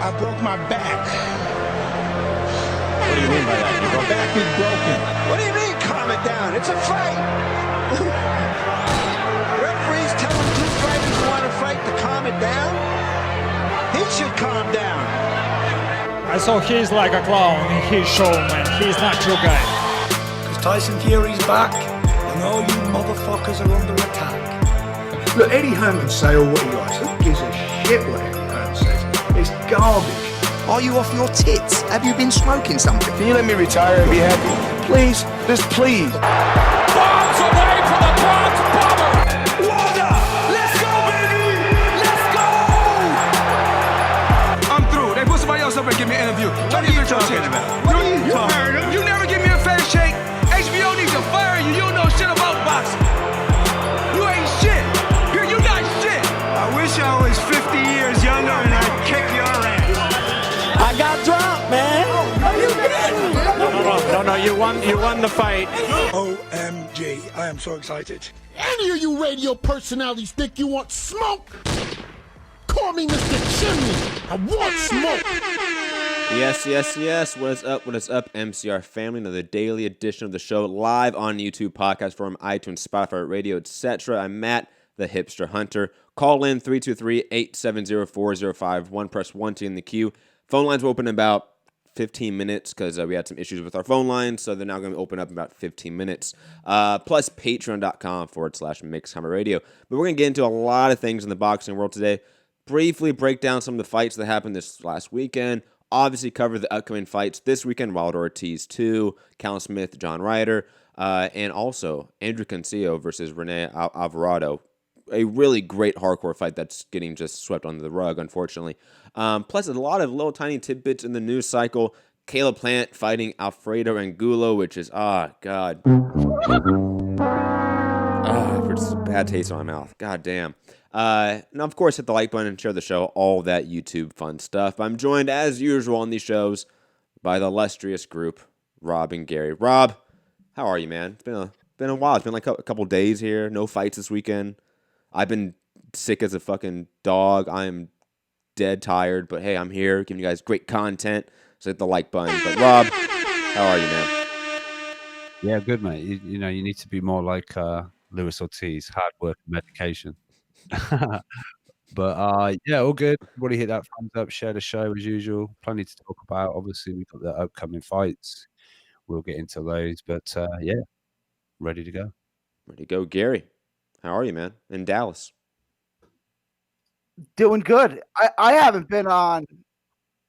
I broke my back. What do you mean by that? My back is broken. What do you mean, calm it down? It's a fight. Referees telling two fighters who want to fight to calm it down? He should calm down. I saw he's like a clown in his show, man. He's not your guy. Because Tyson Fury's back, and all you motherfuckers are under attack. Look, Eddie Hearn can say all what he likes. Who gives a shit what Eddie Hearn says? It's garbage. Are you off your tits? Have you been smoking something? Can you let me retire and be happy? Please? Just please. Bombs away from the Bronx Bomber! Wanda! Let's go, baby! Let's go! I'm through. They put somebody else up and give me an interview. What are you talking about? What are you talking about? You never give me a fair shake. HBO needs to fire you. You don't know shit about boxing. You ain't shit. You not shit. I wish I was 50 years younger and I'd kick your ass. I got drunk, man. Are you kidding? No, you won the fight. OMG, I am so excited. Any of you radio personalities think you want smoke? Call me Mr. Chimney. I want smoke. Yes. What is up, MCR family? Another daily edition of the show live on YouTube, podcast forum, iTunes, Spotify, radio, etc. I'm Matt, the Hipster Hunter. Call in 323-870-4051. Press 1 to in the queue. Phone lines will open in about 15 minutes because we had some issues with our phone lines, so they're now going to open up in about 15 minutes. Plus patreon.com/MixHammer Radio. But we're going to get into a lot of things in the boxing world today. Briefly break down some of the fights that happened this last weekend. Obviously cover the upcoming fights this weekend, Wilder Ortiz 2, Callum Smith, John Ryder, and also Andrew Cancio versus Rene Alvarado. A really great hardcore fight that's getting just swept under the rug, unfortunately. Plus, a lot of little tiny tidbits in the news cycle. Caleb Plant fighting Alfredo Angulo, which is, God. It's a bad taste in my mouth. God damn. And of course, hit the like button and share the show, all that YouTube fun stuff. I'm joined, as usual on these shows, by the illustrious group, Rob and Gary. Rob, how are you, man? It's been a while. It's been like a couple days here. No fights this weekend. I've been sick as a fucking dog. I am dead tired, but hey, I'm here giving you guys great content. So hit the like button. But Rob, how are you, man? Yeah, good, mate. You know, you need to be more like Luis Ortiz, hard work and medication. But yeah, all good. Everybody hit that thumbs up, share the show as usual. Plenty to talk about. Obviously, we've got the upcoming fights. We'll get into those. But yeah, ready to go. Ready to go, Gary. How are you, man? In Dallas. Doing good. I haven't been on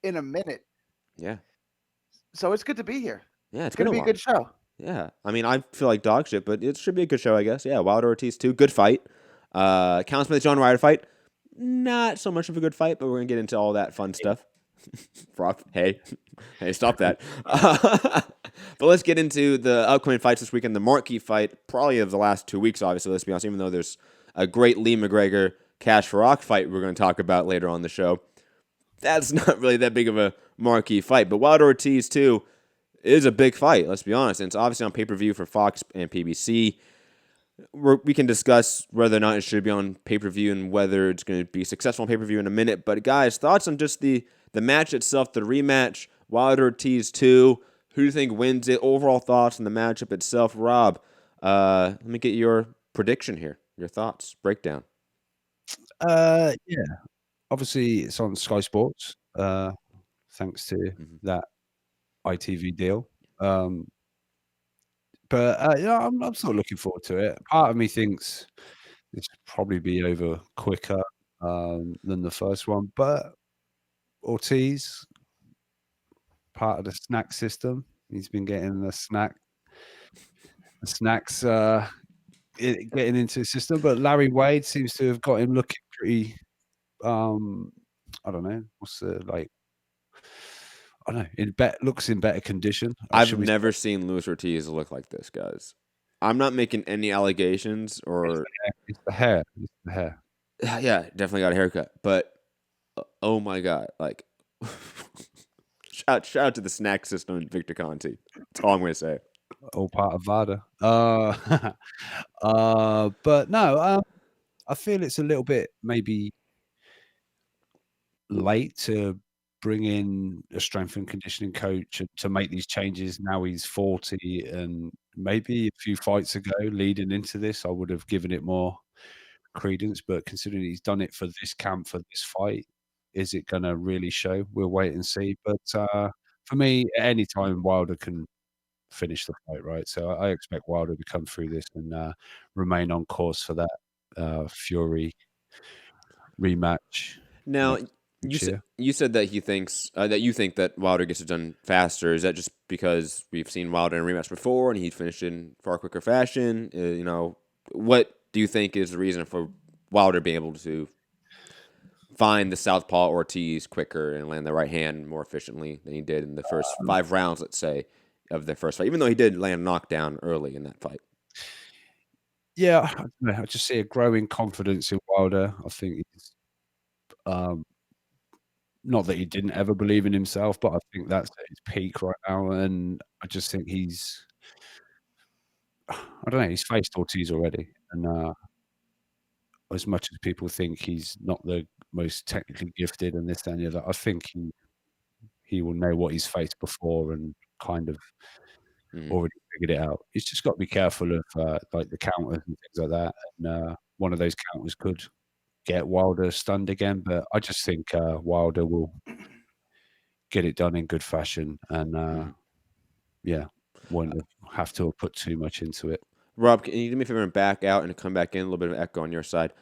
in a minute. Yeah. So it's good to be here. Yeah, It's going to be a good show. Yeah. I mean, I feel like dog shit, but it should be a good show, I guess. Yeah, Wilder Ortiz 2, good fight. Callum Smith, John Ryder fight. Not so much of a good fight, but we're going to get into all that fun stuff. Rob, hey, stop that. But let's get into the upcoming fights this weekend. The marquee fight, probably of the last 2 weeks, obviously, let's be honest, even though there's a great Lee McGregor Cash Faraq fight we're going to talk about later on the show. That's not really that big of a marquee fight. But Wilder Ortiz 2 is a big fight, let's be honest. And it's obviously on pay-per-view for Fox and PBC. We can discuss whether or not it should be on pay-per-view and whether it's going to be successful on pay-per-view in a minute. But guys, thoughts on just the match itself, the rematch, Wilder Ortiz 2. Who do you think wins it? Overall thoughts on the matchup itself. Rob, let me get your prediction here. Your thoughts, breakdown. Yeah, obviously it's on Sky Sports, thanks to that ITV deal. But yeah, I'm still looking forward to it. Part of me thinks this will probably be over quicker than the first one, but Ortiz, part of the snack system, he's been getting the snacks getting into the system. But Larry Wade seems to have got him looking pretty. I don't know what's the like. I don't know. Looks in better condition. I've never seen Luis Ortiz look like this, guys. I'm not making any allegations or. It's the hair. It's the hair. Yeah, definitely got a haircut. But oh my god, like shout out to the snack system and Victor Conti. That's all I'm gonna say. All part of VADA. But no, I feel it's a little bit maybe late to bring in a strength and conditioning coach to make these changes. Now he's 40, and maybe a few fights ago, leading into this, I would have given it more credence. But considering he's done it for this camp, for this fight, is it going to really show? We'll wait and see. But for me, at any time, Wilder can finish the fight, right? So I expect Wilder to come through this and remain on course for that Fury rematch. Now, you said that he thinks that you think that Wilder gets it done faster. Is that just because we've seen Wilder in a rematch before and he finished in far quicker fashion? What do you think is the reason for Wilder being able to find the southpaw Ortiz quicker and land the right hand more efficiently than he did in the first 5 rounds, let's say, of the first fight, even though he did land a knockdown early in that fight? Yeah, I just see a growing confidence in Wilder. I think he's not that he didn't ever believe in himself, but I think that's at his peak right now. And I just think he's faced Ortiz already. And as much as people think he's not the most technically gifted and this, that, and the other, I think he will know what he's faced before and kind of already figured it out. He's just got to be careful of like the counters and things like that. And one of those counters could get Wilder stunned again, but I just think Wilder will get it done in good fashion and won't have to put too much into it. Rob, can you do me a favor and back out and come back in? A little bit of echo on your side.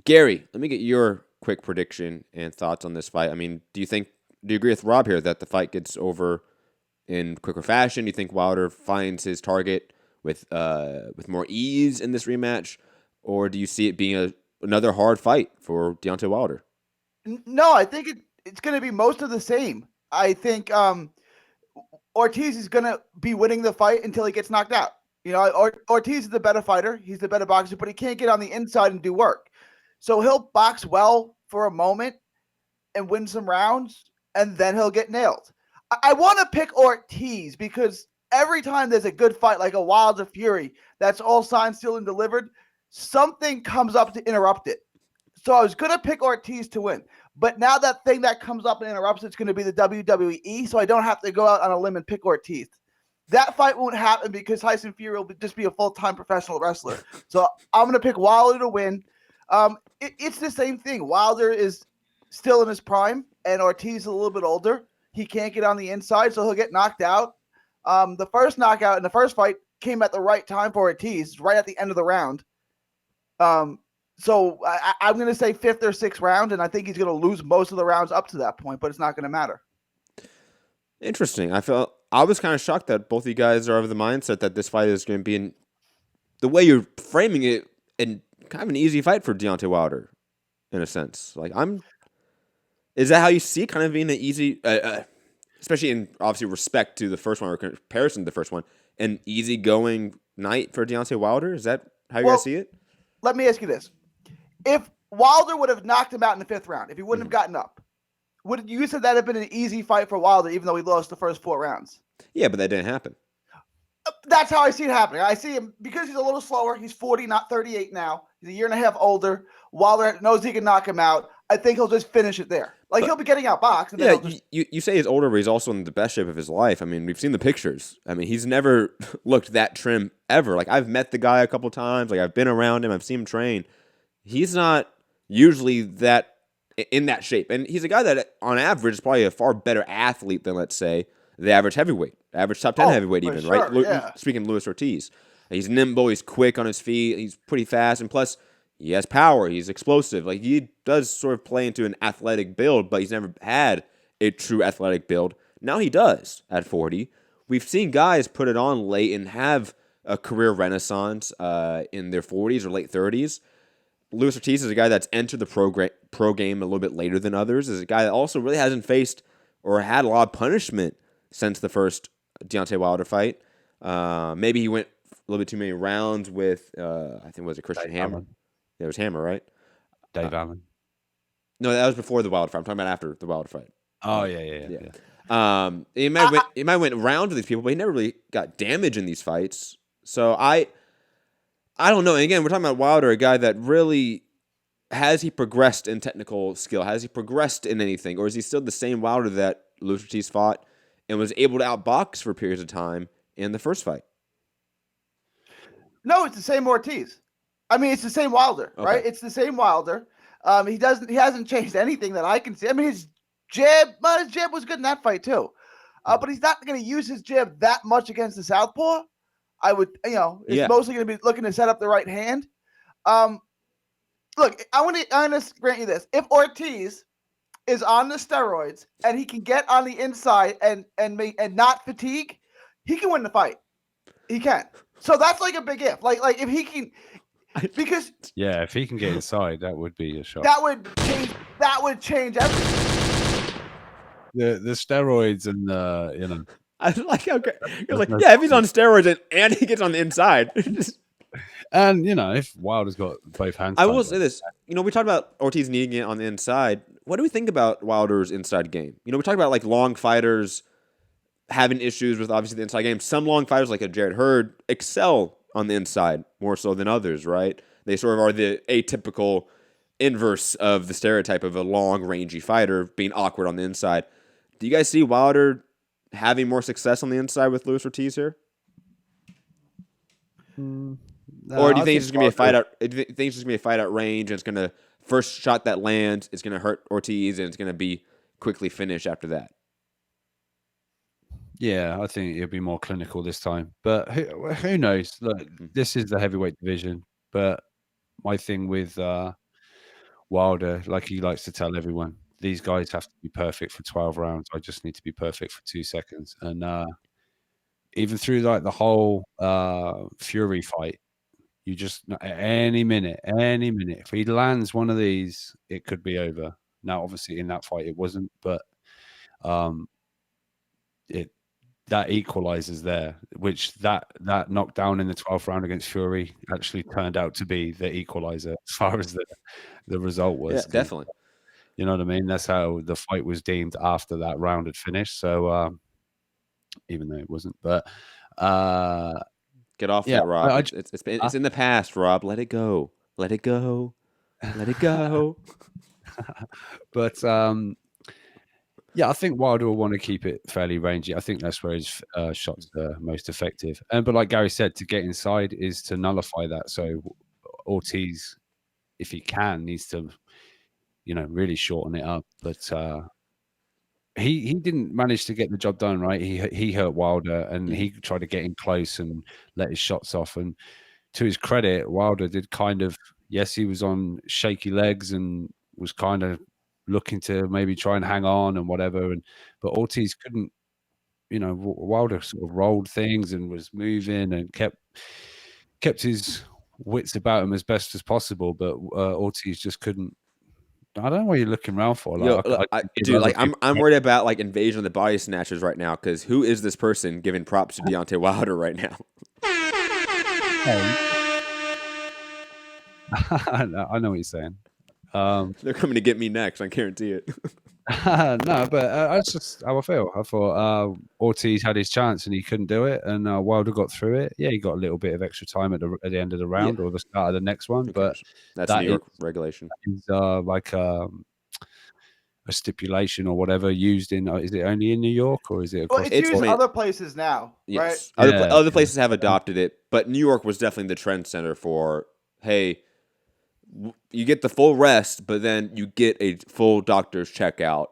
Gary, let me get your quick prediction and thoughts on this fight. I mean, do you agree with Rob here that the fight gets over in quicker fashion? Do you think Wilder finds his target with more ease in this rematch, or do you see it being another hard fight for Deontay Wilder? No, I think it's going to be most of the same. I think Ortiz is going to be winning the fight until he gets knocked out. Ortiz is the better fighter. He's the better boxer, but he can't get on the inside and do work. So he'll box well for a moment and win some rounds, and then he'll get nailed. I want to pick Ortiz because every time there's a good fight like a Wilder Fury that's all signed, sealed, and delivered, something comes up to interrupt it. So I was going to pick Ortiz to win. But now that thing that comes up and interrupts it's going to be the WWE, so I don't have to go out on a limb and pick Ortiz. That fight won't happen because Tyson Fury will just be a full-time professional wrestler. So I'm going to pick Wilder to win. It's the same thing. Wilder is still in his prime, and Ortiz is a little bit older. He can't get on the inside, so he'll get knocked out. The first knockout in the first fight came at the right time for Ortiz, right at the end of the round. So I'm going to say 5th or 6th round, and I think he's going to lose most of the rounds up to that point, but it's not going to matter. Interesting. I was kind of shocked that both of you guys are of the mindset that this fight is going to be the way you're framing it, and kind of an easy fight for Deontay Wilder, in a sense. Is that how you see it, kind of being an easy, especially in obviously respect to the first one or comparison to the first one, an easygoing night for Deontay Wilder? Is that how you guys see it? Let me ask you this. If Wilder would have knocked him out in the 5th round, if he wouldn't have gotten up, would you said that have been an easy fight for Wilder, even though he lost the first 4 rounds? Yeah, but that didn't happen. That's how I see it happening. I see him because he's a little slower. He's 40, not 38 now. He's a year and a half older. Wilder knows he can knock him out. I think he'll just finish it there. He'll be getting outboxed. You say he's older, but he's also in the best shape of his life. I mean, we've seen the pictures. I mean, he's never looked that trim ever. I've met the guy a couple times. I've been around him. I've seen him train. He's not usually that in that shape. And he's a guy that, on average, is probably a far better athlete than, let's say, the average heavyweight, average top 10 heavyweight even, sure, right? Yeah. Speaking of Luis Ortiz. He's nimble. He's quick on his feet. He's pretty fast. And plus, he has power. He's explosive. He does sort of play into an athletic build, but he's never had a true athletic build. Now he does at 40. We've seen guys put it on late and have a career renaissance in their 40s or late 30s. Luis Ortiz is a guy that's entered the pro game a little bit later than others. Is a guy that also really hasn't faced or had a lot of punishment since the first Deontay Wilder fight. Maybe he went a little bit too many rounds with, I think, was it Christian Hammer? Allen. Yeah, it was Hammer, right? Dave Allen. No, that was before the Wilder fight. I'm talking about after the Wilder fight. Oh, yeah. He might went round with these people, but he never really got damage in these fights. So I don't know. And again, we're talking about Wilder, a guy that really has he progressed in technical skill? Has he progressed in anything? Or is he still the same Wilder that Luis Ortiz fought and was able to outbox for periods of time in the first fight? No, it's the same Ortiz. I mean, it's the same Wilder, Okay. right? It's the same Wilder. He hasn't changed anything that I can see. I mean, his jab was good in that fight too. But he's not going to use his jab that much against the southpaw. I would, it's mostly going to be looking to set up the right hand. Look, I want to grant you this. If Ortiz is on the steroids and he can get on the inside and not fatigue, he can win the fight. He can. So that's like a big if. Like if he can, because if he can get inside, that would be a shot. that would change everything. The steroids and I like how great. He was like, if he's on steroids and he gets on the inside. And if Wilder's got both hands. I will say this. We talked about Ortiz needing it on the inside. What do we think about Wilder's inside game? We talk about like long fighters having issues with obviously the inside game. Some long fighters like a Jared Hurd excel on the inside more so than others, right? They sort of are the atypical inverse of the stereotype of a long, rangy fighter being awkward on the inside. Do you guys see Wilder having more success on the inside with Luis Ortiz here? Or do you think it's just gonna be a fight out? Do you think it's just gonna be a fight out range, and it's gonna first shot that lands, it's gonna hurt Ortiz, and it's gonna be quickly finished after that? Yeah, I think it'll be more clinical this time. But who knows? Look, this is the heavyweight division. But my thing with Wilder, like he likes to tell everyone, these guys have to be perfect for 12 rounds. I just need to be perfect for 2 seconds. And even through like the whole Fury fight, you just any minute, if he lands one of these, it could be over. Now, obviously, in that fight, it wasn't, but that equalizes there, which that knockdown in the 12th round against Fury actually turned out to be the equalizer as far as the result was. Yeah, definitely. You know what I mean? That's how the fight was deemed after that round had finished. So even though it wasn't, but get off that, Rob. It's in the past, Rob. Let it go. Let it go. Let it go. But yeah, I think Wilder will want to keep it fairly rangy. I think that's where his shots are most effective. But like Gary said, to get inside is to nullify that. So Ortiz, if he can, needs to, really shorten it up. But he didn't manage to get the job done, right? He hurt Wilder, and he tried to get in close and let his shots off. And to his credit, Wilder did kind of, yes, he was on shaky legs and was kind of looking to maybe try and hang on and whatever, but Ortiz couldn't. Wilder sort of rolled things and was moving and kept his wits about him as best as possible, but Ortiz just couldn't. I don't know what you're looking around for. I'm worried about like invasion of the body snatchers right now, because who is this person giving props to Deontay Wilder right now? I know what you're saying. They're coming to get me next. I guarantee it. No, but that's just how I feel. I thought Ortiz had his chance and he couldn't do it, and Wilder got through it. Yeah, he got a little bit of extra time at the end of the round or the start of the next one, but that's New York regulation. Is like a stipulation or whatever used in. Is it only in New York or is it across? Well, it's used other places now, yes. Right? Other places have adopted it, but New York was definitely the trend center for, hey, you get the full rest, but then you get a full doctor's checkout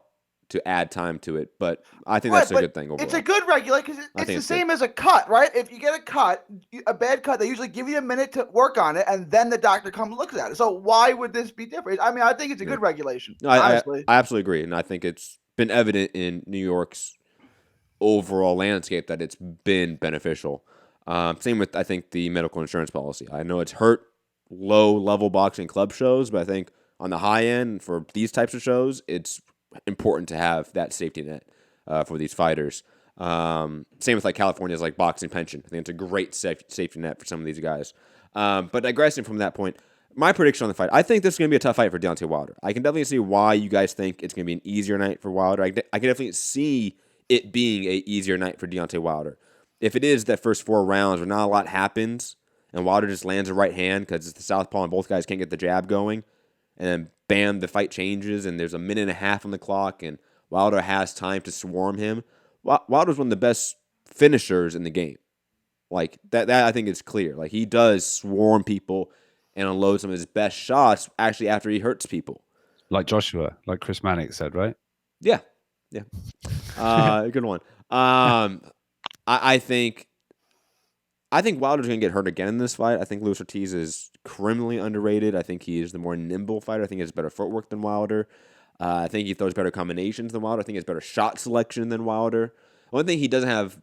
to add time to it. But I think that's a good thing overall. It's a good regulation because it's the same as a cut, right? If you get a cut, a bad cut, they usually give you a minute to work on it, and then the doctor comes and looks at it. So why would this be different? I mean, I think it's a good regulation. No, I absolutely agree, and I think it's been evident in New York's overall landscape that it's been beneficial. Same with, I think, the medical insurance policy. I know it's hurt low-level boxing club shows, but I think on the high end for these types of shows, it's important to have that safety net for these fighters. Same with like California's like boxing pension. I think it's a great safety net for some of these guys. But digressing from that point, my prediction on the fight, I think this is going to be a tough fight for Deontay Wilder. I can definitely see why you guys think it's going to be an easier night for Wilder. I can definitely see it being an easier night for Deontay Wilder. If it is that first 4 rounds where not a lot happens, and Wilder just lands a right hand because it's the southpaw and both guys can't get the jab going, and then bam, the fight changes, and there's a minute and a half on the clock, and Wilder has time to swarm him. Wilder's one of the best finishers in the game. Like that I think is clear. Like he does swarm people and unload some of his best shots actually after he hurts people. Like Joshua, like Chris Mannix said, right? Yeah. Good one. I think Wilder's going to get hurt again in this fight. I think Luis Ortiz is criminally underrated. I think he is the more nimble fighter. I think he has better footwork than Wilder. I think he throws better combinations than Wilder. I think he has better shot selection than Wilder. One thing he doesn't have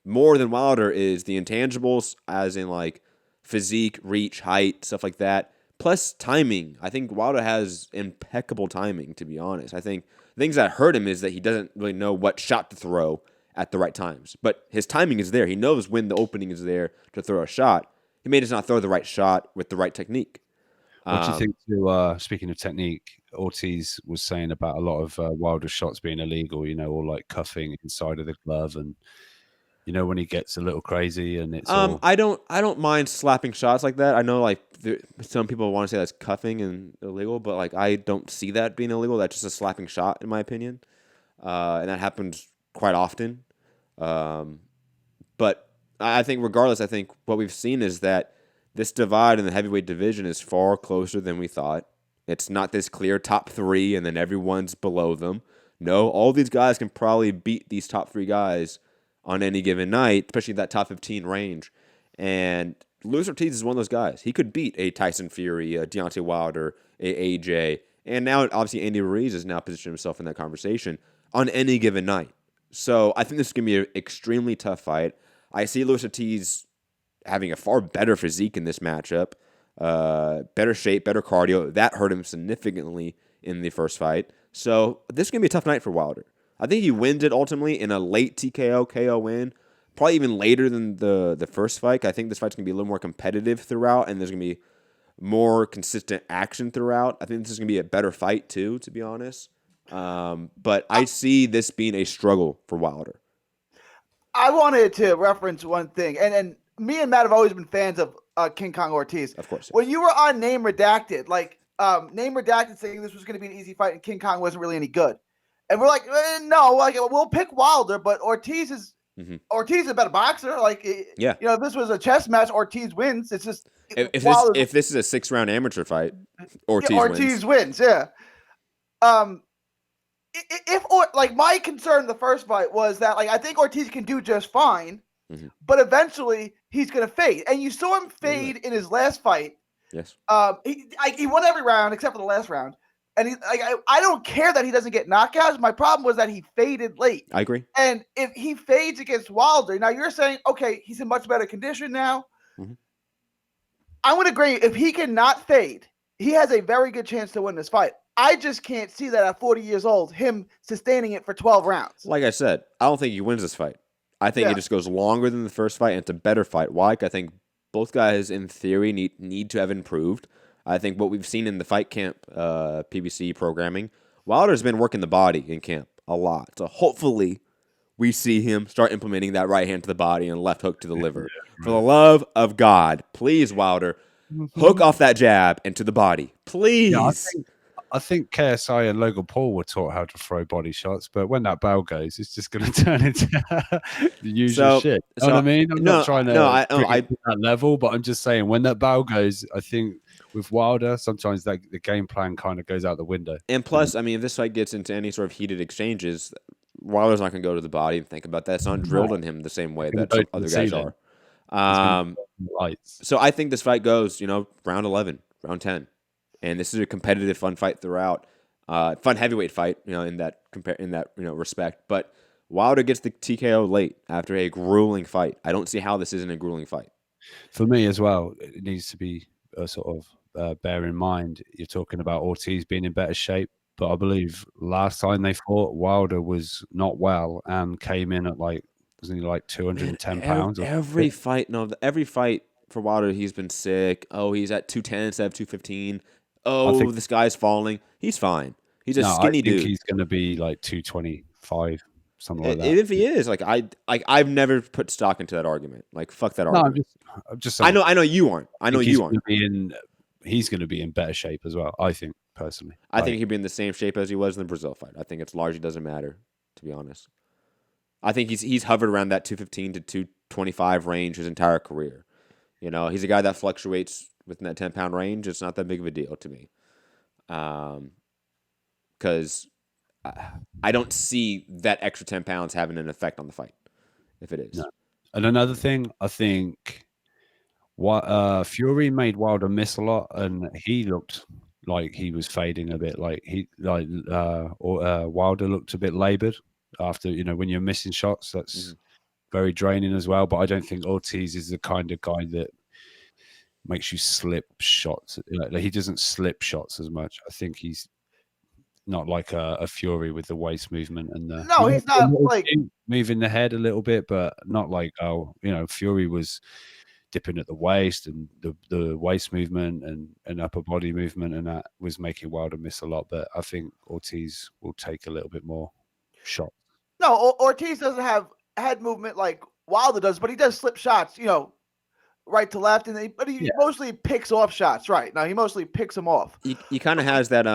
more than Wilder is the intangibles, as in like physique, reach, height, stuff like that. Plus timing. I think Wilder has impeccable timing, to be honest. I think the things that hurt him is that he doesn't really know what shot to throw at the right times. But his timing is there. He knows when the opening is there to throw a shot. He may just not throw the right shot with the right technique. What do you think to, speaking of technique, Ortiz was saying about a lot of Wilder shots being illegal, or like cuffing inside of the glove, and when he gets a little crazy and it's I don't mind slapping shots like that. I know like some people want to say that's cuffing and illegal, but like I don't see that being illegal. That's just a slapping shot in my opinion. And that happens quite often. But I think regardless, I think what we've seen is that this divide in the heavyweight division is far closer than we thought. It's not this clear top three and then everyone's below them. No, all these guys can probably beat these top three guys on any given night, especially that top 15 range. And Luis Ortiz is one of those guys. He could beat a Tyson Fury, a Deontay Wilder, a AJ, and now obviously Andy Ruiz has now positioned himself in that conversation on any given night. So I think this is going to be an extremely tough fight. I see Luis Ortiz having a far better physique in this matchup, better shape, better cardio. That hurt him significantly in the first fight. So this is going to be a tough night for Wilder. I think he wins it ultimately in a late TKO, KO win, probably even later than the first fight. I think this fight's going to be a little more competitive throughout, and there's going to be more consistent action throughout. I think this is going to be a better fight too, to be honest. But I see this being a struggle for Wilder. I wanted to reference one thing, and me and Matt have always been fans of King Kong Ortiz. Of course. When you were on Name Redacted, Name Redacted saying this was going to be an easy fight and King Kong wasn't really any good. And we're like, no, like we'll pick Wilder, but Ortiz is a better boxer. If this was a chess match, Ortiz wins. It's just if this is a 6-round amateur fight, Ortiz wins. Yeah. My concern in the first fight was that I think Ortiz can do just fine, but eventually he's gonna fade. And you saw him fade in his last fight. Yes. He won every round except for the last round. And I don't care that he doesn't get knockouts. My problem was that he faded late. I agree. And if he fades against Wilder, now you're saying, okay, he's in much better condition now. I would agree. If he cannot fade, he has a very good chance to win this fight. I just can't see that at 40 years old, him sustaining it for 12 rounds. Like I said, I don't think he wins this fight. I think it just goes longer than the first fight, and it's a better fight. Why? I think both guys, in theory, need to have improved. I think what we've seen in the fight camp PBC programming, Wilder's been working the body in camp a lot. So hopefully we see him start implementing that right hand to the body and left hook to the liver. For the love of God, please, Wilder, hook off that jab and to the body. Please. Yeah, I think KSI and Logan Paul were taught how to throw body shots, but when that bell goes, it's just going to turn into the usual shit. You know what I mean? I'm not trying to bring it to that level, but I'm just saying when that bell goes, I think with Wilder, sometimes the game plan kind of goes out the window. And plus, I mean, if this fight gets into any sort of heated exchanges, Wilder's not going to go to the body and think about that. It's not drilled in him the same way that some other guys are. So I think this fight goes, round 11, round 10. And this is a competitive, fun fight throughout. Fun heavyweight fight, in that respect. But Wilder gets the TKO late after a grueling fight. I don't see how this isn't a grueling fight. For me as well, it needs to be sort of bear in mind. You're talking about Ortiz being in better shape, but I believe last time they fought, Wilder was not well and came in at wasn't he 210 pounds? Every fight for Wilder, he's been sick. Oh, he's at 210 instead of 215. Oh, this guy's falling. He's fine. He's a skinny dude. He's going to be 225, something like that. If he is, I've never put stock into that argument. Fuck that argument. I'm just saying. I know you aren't. I know you aren't. he's going to be in better shape as well. I think personally. I think he'd be in the same shape as he was in the Brazil fight. I think it's largely doesn't matter, to be honest. I think he's hovered around that 215 to 225 range his entire career. You know, he's a guy that fluctuates within that 10-pound range. It's not that big of a deal to me. Because I don't see that extra 10 pounds having an effect on the fight, if it is. No. And another thing, I think Fury made Wilder miss a lot, and he looked like he was fading a bit. Wilder looked a bit laboured after, when you're missing shots. That's very draining as well. But I don't think Ortiz is the kind of guy that makes you slip shots. Like, he doesn't slip shots as much. I think he's not like a Fury with the waist movement and the he's not like moving the head a little bit, but not like Fury was dipping at the waist and the waist movement and upper body movement, and that was making Wilder miss a lot. But I think Ortiz will take a little bit more shot. No, Ortiz doesn't have head movement like Wilder does, but he does slip shots, right to left, and he mostly picks off shots. Right now, he mostly picks them off. He kind of has that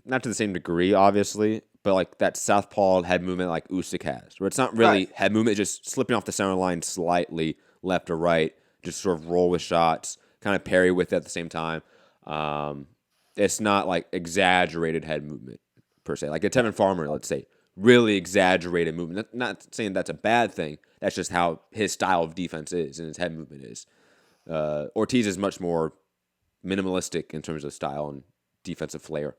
not to the same degree, obviously, but like that southpaw head movement like Usyk has, where it's not really head movement, just slipping off the center line slightly left or right, just sort of roll with shots, kind of parry with it at the same time. It's not like exaggerated head movement per se. Like a Tevin Farmer, let's say, really exaggerated movement. Not saying that's a bad thing. That's just how his style of defense is and his head movement is. Ortiz is much more minimalistic in terms of style and defensive flair.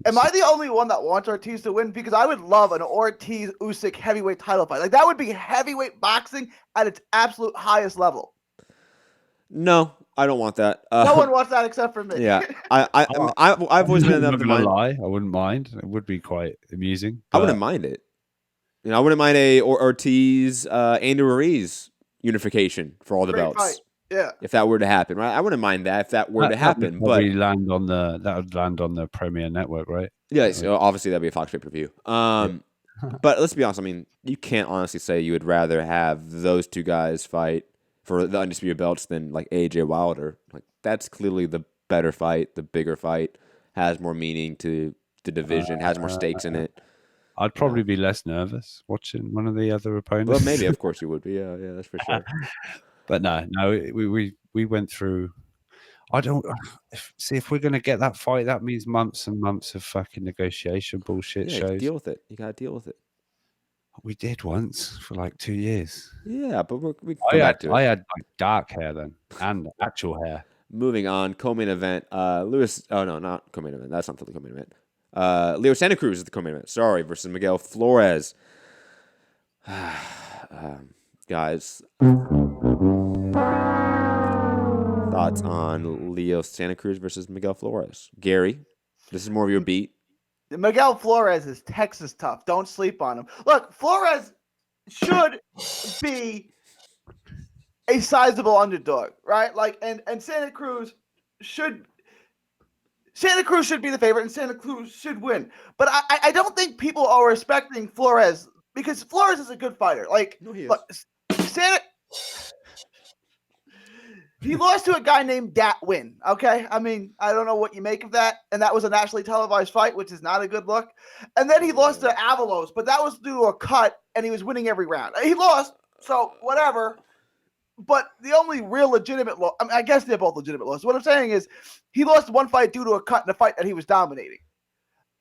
Am I the only one that wants Ortiz to win? Because I would love an Ortiz-Usyk heavyweight title fight. Like, that would be heavyweight boxing at its absolute highest level. No, I don't want that. No one wants that except for me. Yeah, I've always been of the mind. I wouldn't mind. It would be quite amusing. I wouldn't mind it. I wouldn't mind a Ortiz, Andy Ruiz unification for all the belts. Fight. Yeah, if that were to happen, right? I wouldn't mind that if that were to happen. But that would land on the Premier Network, right? Yeah, so obviously that'd be a Fox pay-per-view. But let's be honest. I mean, you can't honestly say you would rather have those two guys fight for the undisputed belts than like AJ Wilder. Like, that's clearly the better fight, the bigger fight, has more meaning to the division, has more stakes in it. I'd probably be less nervous watching one of the other opponents. Well, maybe, of course, you would be. Yeah, that's for sure. But no, we went through. I don't see if we're gonna get that fight. That means months and months of fucking negotiation bullshit shows. Deal with it. You gotta deal with it. We did once for like 2 years. Yeah, but I had like dark hair then and actual hair. Moving on, co-main event. Lewis. Oh no, not co-main event. That's not the co-main event. Leo Santa Cruz is the co-main event. Sorry, versus Miguel Flores. Guys, thoughts on Leo Santa Cruz versus Miguel Flores? Gary, this is more of your beat. Miguel Flores is Texas tough. Don't sleep on him. Look, Flores should be a sizable underdog, right? Like, and Santa Cruz should be the favorite, and Santa Cruz should win. But I don't think people are respecting Flores because Flores is a good fighter. Like, no, he is. Look, he lost to a guy named Datwin, okay? I mean, I don't know what you make of that. And that was a nationally televised fight, which is not a good look. And then he lost to Avalos, but that was due to a cut, and he was winning every round. He lost, so whatever. But the only real legitimate loss, I mean, I guess they're both legitimate losses. What I'm saying is he lost one fight due to a cut in a fight that he was dominating.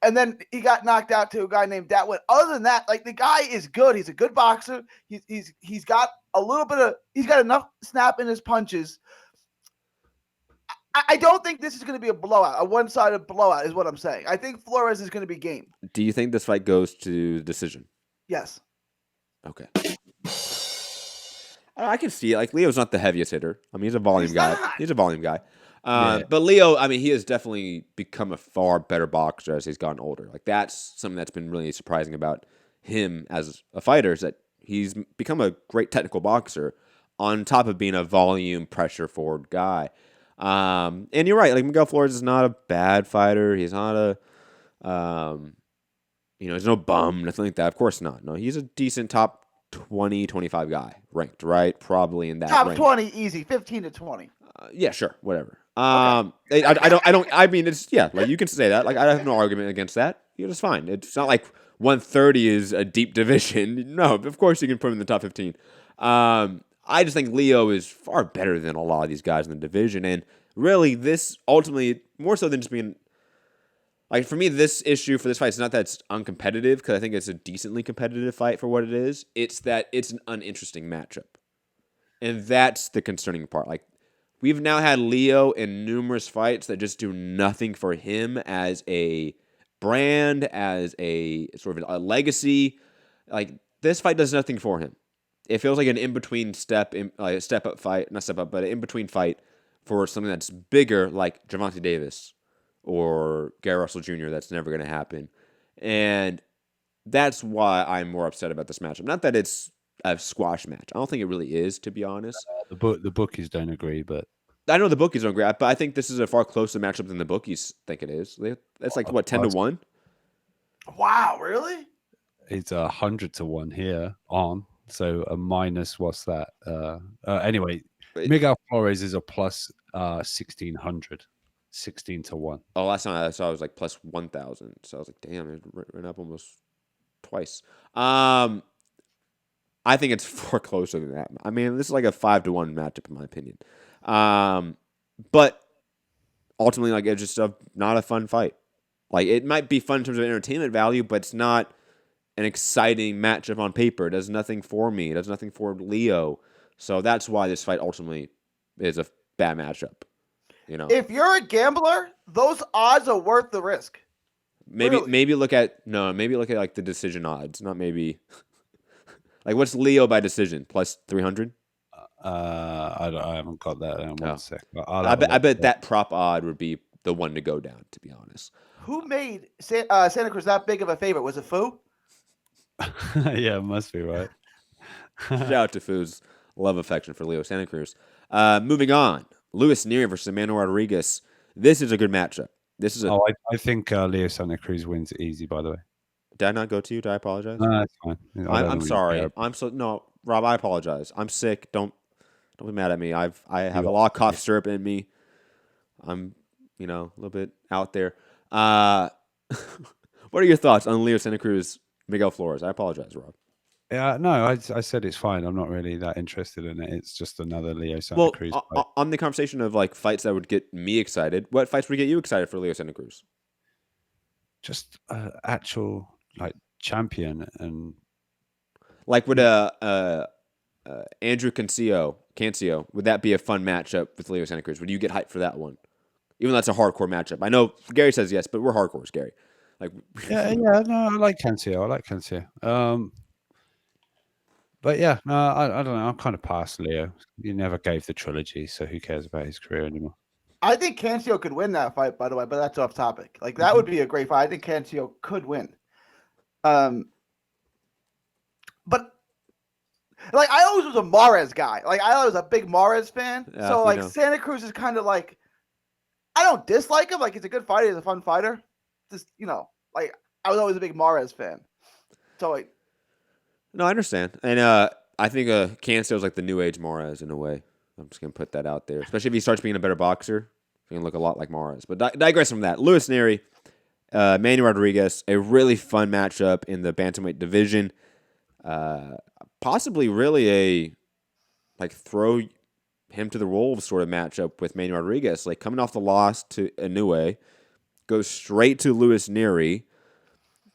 And then he got knocked out to a guy named Datwin. Other than that, like, the guy is good. He's a good boxer. He's got a little bit of – he's got enough snap in his punches. I don't think this is going to be a blowout. A one-sided blowout is what I'm saying. I think Flores is going to be game. Do you think this fight goes to decision? Yes. Okay. I can see it. Like, Leo's not the heaviest hitter. I mean, he's a volume guy. He's a volume guy. But Leo, I mean, he has definitely become a far better boxer as he's gotten older. Like, that's something that's been really surprising about him as a fighter is that he's become a great technical boxer on top of being a volume pressure forward guy. And you're right. Like, Miguel Flores is not a bad fighter. He's not he's no bum, nothing like that. Of course not. No, he's a decent top 20, 25 guy ranked, right? Probably in that top range. 20, easy, 15 to 20. Yeah, sure, whatever. I mean, it's like you can say that. Like I have no argument against that. It's fine. It's not like 130 is a deep division. No, of course you can put him in the top 15. I just think Leo is far better than a lot of these guys in the division, and really, this ultimately more so than just being like for me, this issue for this fight is not that it's uncompetitive because I think it's a decently competitive fight for what it is. It's that it's an uninteresting matchup, and that's the concerning part. Like we've now had Leo in numerous fights that just do nothing for him as a brand, as a sort of a legacy. Like this fight does nothing for him. It feels like an in-between step, like a step-up fight, not step-up, but an in-between fight for something that's bigger, like Gervonta Davis or Gary Russell Jr. That's never going to happen. And that's why I'm more upset about this matchup. Not that it's a squash match. I don't think it really is, to be honest. The bookies don't agree, but I know the bookies don't agree, but I think this is a far closer matchup than the bookies think it is. That's like, what, 10-1? Wow, really? It's 100-1 here on. So a minus, what's that? Anyway, Miguel Flores is a plus 1,600, 16-1. Oh, last time I saw it was like plus 1,000. So I was like, damn, it went up almost twice. I think it's far closer than that. I mean, this is like a 5-1 matchup in my opinion. But ultimately, like it's just not a fun fight. Like it might be fun in terms of entertainment value, but it's not an exciting matchup on paper. It does nothing for me. It does nothing for Leo. So that's why this fight ultimately is a bad matchup. You know, if you're a gambler, those odds are worth the risk. Maybe look at like the decision odds, not maybe. Like what's Leo by decision? Plus 300? I haven't got that in 1 sec. I bet that prop odd would be the one to go down, to be honest. Who made Santa Cruz that big of a favorite? Was it Foo? Yeah, it must be right. Shout out to Foo's love affection for Leo Santa Cruz. Moving on, Luis Nery versus Emmanuel Rodriguez. This is a good matchup. I think Leo Santa Cruz wins easy. By the way, did I not go to you? Did I apologize? No, it's fine. I'm sorry. Rob. I apologize. I'm sick. Don't be mad at me. I have a lot of cough syrup in me. I'm a little bit out there. What are your thoughts on Leo Santa Cruz? Miguel Flores. I apologize, Rob. Yeah, no, I said it's fine. I'm not really that interested in it. It's just another Leo Santa Cruz fight. On the conversation of like fights that would get me excited, what fights would get you excited for Leo Santa Cruz? Just actual like champion and like would Andrew Cancio, would that be a fun matchup with Leo Santa Cruz? Would you get hyped for that one? Even though that's a hardcore matchup. I know Gary says yes, but we're hardcores, Gary. Like, no, I like Cancio. But yeah, no, I don't know. I'm kind of past Leo. He never gave the trilogy, so who cares about his career anymore? I think Cancio could win that fight, by the way, but that's off topic. Like that would be a great fight. I think Cancio could win. But like I always was a Mares guy. Like I was a big Mares fan. Yeah, so like Santa Cruz is kind of like I don't dislike him. Like he's a good fighter. He's a fun fighter. Just like I was always a big Mares fan. So like, no, I understand, and I think Cancio is like the new age Mares in a way. I'm just gonna put that out there, especially if he starts being a better boxer. He can look a lot like Mares. But digress from that. Luis Nery, Manny Rodriguez, a really fun matchup in the bantamweight division. Possibly really a like throw him to the wolves sort of matchup with Manny Rodriguez, like coming off the loss to Inoue. Goes straight to Luis Nery.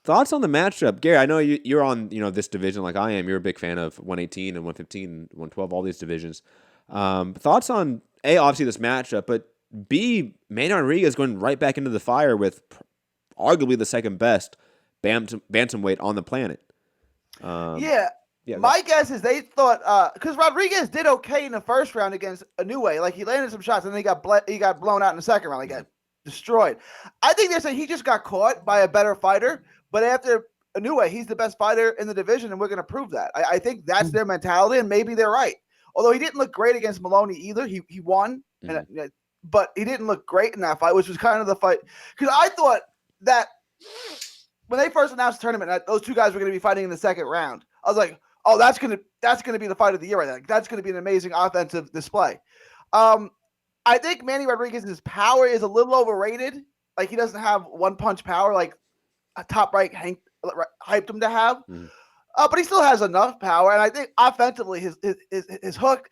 Thoughts on the matchup, Gary? I know you're on this division like I am. You're a big fan of 118 and 115 and 112, all these divisions. Thoughts on obviously this matchup, but B, Manny Rodriguez going right back into the fire with arguably the second best bantamweight on the planet. Yeah, my guess is they thought because Rodriguez did okay in the first round against Inoue. Like he landed some shots and then he got blown out in the second round. He got destroyed. I think they said he just got caught by a better fighter, but after Inoue, he's the best fighter in the division, and we're going to prove that. I think that's their mentality, and maybe they're right. Although he didn't look great against Maloney either. He won, but he didn't look great in that fight, which was kind of the fight. Because I thought that when they first announced the tournament, those two guys were going to be fighting in the second round. I was like, oh, that's gonna be the fight of the year right there. Like, that's going to be an amazing offensive display. I think Manny Rodriguez's power is a little overrated. Like he doesn't have one punch power like a Top Rank hyped him to have. But he still has enough power, and I think offensively his hook.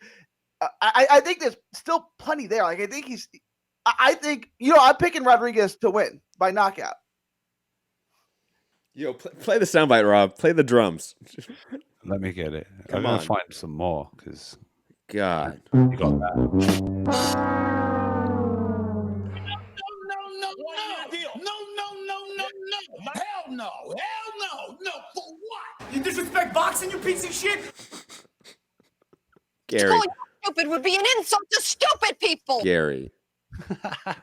I think there's still plenty there. Like I think I'm picking Rodriguez to win by knockout. Yo, play the soundbite, Rob. Play the drums. Let me get it. Come I'm gonna on. find some more because God, you got that. No. Hell no. For what? You disrespect boxing, you piece of shit? Gary. Calling you stupid would be an insult to stupid people. Gary.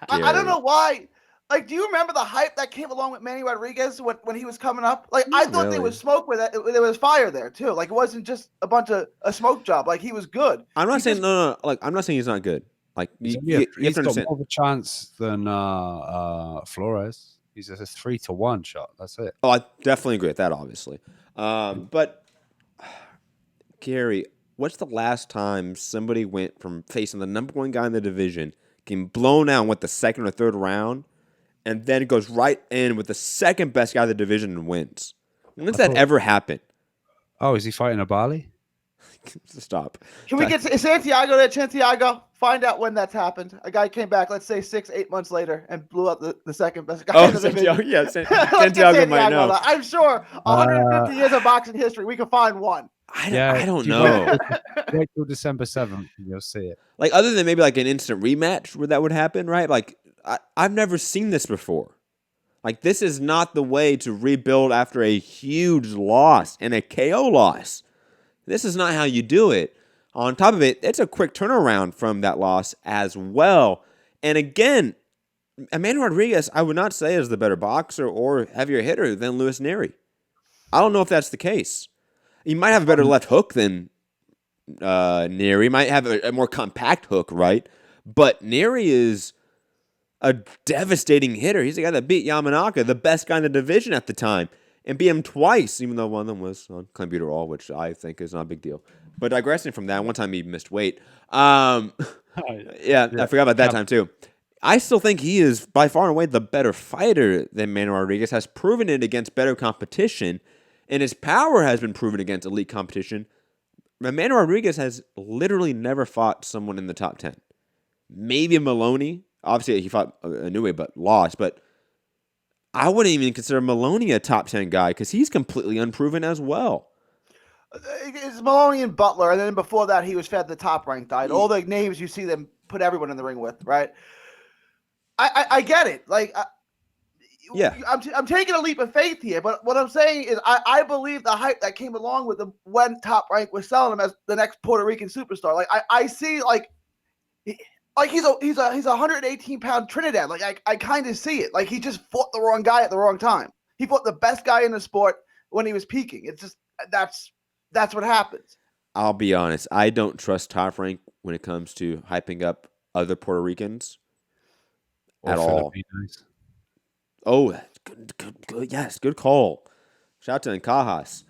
I don't know why. Like, do you remember the hype that came along with Manny Rodriguez when he was coming up? Like, I thought there was smoke with it. There was fire there too. Like, it wasn't just a bunch of a smoke job. Like, he was good. I'm not saying no. Like, I'm not saying he's not good. Like, you have to got understand. more of a chance than Flores. He's a 3-1 shot. That's it. Oh, I definitely agree with that, obviously. But Gary, what's the last time somebody went from facing the number one guy in the division, getting blown out with the second or third round, and then goes right in with the second best guy in the division and wins? When does that ever happen? Oh, is he fighting a Bali? Stop. Can we get Santiago there, Santiago? Find out when that's happened. A guy came back, let's say 6-8 months later, and blew up the second best guy in the Santiago, division. yeah, Santiago Santiago might know. I'm sure 150 years of boxing history, we can find one. I don't know. Wait till December 7th, and you'll see it. Like, other than maybe like an instant rematch where that would happen, right? Like, I've never seen this before. Like, this is not the way to rebuild after a huge loss and a KO loss. This is not how you do it. On top of it, it's a quick turnaround from that loss as well. And again, Manny Rodriguez, I would not say is the better boxer or heavier hitter than Luis Neri. I don't know if that's the case. He might have a better left hook than Neri. He might have a more compact hook, right? But Neri is a devastating hitter. He's the guy that beat Yamanaka, the best guy in the division at the time, and beat him twice, even though one of them was on clenbuterol, which I think is not a big deal. But digressing from that, one time he missed weight. Yeah, I forgot about that time too. I still think he is by far and away the better fighter than Manny Rodriguez, has proven it against better competition, and his power has been proven against elite competition. Manny Rodriguez has literally never fought someone in the top 10. Maybe Maloney. Obviously, he fought Inoue, but lost. But I wouldn't even consider Maloney a top 10 guy because he's completely unproven as well. It's Maloney and Butler, and then before that, he was fed the top-ranked guy. All the names you see them put everyone in the ring with, right? I get it. Like, yeah, I'm taking a leap of faith here, but what I'm saying is I believe the hype that came along with him when Top Rank was selling him as the next Puerto Rican superstar. Like, I see like he's a 118-pound Trinidad. Like, I kind of see it. Like, he just fought the wrong guy at the wrong time. He fought the best guy in the sport when he was peaking. It's just that's what happens. I'll be honest. I don't trust Top Rank when it comes to hyping up other Puerto Ricans at all. Oh, good. Yes, good call. Shout out to Encajas.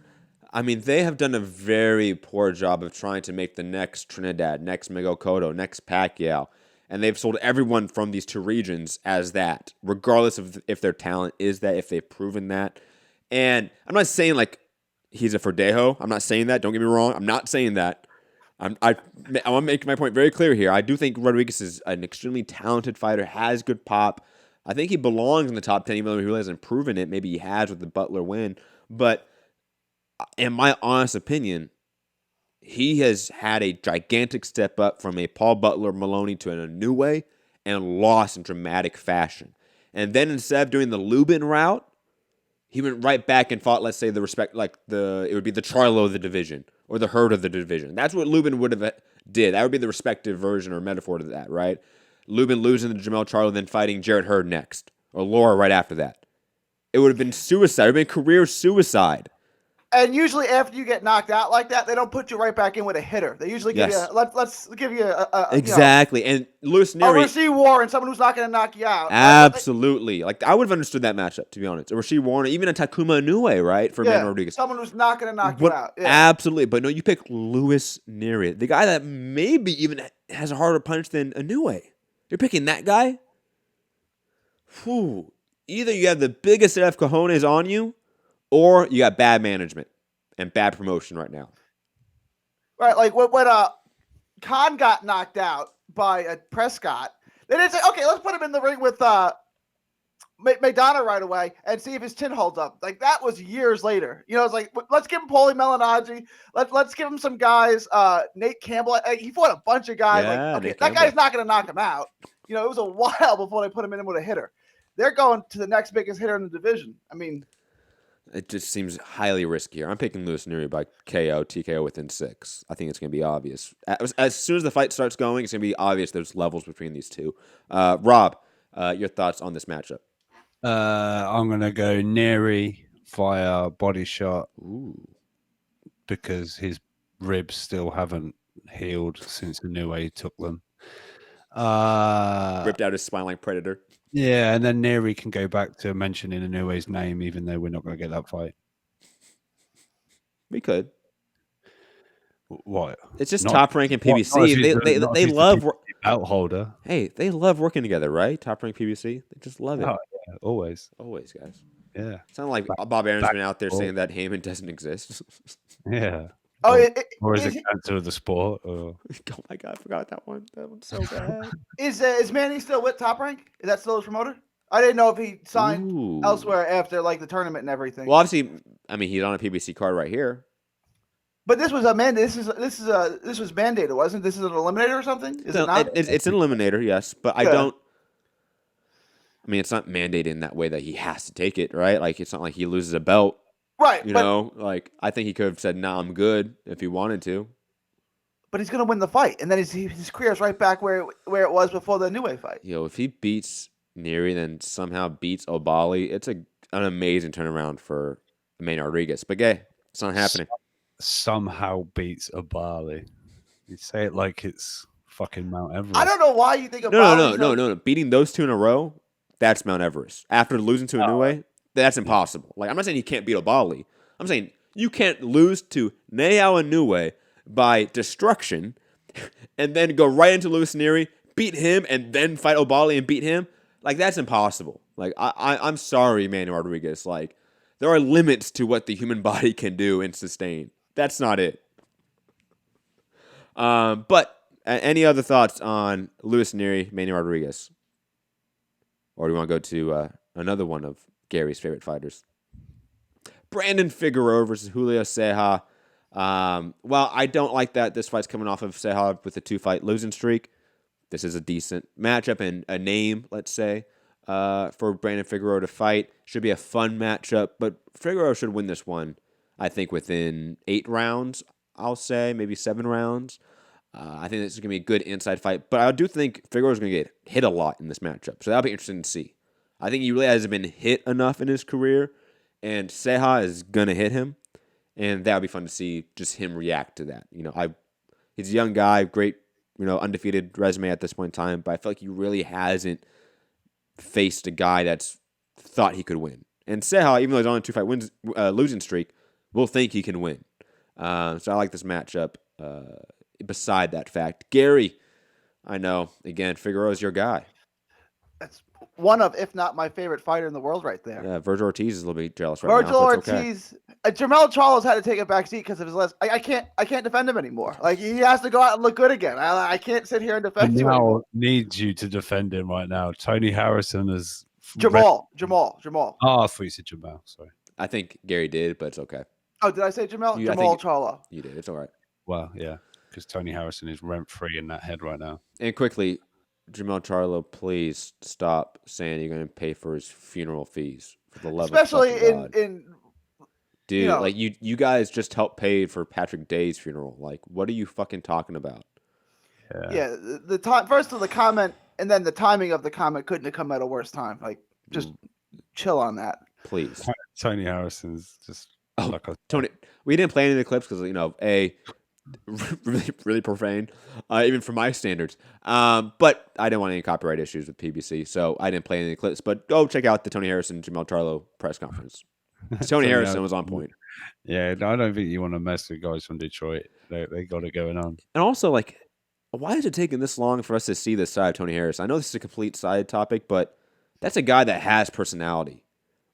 I mean, they have done a very poor job of trying to make the next Trinidad, next Miguel Cotto, next Pacquiao. And they've sold everyone from these two regions as that, regardless of if their talent is that, if they've proven that. And I'm not saying, like, he's a Verdejo. I'm not saying that. Don't get me wrong. I'm not saying that. I want to make my point very clear here. I do think Rodriguez is an extremely talented fighter, has good pop. I think he belongs in the top 10, even though he really hasn't proven it. Maybe he has with the Butler win. But in my honest opinion, he has had a gigantic step up from a Paul Butler Maloney to an Inoue and lost in dramatic fashion. And then instead of doing the Lubin route, he went right back and fought, let's say, it would be the Charlo of the division or the Herd of the division. That's what Lubin would have did. That would be the respective version or metaphor to that, right? Lubin losing to Jamel Charlo, then fighting Jarrett Hurd next, or Laura right after that. It would have been suicide. It would have been career suicide. And usually after you get knocked out like that, they don't put you right back in with a hitter. They usually give you let's give you a exactly. And Luis Neri, a Rasheed Warren, someone who's not going to knock you out. Absolutely. Like, I would have understood that matchup, to be honest. A Rasheed Warren, or even a Takuma Inoue, right, for Manny Rodriguez. Someone who's not going to knock you out. Yeah. Absolutely. But no, you pick Luis Neri, the guy that maybe even has a harder punch than Inoue. You're picking that guy? Whew. Either you have the biggest set of cojones on you, or you got bad management and bad promotion right now. Right, like when Khan got knocked out by Prescott, they didn't say, okay, let's put him in the ring with McDonough right away and see if his chin holds up. Like, that was years later. You know, it's like, let's give him Paulie Malignaggi. Let's give him some guys. Nate Campbell. He fought a bunch of guys. Yeah, like, okay, Nate that Campbell. guy's not going to knock him out. You know, it was a while before they put him in with a hitter. They're going to the next biggest hitter in the division. I mean, it just seems highly riskier. I'm picking Luis Nery by KO, TKO within 6. I think it's going to be obvious. As soon as the fight starts going, it's going to be obvious there's levels between these two. Rob, your thoughts on this matchup? I'm going to go Nery via body shot. Ooh. Because his ribs still haven't healed since Inoue took them. Ripped out his spine like Predator. Yeah, and then Nery can go back to mentioning Inoue's name, even though we're not going to get that fight. We could. What? It's just Top Rank and PBC. They love belt holder. Hey, they love working together, right? Top Rank PBC. They just love it. Oh, yeah, always, guys. Yeah. It's not like Bob Aaron's been out there saying that Heyman doesn't exist. Yeah. Oh, or is it cancer of the sport? Or... Oh my god, I forgot that one. That one's so bad. Is Manny still with Top Rank? Is that still his promoter? I didn't know if he signed elsewhere after like the tournament and everything. Well, obviously, I mean, he's on a PBC card right here. But this was a mandate. This was mandated, wasn't it? This is an eliminator or something? Is it not? It's an eliminator, yes, but I don't. I mean, it's not mandated in that way that he has to take it, right? Like, it's not like he loses a belt. Right. You know, like, I think he could have said, "Nah, I'm good," if he wanted to. But he's going to win the fight, and then his career's right back where it was before the Inoue fight. Yo, if he beats Nery, then somehow beats Obali, it's an amazing turnaround for Maynard Rodriguez. But gay, it's not happening. Somehow beats Obali. You say it like it's fucking Mount Everest. I don't know why you think Obali. No. Beating those two in a row, that's Mount Everest. After losing to Inoue, that's impossible. Like, I'm not saying you can't beat Obali. I'm saying you can't lose to Naoya Inoue by destruction and then go right into Luis Nery, beat him, and then fight Obali and beat him. Like, that's impossible. Like, I'm sorry, Manuel Rodriguez. Like, there are limits to what the human body can do and sustain. That's not it. But any other thoughts on Luis Nery, Manuel Rodriguez? Or do you want to go to another one of Gary's favorite fighters? Brandon Figueroa versus Julio Ceja. Well, I don't like that this fight's coming off of Ceja with a 2-fight losing streak. This is a decent matchup and a name, let's say, for Brandon Figueroa to fight. Should be a fun matchup, but Figueroa should win this one, I think, within 8 rounds, I'll say, maybe 7 rounds. I think this is going to be a good inside fight, but I do think Figueroa's going to get hit a lot in this matchup, so that'll be interesting to see. I think he really hasn't been hit enough in his career, and Ceja is going to hit him, and that'll be fun to see just him react to that. You know, he's a young guy, great, undefeated resume at this point in time, but I feel like he really hasn't faced a guy that's thought he could win. And Ceja, even though he's on a 2-fight losing streak, will think he can win. So I like this matchup. Beside that fact, Gary, I know, again, Figueroa's your guy. That's one of, if not my favorite fighter in the world right there. Yeah, Virgil Ortiz is a little bit jealous right now. Virgil Ortiz. Jermell Charles had to take a back seat because of his less. I can't defend him anymore. Like, he has to go out and look good again. I can't sit here and defend him. Now needs you to defend him right now. Tony Harrison is Jamal. Oh, I thought you said Jamal. Sorry. I think Gary did, but it's okay. Oh, did I say Jamal? Jamal Charlo. You did. It's all right. Well, yeah, because Tony Harrison is rent-free in that head right now. And quickly, Jamal Charlo, please stop saying you're going to pay for his funeral fees. For the love especially of God. in dude, like you guys just helped pay for Patrick Day's funeral. Like, what are you fucking talking about? Yeah, the time first of the comment and then the timing of the comment couldn't have come at a worse time. Like, just chill on that, please. Tony Harrison's just Tony. We didn't play any of the clips because really profane, even for my standards. But I didn't want any copyright issues with PBC, so I didn't play any of the clips. But go check out the Tony Harrison Jamal Charlo press conference. Tony Harrison was on point. Yeah, I don't think you want to mess with guys from Detroit. They got it going on. And also, like, why is it taking this long for us to see this side of Tony Harris? I know this is a complete side topic, but that's a guy that has personality.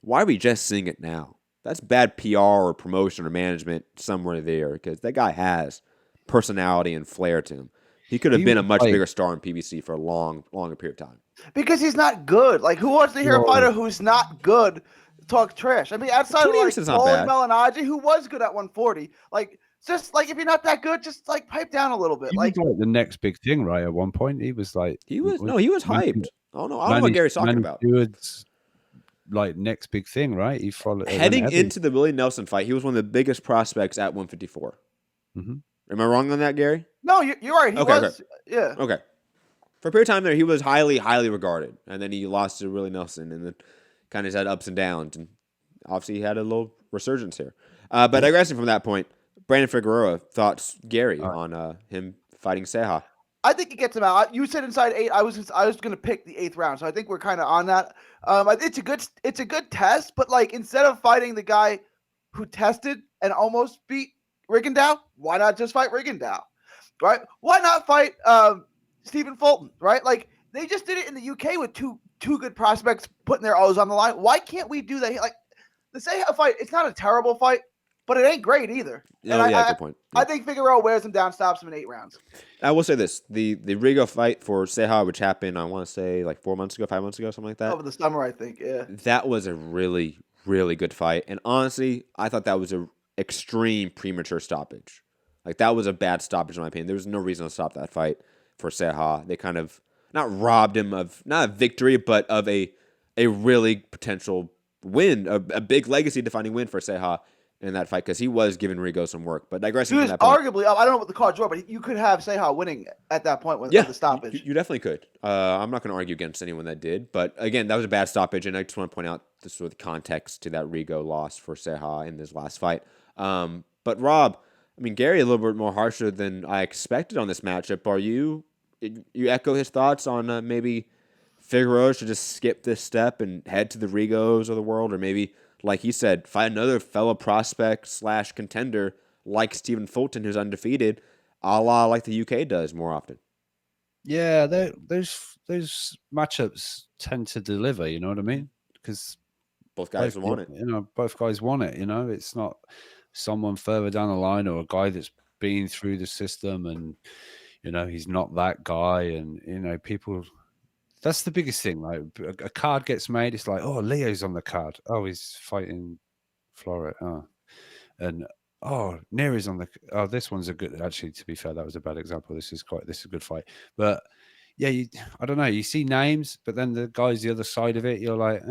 Why are we just seeing it now? That's bad PR or promotion or management somewhere there, because that guy has personality and flair to him. He could have been a much bigger star in PBC for a longer period of time. Because he's not good. Like, who wants to hear a fighter who's not good talk trash? I mean, outside of like Paulie Malignaggi, who was good at 140, like, just like if you're not that good, just like pipe down a little bit. He was like the next big thing, right? At one point, he was like, he was hyped. I don't know what Gary's talking about. Stewart's like next big thing, right? He followed heading into the Willie Nelson fight. He was one of the biggest prospects at 154. Mm-hmm. Am I wrong on that, Gary? No, you're right. He was. Yeah. Okay. For a period of time there, he was highly, highly regarded, and then he lost to Willie Nelson, and then kind of had ups and downs, and obviously he had a little resurgence here. But digressing from that point, Brandon Figueroa, thoughts, Gary, on him fighting Ceja? I think it gets him out. You said inside 8. I was going to pick the 8th round, so I think we're kind of on that. It's a good test, but like instead of fighting the guy who tested and almost beat Rigondeaux, why not just fight Rigondeaux, right? Why not fight Stephen Fulton, right? Like they just did it in the UK with two good prospects putting their O's on the line. Why can't we do that? Like the Ceja fight, it's not a terrible fight, but it ain't great either. Good point. Yeah. I think Figueroa wears him down, stops him in 8 rounds. I will say this: the Rigo fight for Ceja, which happened, I want to say like 4 months ago, 5 months ago, something like that. Over the summer, I think. Yeah. That was a really, really good fight, and honestly, I thought that was a extreme premature stoppage. Like that was a bad stoppage in my opinion. There was no reason to stop that fight for Ceja. They kind of not robbed him of not a victory, but of a really potential win, a big legacy defining win for Ceja in that fight, because he was giving Rigo some work. But digressing from that point, arguably, I don't know what the cards were, but you could have Ceja winning at that point with the stoppage. You definitely could. I'm not going to argue against anyone that did, but again, that was a bad stoppage, and I just want to point out this with context to that Rigo loss for Ceja in this last fight. But Rob, I mean, Gary a little bit more harsher than I expected on this matchup. Are you echo his thoughts on maybe Figueroa should just skip this step and head to the Rigos of the world, or maybe, like he said, find another fellow prospect / contender like Stephen Fulton, who's undefeated, a la like the UK does more often? Yeah, those matchups tend to deliver. You know what I mean? Because both guys want it. You know, both guys want it. You know, it's not someone further down the line or a guy that's been through the system and, you know, he's not that guy. And, you know, people, that's the biggest thing. Like a card gets made. It's like, oh, Leo's on the card. Oh, he's fighting Florida. Oh, and Neri's on the, oh, this one's a good, actually, to be fair, that was a bad example. This is a good fight. But yeah, I don't know. You see names, but then the guys the other side of it, you're like,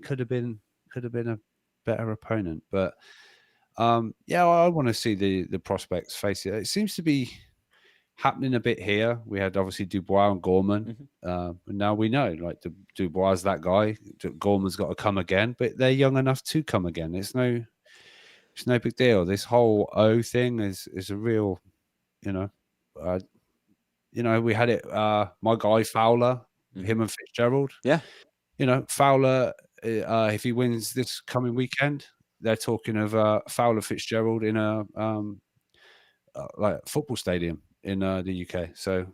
could have been a better opponent. But yeah, I want to see the prospects face it. It seems to be happening a bit here. We had obviously Dubois and Gorman, and now we know like Dubois is that guy. Gorman's got to come again, but they're young enough to come again. It's no big deal. This whole O thing is a real, you know, we had it. My guy Fowler, him and Fitzgerald. Yeah, you know, Fowler. If he wins this coming weekend, they're talking of Fowler Fitzgerald in a like football stadium in the UK. So,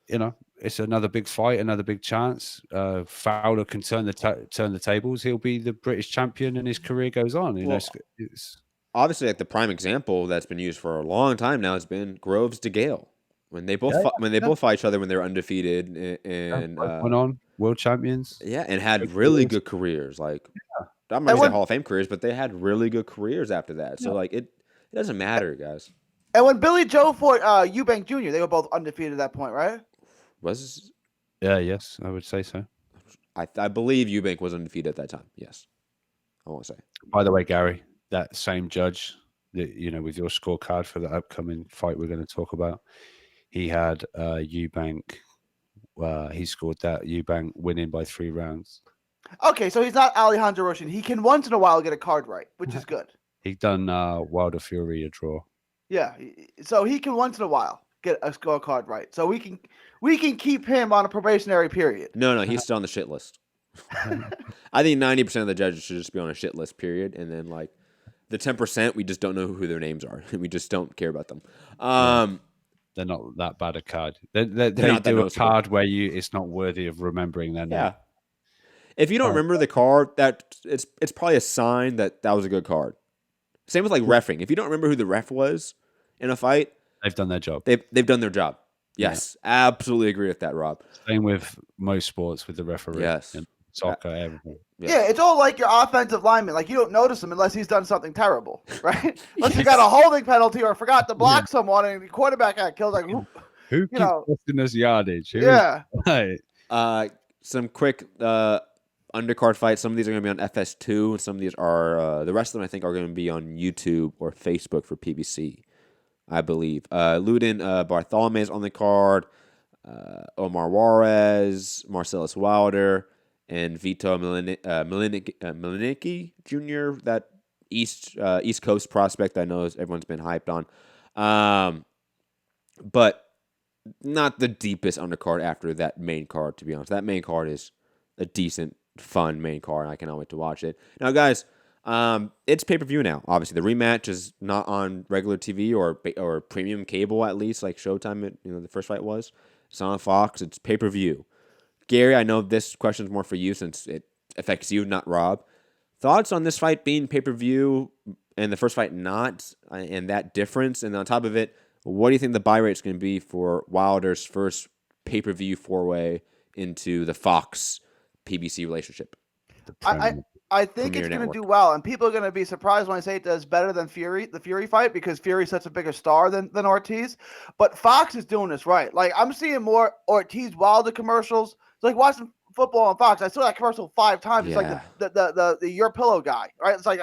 you know, it's another big fight, another big chance. Fowler can turn the tables. He'll be the British champion, and his career goes on. You know, it's obviously like the prime example that's been used for a long time now has been Groves DeGale. When they both both fight each other when they were undefeated and went on world champions. Yeah, and had really good careers. Like I'm not saying Hall of Fame careers, but they had really good careers after that. So like it doesn't matter, guys. And when Billy Joe fought Eubank Jr., they were both undefeated at that point, right? Yes, I would say so. I believe Eubank was undefeated at that time. Yes, I won't say. By the way, Gary, that same judge that with your scorecard for the upcoming fight we're going to talk about, he had Eubank. He scored that Eubank winning by 3 rounds. Okay, so he's not Alejandro Roshin. He can once in a while get a card right, which is good. He done Wilder Fury a draw. Yeah, so he can once in a while get a scorecard right. So we can keep him on a probationary period. No, he's still on the shit list. I think 90% of the judges should just be on a shit list, period. And then like the 10%, we just don't know who their names are. We just don't care about them. they're not that bad a card. They not that do a noticeable. card where it's not worthy of remembering their name. Yeah. If you don't remember the card, it's probably a sign that was a good card. Same with like reffing. If you don't remember who the ref was in a fight, they've done their job. They've done their job. Yes, absolutely agree with that, Rob. Same with most sports with the referee. Yes, soccer, everything. Yeah, it's all like your offensive lineman. Like you don't notice him unless he's done something terrible, right? Unless you got a holding penalty or forgot to block someone and the quarterback got killed. Like who keeps costing us yardage? Some quick undercard fights. Some of these are going to be on FS2, and some of these are the rest of them I think are going to be on YouTube or Facebook for PBC, I believe. Ludin Bartholomew on the card, Omar Juarez, Marcellus Wilder, and Vito Malinicki Jr., that East Coast prospect I know everyone's been hyped on. But not the deepest undercard after that main card, to be honest. That main card is a decent, fun main card. I cannot wait to watch it. Now, guys, it's pay-per-view now. Obviously, the rematch is not on regular TV or premium cable, at least, like Showtime, the first fight was. It's on Fox. It's pay-per-view. Gary, I know this question is more for you since it affects you, not Rob. Thoughts on this fight being pay-per-view and the first fight not, and that difference? And on top of it, what do you think the buy rate is going to be for Wilder's first pay-per-view four-way into the Fox PBC relationship? I think it's going to do well, and people are going to be surprised when I say it does better than the Fury fight, because Fury's such a bigger star than Ortiz. But Fox is doing this right. Like, I'm seeing more Ortiz Wilder commercials. It's like watching football on Fox. I saw that commercial 5 times. It's like the Your Pillow guy, right? It's like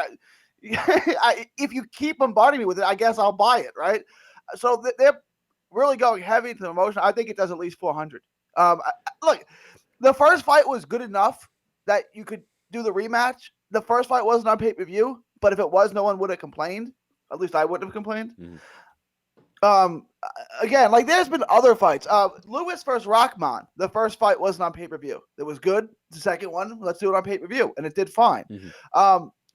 if you keep bombarding me with it, I guess I'll buy it, right? So they're really going heavy into the emotion. I think it does at least 400. Look, the first fight was good enough that you could do the rematch. The first fight wasn't on pay-per-view, but if it was, no one would have complained. At least I wouldn't have complained. Again, like there's been other fights. Lewis versus Rockman. The first fight wasn't on pay-per-view. It was good. The second one, let's do it on pay-per-view, and it did fine.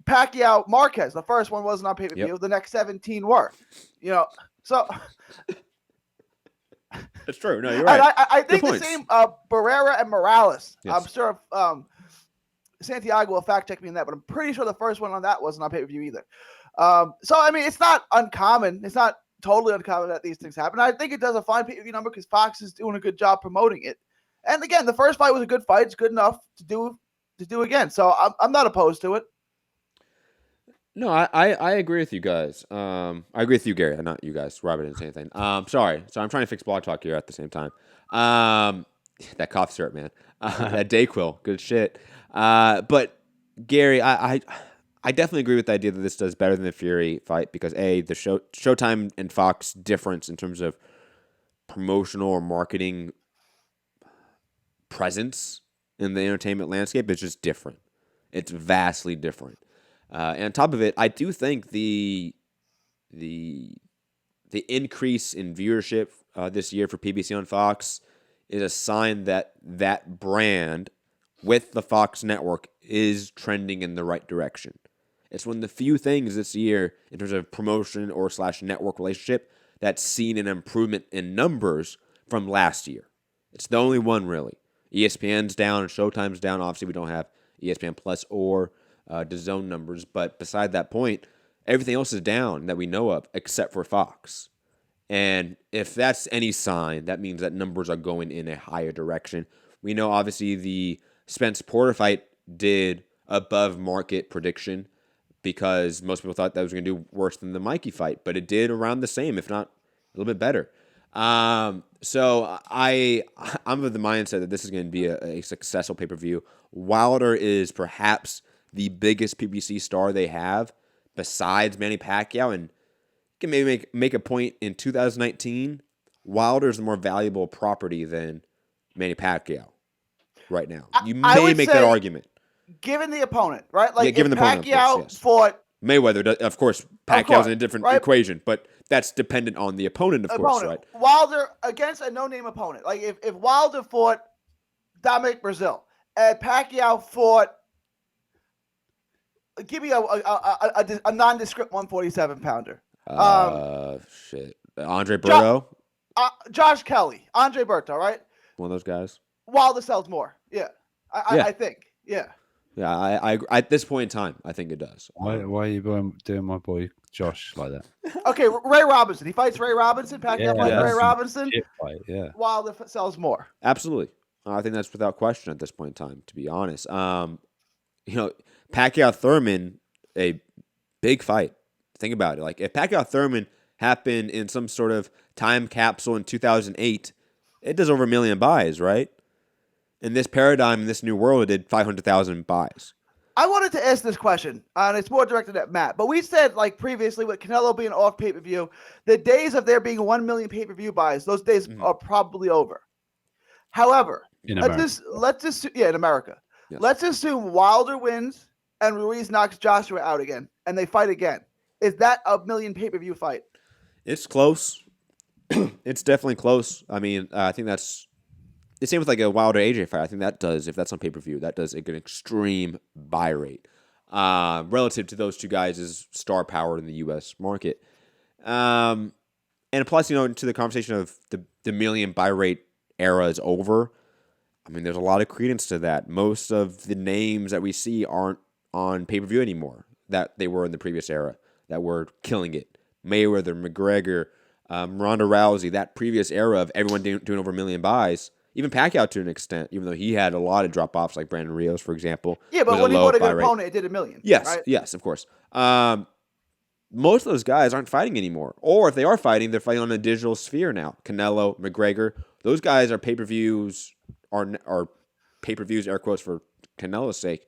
Pacquiao Marquez. The first one wasn't on pay-per-view. Yep. The next 17 were. So that's true. No, you're right. I think the same Barrera and Morales. Yes. I'm sure Santiago will fact check me on that, but I'm pretty sure the first one on that wasn't on pay-per-view either. So I mean, it's not uncommon. It's not totally uncommon that these things happen. I think it does a fine pay-per-view number because Fox is doing a good job promoting it. And again, the first fight was a good fight. It's good enough to do again. So I'm not opposed to it. No, I agree with you guys. I agree with you, Gary. Not you guys. Robert didn't say anything. Sorry. So I'm trying to fix Blog Talk here at the same time. That cough syrup, man. That Dayquil. Good shit. But Gary, I definitely agree with the idea that this does better than the Fury fight because the Showtime and Fox difference in terms of promotional or marketing presence in the entertainment landscape is just different. It's vastly different. And on top of it, I do think the increase in viewership this year for PBC on Fox is a sign that that brand with the Fox network is trending in the right direction. It's one of the few things this year in terms of promotion or / network relationship that's seen an improvement in numbers from last year. It's the only one really. ESPN's down and Showtime's down. Obviously, we don't have ESPN Plus or DAZN numbers, but beside that point, everything else is down that we know of except for Fox. And if that's any sign, that means that numbers are going in a higher direction. We know obviously the Spence Porter fight did above market prediction because most people thought that was going to do worse than the Mikey fight, but it did around the same, if not a little bit better. So I'm of the mindset that this is going to be a successful pay-per-view. Wilder is perhaps the biggest PBC star they have besides Manny Pacquiao, and you can maybe make a point in 2019, Wilder is the more valuable property than Manny Pacquiao right now. You may make that argument. Given the opponent, right? Like given if the opponent, Pacquiao fought Mayweather, of course, Pacquiao's in a different equation, but that's dependent on the opponent, of course, right? Wilder against a no-name opponent. Like if Wilder fought Dominic Brazil and Pacquiao fought, give me a nondescript 147-pounder. Andre Berto? Josh Kelly, Andre Berto, right? One of those guys. Wilder sells more. Yeah. Yeah. I think. Yeah. Yeah, I at this point in time, I think it does. Why are you doing my boy Josh like that? Okay, Ray Robinson. He fights Ray Robinson. Pacquiao fights yeah. Ray Robinson. Shit fight, yeah. Wilder sells more. Absolutely. I think that's without question at this point in time, to be honest. Pacquiao Thurman, a big fight. Think about it. Like, if Pacquiao Thurman happened in some sort of time capsule in 2008, it does over 1 million buys, right? In this paradigm, in this new world, it did 500,000 buys. I wanted to ask this question, and it's more directed at Matt. But we said, like previously, with Canelo being off pay-per-view, the days of there being 1 million pay-per-view buys, those days are probably over. However, in let's just in America. Yes. Let's assume Wilder wins and Ruiz knocks Joshua out again, and they fight again. Is that a 1 million pay-per-view fight? It's close. It's definitely close. I mean, I think that's the same with like a Wilder AJ fight. I think that does, if that's on pay-per-view, that does an extreme buy rate relative to those two guys' star power in the U.S. market. And plus, to the conversation of the 1 million buy rate era is over. I mean, there's a lot of credence to that. Most of the names that we see aren't on pay-per-view anymore that they were in the previous era that were killing it. Mayweather, McGregor, Ronda Rousey, that previous era of everyone doing over 1 million buys. Even Pacquiao to an extent, even though he had a lot of drop-offs, like Brandon Rios, for example. Yeah, but when he fought a good opponent, it did 1 million. Yes, right? Yes, of course. Most of those guys aren't fighting anymore. Or if they are fighting, they're fighting on a digital sphere now. Canelo, McGregor, those guys are pay-per-views, are pay-per-views, air quotes for Canelo's sake,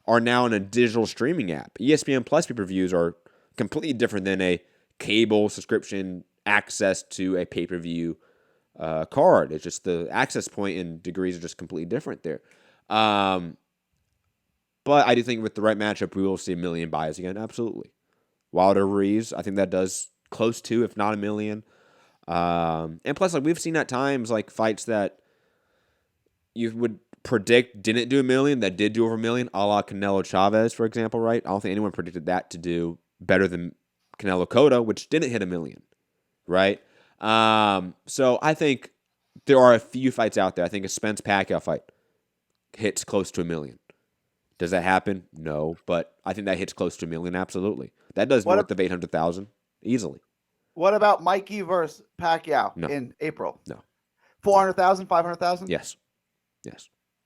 are now in a digital streaming app. ESPN Plus pay-per-views are completely different than a cable subscription access to a pay-per-view card. It's just the access point and degrees are just completely different there. But I do think with the right matchup, we will see 1 million buys again. Absolutely. Wilder Ruiz, I think that does close to, if not 1 million. And plus, like, we've seen at times like fights that you would predict didn't do 1 million that did do over 1 million, a la Canelo Chavez, for example, right? I don't think anyone predicted that to do better than Canelo Cotto, which didn't hit 1 million, right? So I think there are a few fights out there. I think a Spence Pacquiao fight hits close to 1 million. Does that happen? No, but I think that hits close to 1 million. Absolutely, that does north of 800,000 easily. What about Mikey versus Pacquiao in April? No. 400,000, 500,000? Yes.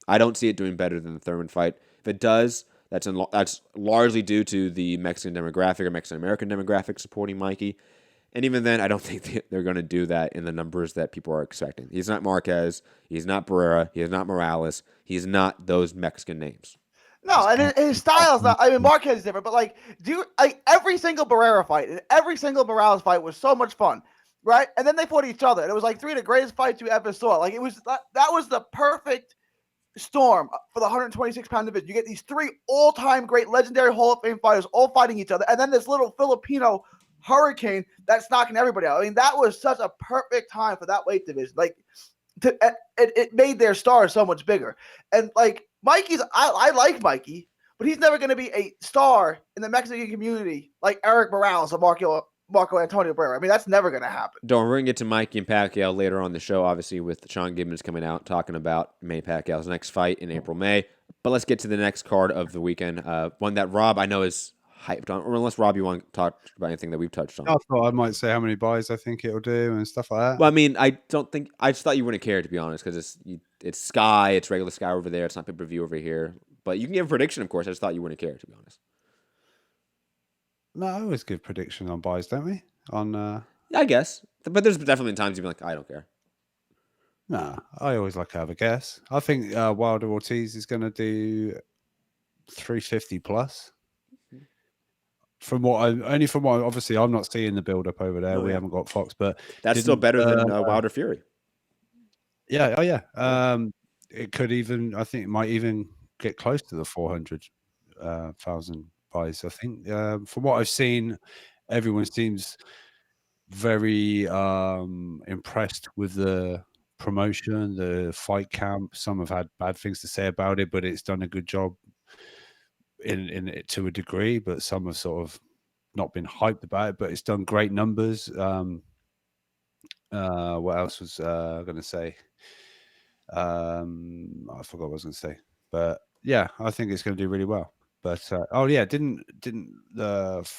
I don't see it doing better than the Thurman fight. If it does, that's largely due to the Mexican demographic or Mexican American demographic supporting Mikey. And even then, I don't think they're going to do that in the numbers that people are expecting. He's not Marquez. He's not Barrera. He is not Morales. He's not those Mexican names. No, and his style's not. I mean, Marquez is different, but every single Barrera fight and every single Morales fight was so much fun, right? And then they fought each other, and it was like 3 of the greatest fights you ever saw. Like, it was that was the perfect storm for the 126-pound division. You get these 3 all-time great, legendary Hall of Fame fighters all fighting each other, and then this little Filipino hurricane that's knocking everybody out. I mean, that was such a perfect time for that weight division. Like, it made their stars so much bigger. And like Mikey's, I like Mikey, but he's never going to be a star in the Mexican community like Eric Morales or Marco Antonio Barrera. I mean, that's never going to happen. We're going to get to Mikey and Pacquiao later on the show, obviously, with Sean Gibbons coming out talking about Manny Pacquiao's next fight in April, May. But let's get to the next card of the weekend, one that Rob, I know, is hyped on, or unless Rob, you want to talk about anything that we've touched on. I thought I might say how many buys I think it'll do and stuff like that. Well, I mean, I just thought you wouldn't care, to be honest, because it's Sky, it's regular Sky over there, it's not pay-per-view over here. But you can give a prediction, of course. I just thought you wouldn't care, to be honest. No, I always give prediction on buys, don't we? Yeah, I guess. But there's definitely times you'd be like, I don't care. Nah, I always like to have a guess. I think Wilder Ortiz is going to do 350 plus. Obviously I'm not seeing the build up over there. We haven't got Fox, but that's still better than Wilder Fury. Yeah. Oh yeah. It could even, I think it might even get close to the 400,000 buys. I think from what I've seen, everyone seems very impressed with the promotion, the fight camp. Some have had bad things to say about it, but it's done a good job in it to a degree, but some have sort of not been hyped about it, but it's done great numbers. What else was I going to say? I forgot what I was going to say, but yeah, I think it's going to do really well. But didn't the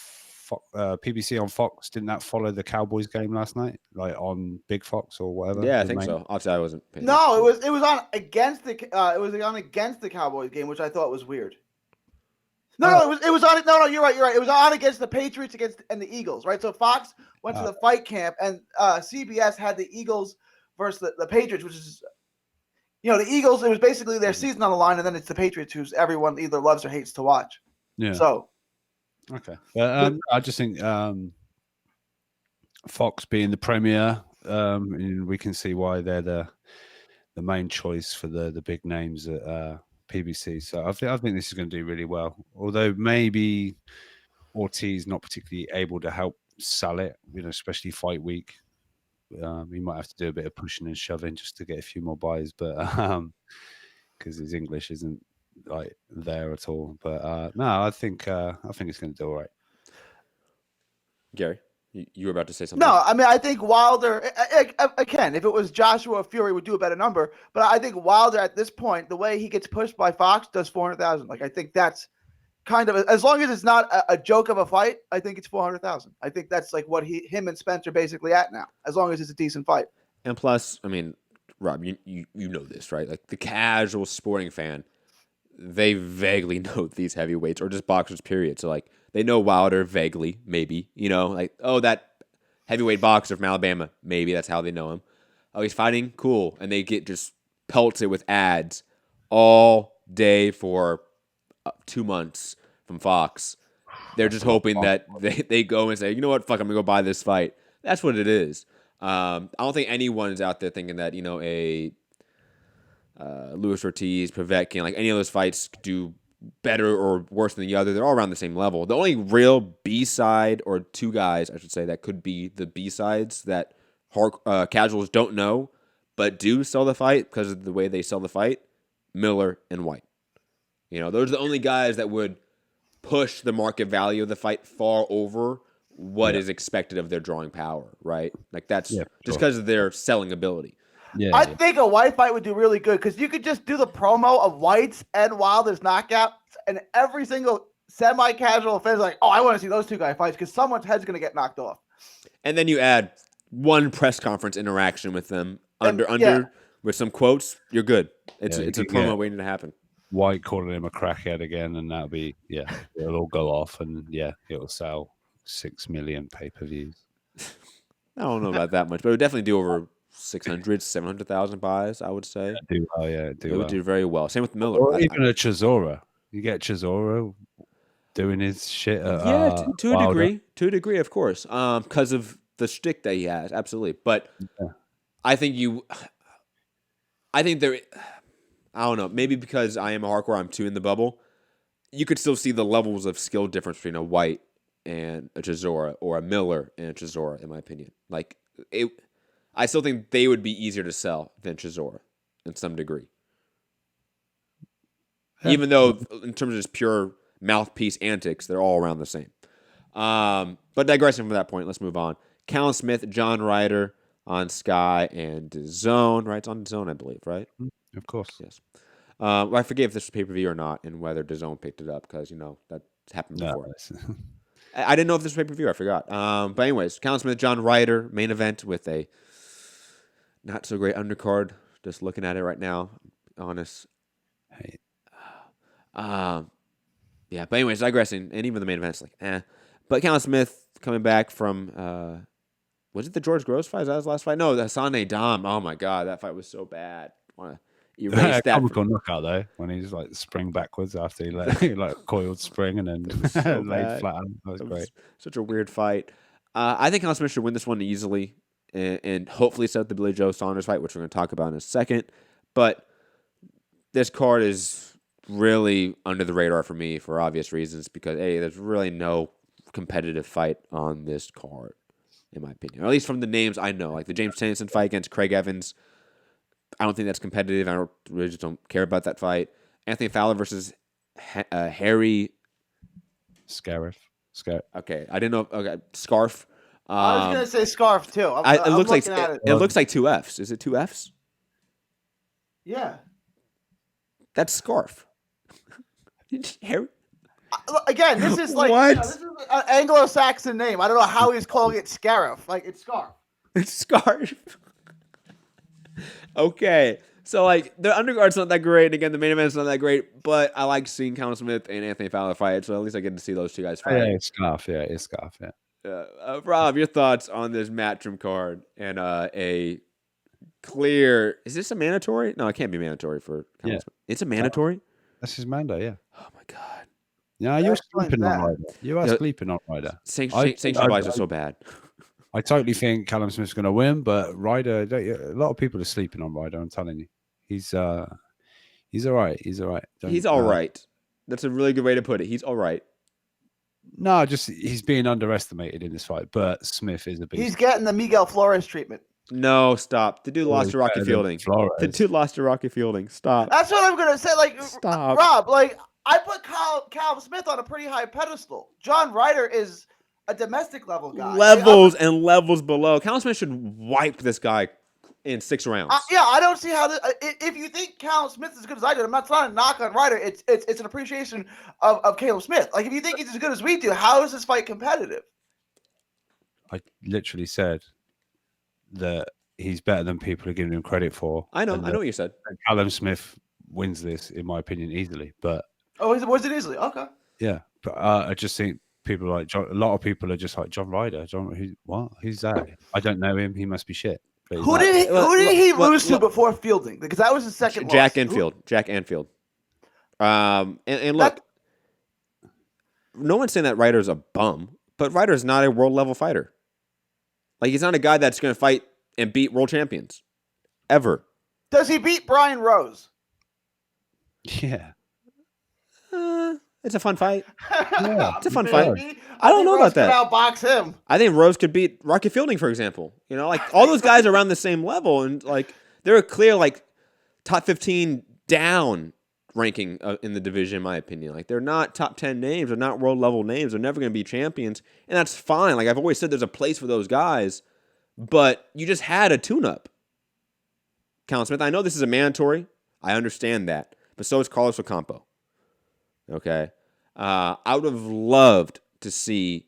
PBC on Fox, didn't that follow the Cowboys game last night, like on Big Fox or whatever? Yeah, I think so. Obviously, I wasn't. No, it was on against the Cowboys game, which I thought was weird. No, it was on. No, you're right. It was on against the Patriots and the Eagles, right? So Fox went to the fight camp, and CBS had the Eagles versus the Patriots, which is, the Eagles. It was basically their season on the line, and then it's the Patriots, who's everyone either loves or hates to watch. Yeah. So, okay, but I just think Fox being the premier, we can see why they're the main choice for the big names at PBC. So I think this is going to do really well. Although maybe Ortiz not particularly able to help sell it, especially fight week. He might have to do a bit of pushing and shoving just to get a few more buys, but because his English isn't like there at all. But no, I think it's going to do all right. Gary, you were about to say something. No, I mean, I think Wilder, again, if it was Joshua, Fury would do a better number. But I think Wilder at this point, the way he gets pushed by Fox, does 400,000. Like, I think that's kind of, as long as it's not a joke of a fight, I think it's 400,000. I think that's like what him and Spence are basically at now, as long as it's a decent fight. And plus, I mean, Rob, you know this, right? Like, the casual sporting fan, they vaguely know these heavyweights or just boxers, period. So, like, they know Wilder vaguely, maybe, like, oh, that heavyweight boxer from Alabama, maybe that's how they know him. Oh, he's fighting? Cool. And they get just pelted with ads all day for 2 months from Fox. They're just hoping that they go and say, you know what, fuck, I'm going to go buy this fight. That's what it is. I don't think anyone's out there thinking that, a Luis Ortiz, Povetkin, like any of those fights do better or worse than the other. They're all around the same level. The only real B-side, or two guys, I should say, that could be the B-sides that casuals don't know but do sell the fight because of the way they sell the fight, Miller and White. Those are the only guys that would push the market value of the fight far over what is expected of their drawing power, right? Like, that's just because of their selling ability. Yeah, I think a White fight would do really good because you could just do the promo of White's and Wilder's knockouts, and every single semi-casual fan is like, oh, I want to see those two guys fight because someone's head's going to get knocked off. And then you add one press conference interaction with them with some quotes, you're good. It's a promo waiting to happen. White calling him a crackhead again, and that'll be, it'll all go off, and it'll sell 6 million pay-per-views. I don't know about that much, but it would definitely do over 600, 700,000 buys, I would say. It would do very well. Same with Miller. Or even a Chisora. You get Chisora doing his shit. To a degree. To a degree, of course. Because of the shtick that he has. Absolutely. But I think there, I don't know, maybe because I am a hardcore, I'm too in the bubble, you could still see the levels of skill difference between a White and a Chisora, or a Miller and a Chisora, in my opinion. Like, I still think they would be easier to sell than Chisora in some degree. Yeah. Even though, in terms of just pure mouthpiece antics, they're all around the same. But digressing from that point, let's move on. Callum Smith, John Ryder on Sky and DAZN, right? It's on DAZN, I believe, right? Of course. Yes. I forget if this was pay-per-view or not, and whether DAZN picked it up, because, that's happened before. I didn't know if this was pay-per-view. I forgot. But anyways, Callum Smith, John Ryder, main event with a not-so-great undercard. Just looking at it right now, honest. Hey. Yeah, but anyways, digressing, and even the main event's like, But Callum Smith coming back from, was it the George Groves fight? Is that his last fight? No, the Hassan Dom. Oh my God, that fight was so bad. I want to erase that. Comical knockout though, when he's like spring backwards after he like coiled spring and then so laid flat. That was great. Such a weird fight. I think Callum Smith should win this one easily, and hopefully set up the Billy Joe Saunders fight, which we're going to talk about in a second. But this card is really under the radar for me for obvious reasons, because there's really no competitive fight on this card, in my opinion. Or at least from the names I know, like the James Tennyson fight against Craig Evans. I don't think that's competitive. I really just don't care about that fight. Anthony Fowler versus Harry Scarif. Okay, I didn't know. Okay, Scarf. I was gonna say scarf too. It looks like it looks like 2 Fs. Is it 2 Fs? Yeah. That's scarf. Again, this is like What? this is an Anglo-Saxon name. I don't know how he's calling it scarf. Like it's scarf. It's scarf. Okay. So, like, the undercard's not that great. Again, the main event's not that great. But I like seeing Callum Smith and Anthony Fowler fight. So, at least I get to see those two guys fight. Yeah, it's scarf. Yeah, it's scarf. Yeah. Rob, your thoughts on this Matchroom card and a clear... Is this a mandatory? No, it can't be mandatory for Callum Smith. It's a mandatory? That's his mando, yeah. Oh, my God. Yeah, you're sleeping on Ryder. You are sleeping on Ryder. Sanction buys are so bad. I totally think Callum Smith's going to win, but Ryder, a lot of people are sleeping on Ryder, I'm telling you. He's all right. He's all right. He's all right. That's a really good way to put it. He's all right. No, just he's being underestimated in this fight, but Smith is a beast. He's getting the Miguel Flores treatment. No, stop. The dude lost to Rocky Fielding. The dude lost to Rocky Fielding. Stop. That's what I'm going to say. Like, stop. Rob, like, I put Callum Smith on a pretty high pedestal. John Ryder is a domestic level guy. Levels and levels below. Callum Smith should wipe this guy in 6 rounds. I don't see how. If you think Callum Smith is as good as I do, I'm not trying to knock on Ryder. It's an appreciation of Caleb Smith. Like if you think he's as good as we do, how is this fight competitive? I literally said that he's better than people are giving him credit for. I know what you said. Callum Smith wins this, in my opinion, easily. But was it easily? Okay. Yeah, but I just think people like a lot of people are just like John Ryder. Who's that? I don't know him. He must be shit. Who did he lose to before Fielding? Because that was his second Jack loss. Anfield. Jack Anfield. And look, no one's saying that Ryder's a bum, but Ryder's not a world level fighter. Like he's not a guy that's going to fight and beat world champions ever. Does he beat Brian Rose? Yeah. It's a fun fight. Yeah, it's a fun fight. I don't know about that. Outbox him. I think Rose could beat Rocky Fielding, for example. You know, like all those guys are around the same level, and like they're a clear like top 15 down ranking in the division, in my opinion. Like they're not top 10 names, they're not world level names, they're never going to be champions, and that's fine. Like I've always said, there's a place for those guys, but you just had a tune-up, Callum Smith. I know this is a mandatory. I understand that, but so is Carlos Ocampo. Okay, I would have loved to see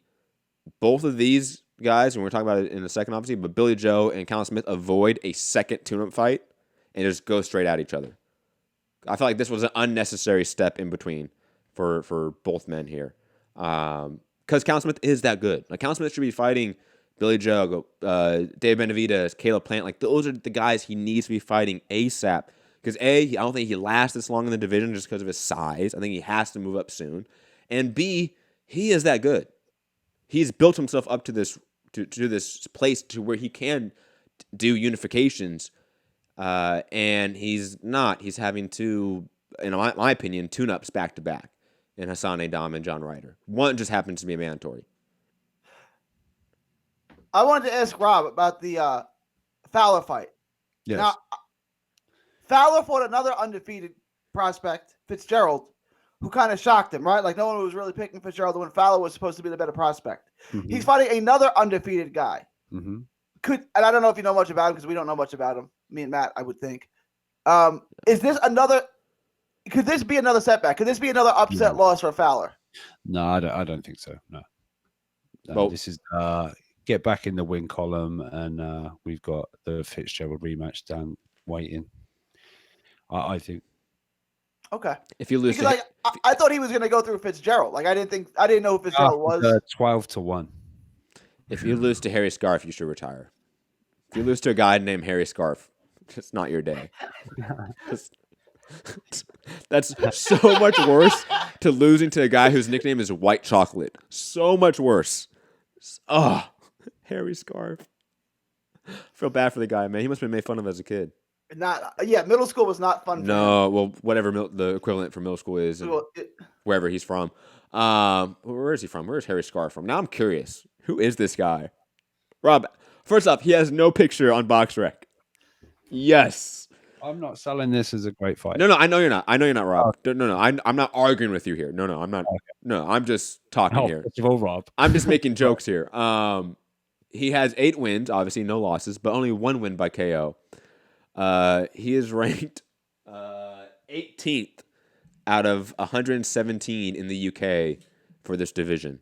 both of these guys, and we're talking about it in a second, obviously, but Billy Joe and Callum Smith avoid a second tune-up fight and just go straight at each other. I feel like this was an unnecessary step in between for both men here, because Callum Smith is that good. Like Callum Smith should be fighting Billy Joe, Dave Benavidez, Caleb Plant. Like those are the guys he needs to be fighting ASAP. Because I don't think he lasts this long in the division just because of his size. I think he has to move up soon. And B, he is that good. He's built himself up to this this place to where he can do unifications, and he's not. He's having to, in my opinion, tune-ups back to back in Hassan Adam and John Ryder. One just happens to be mandatory. I wanted to ask Rob about the Fowler fight. Yes. Now, Fowler fought another undefeated prospect, Fitzgerald, who kind of shocked him, right? Like no one was really picking Fitzgerald when Fowler was supposed to be the better prospect. Mm-hmm. He's fighting another undefeated guy. Mm-hmm. And I don't know if you know much about him because we don't know much about him. Me and Matt, I would think. Is this another? Could this be another setback? Could this be another upset loss for Fowler? No, I don't think so. No. Well, this is get back in the win column, and we've got the Fitzgerald rematch down waiting. I think. Okay. If you lose, I thought he was going to go through Fitzgerald. Like I didn't know who Fitzgerald was. 12-1. If you lose to Harry Scarf, you should retire. If you lose to a guy named Harry Scarf, it's not your day. That's so much worse to losing to a guy whose nickname is White Chocolate. So much worse. Oh, Harry Scarf. I feel bad for the guy, man. He must have been made fun of as a kid. Middle school was not fun. Well, whatever the equivalent for middle school is, wherever he's from. Where is he from? Where's Harry Scarf from? Now I'm curious. Who is this guy? Rob, first off, he has no picture on BoxRec. Yes. I'm not selling this as a great fight. No, I know you're not. I know you're not, Rob. No, I'm not arguing with you here. No, I'm not. Okay. No, I'm just talking here. First of all, Rob. I'm just making jokes here. he has 8 wins, obviously no losses, but only 1 win by KO. He is ranked 18th out of 117 in the UK for this division.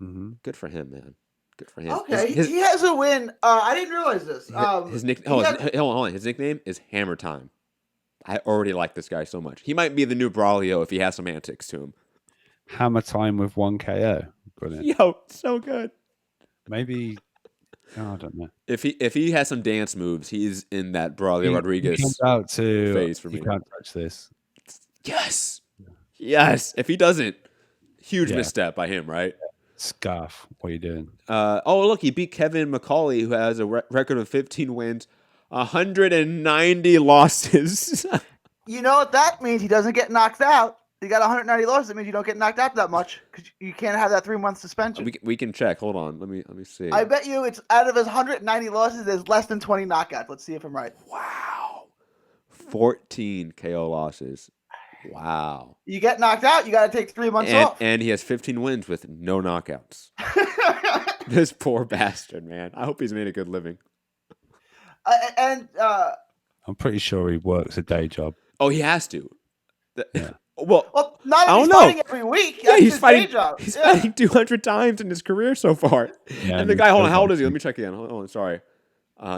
Mm-hmm. Good for him, man. Good for him. Okay, he has a win. I didn't realize this. His nickname. Hold on. His nickname is Hammer Time. I already like this guy so much. He might be the new Braulio if he has some antics to him. Hammer Time with 1 KO. Brilliant. Yo, so good. Maybe. Oh, I don't know. If he has some dance moves, he's in that Braulio Rodriguez phase for me. You can't touch this. Yes. If he doesn't, huge misstep by him, right? Scarf. What are you doing? Look, he beat Kevin McCauley, who has a record of 15 wins, 190 losses. You know what that means? He doesn't get knocked out. You got 190 losses. That means you don't get knocked out that much because you can't have that 3-month suspension. We can check. Hold on. Let me see. I bet you it's out of his 190 losses, there's less than 20 knockouts. Let's see if I'm right. Wow. 14 KO losses. Wow. You get knocked out, you got to take 3 months off. And he has 15 wins with no knockouts. This poor bastard, man. I hope he's made a good living. I'm pretty sure he works a day job. Oh, he has to. Yeah. Well, not I if he's don't know. fighting every week. Yeah, That's he's his fighting. day job. He's fighting 200 times in his career so far. Yeah, and the guy, hold on, how old is he? Let me check again. Hold on, sorry.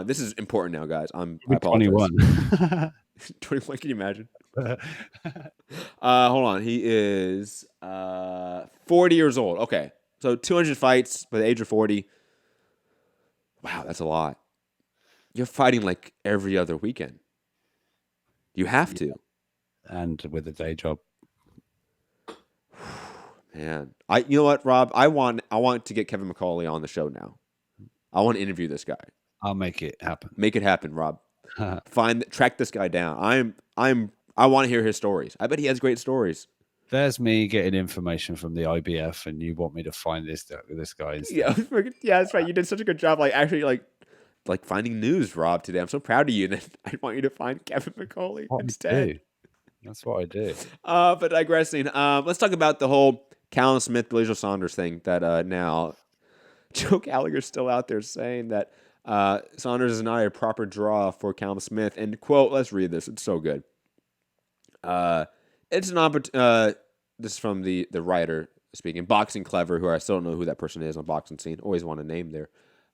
This is important now, guys. I apologize. 21. 21. Can you imagine? Hold on. He is 40 years old. Okay, so 200 fights by the age of 40. Wow, that's a lot. You're fighting like every other weekend. You have to. And with a day job. Man, you know what, Rob? I want to get Kevin McCauley on the show now. I want to interview this guy. I'll make it happen. Make it happen, Rob. Track this guy down. I want to hear his stories. I bet he has great stories. There's me getting information from the IBF, and you want me to find this guy instead. Yeah, that's right. You did such a good job, actually finding news, Rob. Today, I'm so proud of you. And I want you to find Kevin McCauley instead. That's what I do. But digressing, let's talk about the whole Callum Smith, Billy Joe Saunders thing. That now Joe Gallagher's still out there saying that Saunders is not a proper draw for Callum Smith. And quote, let's read this. It's so good. It's an opportunity. This is from the Ryder speaking. Boxing Clever, who I still don't know who that person is on boxing scene. Always want to name there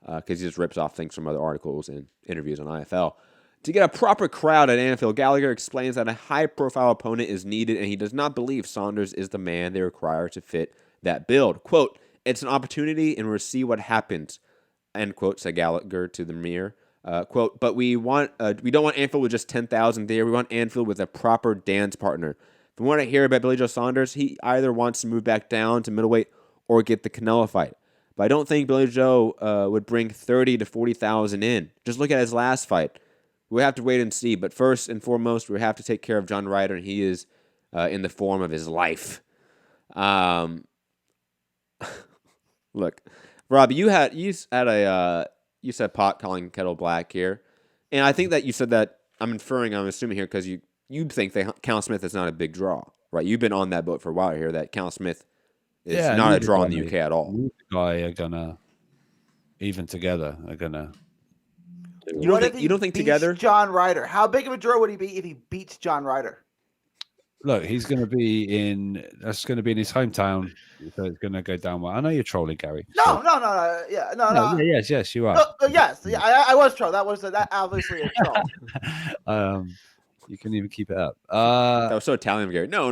because he just rips off things from other articles and interviews on IFL. To get a proper crowd at Anfield, Gallagher explains that a high-profile opponent is needed, and he does not believe Saunders is the man they require to fit that build. Quote, it's an opportunity, and we'll see what happens, end quote, said Gallagher to the Mirror. Quote, but we don't want Anfield with just 10,000 there. We want Anfield with a proper dance partner. From what I hear about Billy Joe Saunders, he either wants to move back down to middleweight or get the Canelo fight. But I don't think Billy Joe would bring 30 to 40,000 in. Just look at his last fight. We have to wait and see. But first and foremost, we have to take care of John Ryder, and he is in the form of his life. Look, Rob, you said pot calling kettle black here, and I think that you said that. I'm assuming here because you think that Callum Smith is not a big draw, right? You've been on that boat for a while here. That Callum Smith is not a draw in the UK at all. The guy are gonna even together are gonna. You don't think together? John Ryder. How big of a draw would he be if he beats John Ryder? Look, he's going to be in his hometown, so it's going to go down well. I know you're trolling, Gary. No. Yeah, no. Yes, you are. Yes, yeah, I was trolling. That obviously a troll. You can even keep it up. That was so Italian, Gary. No.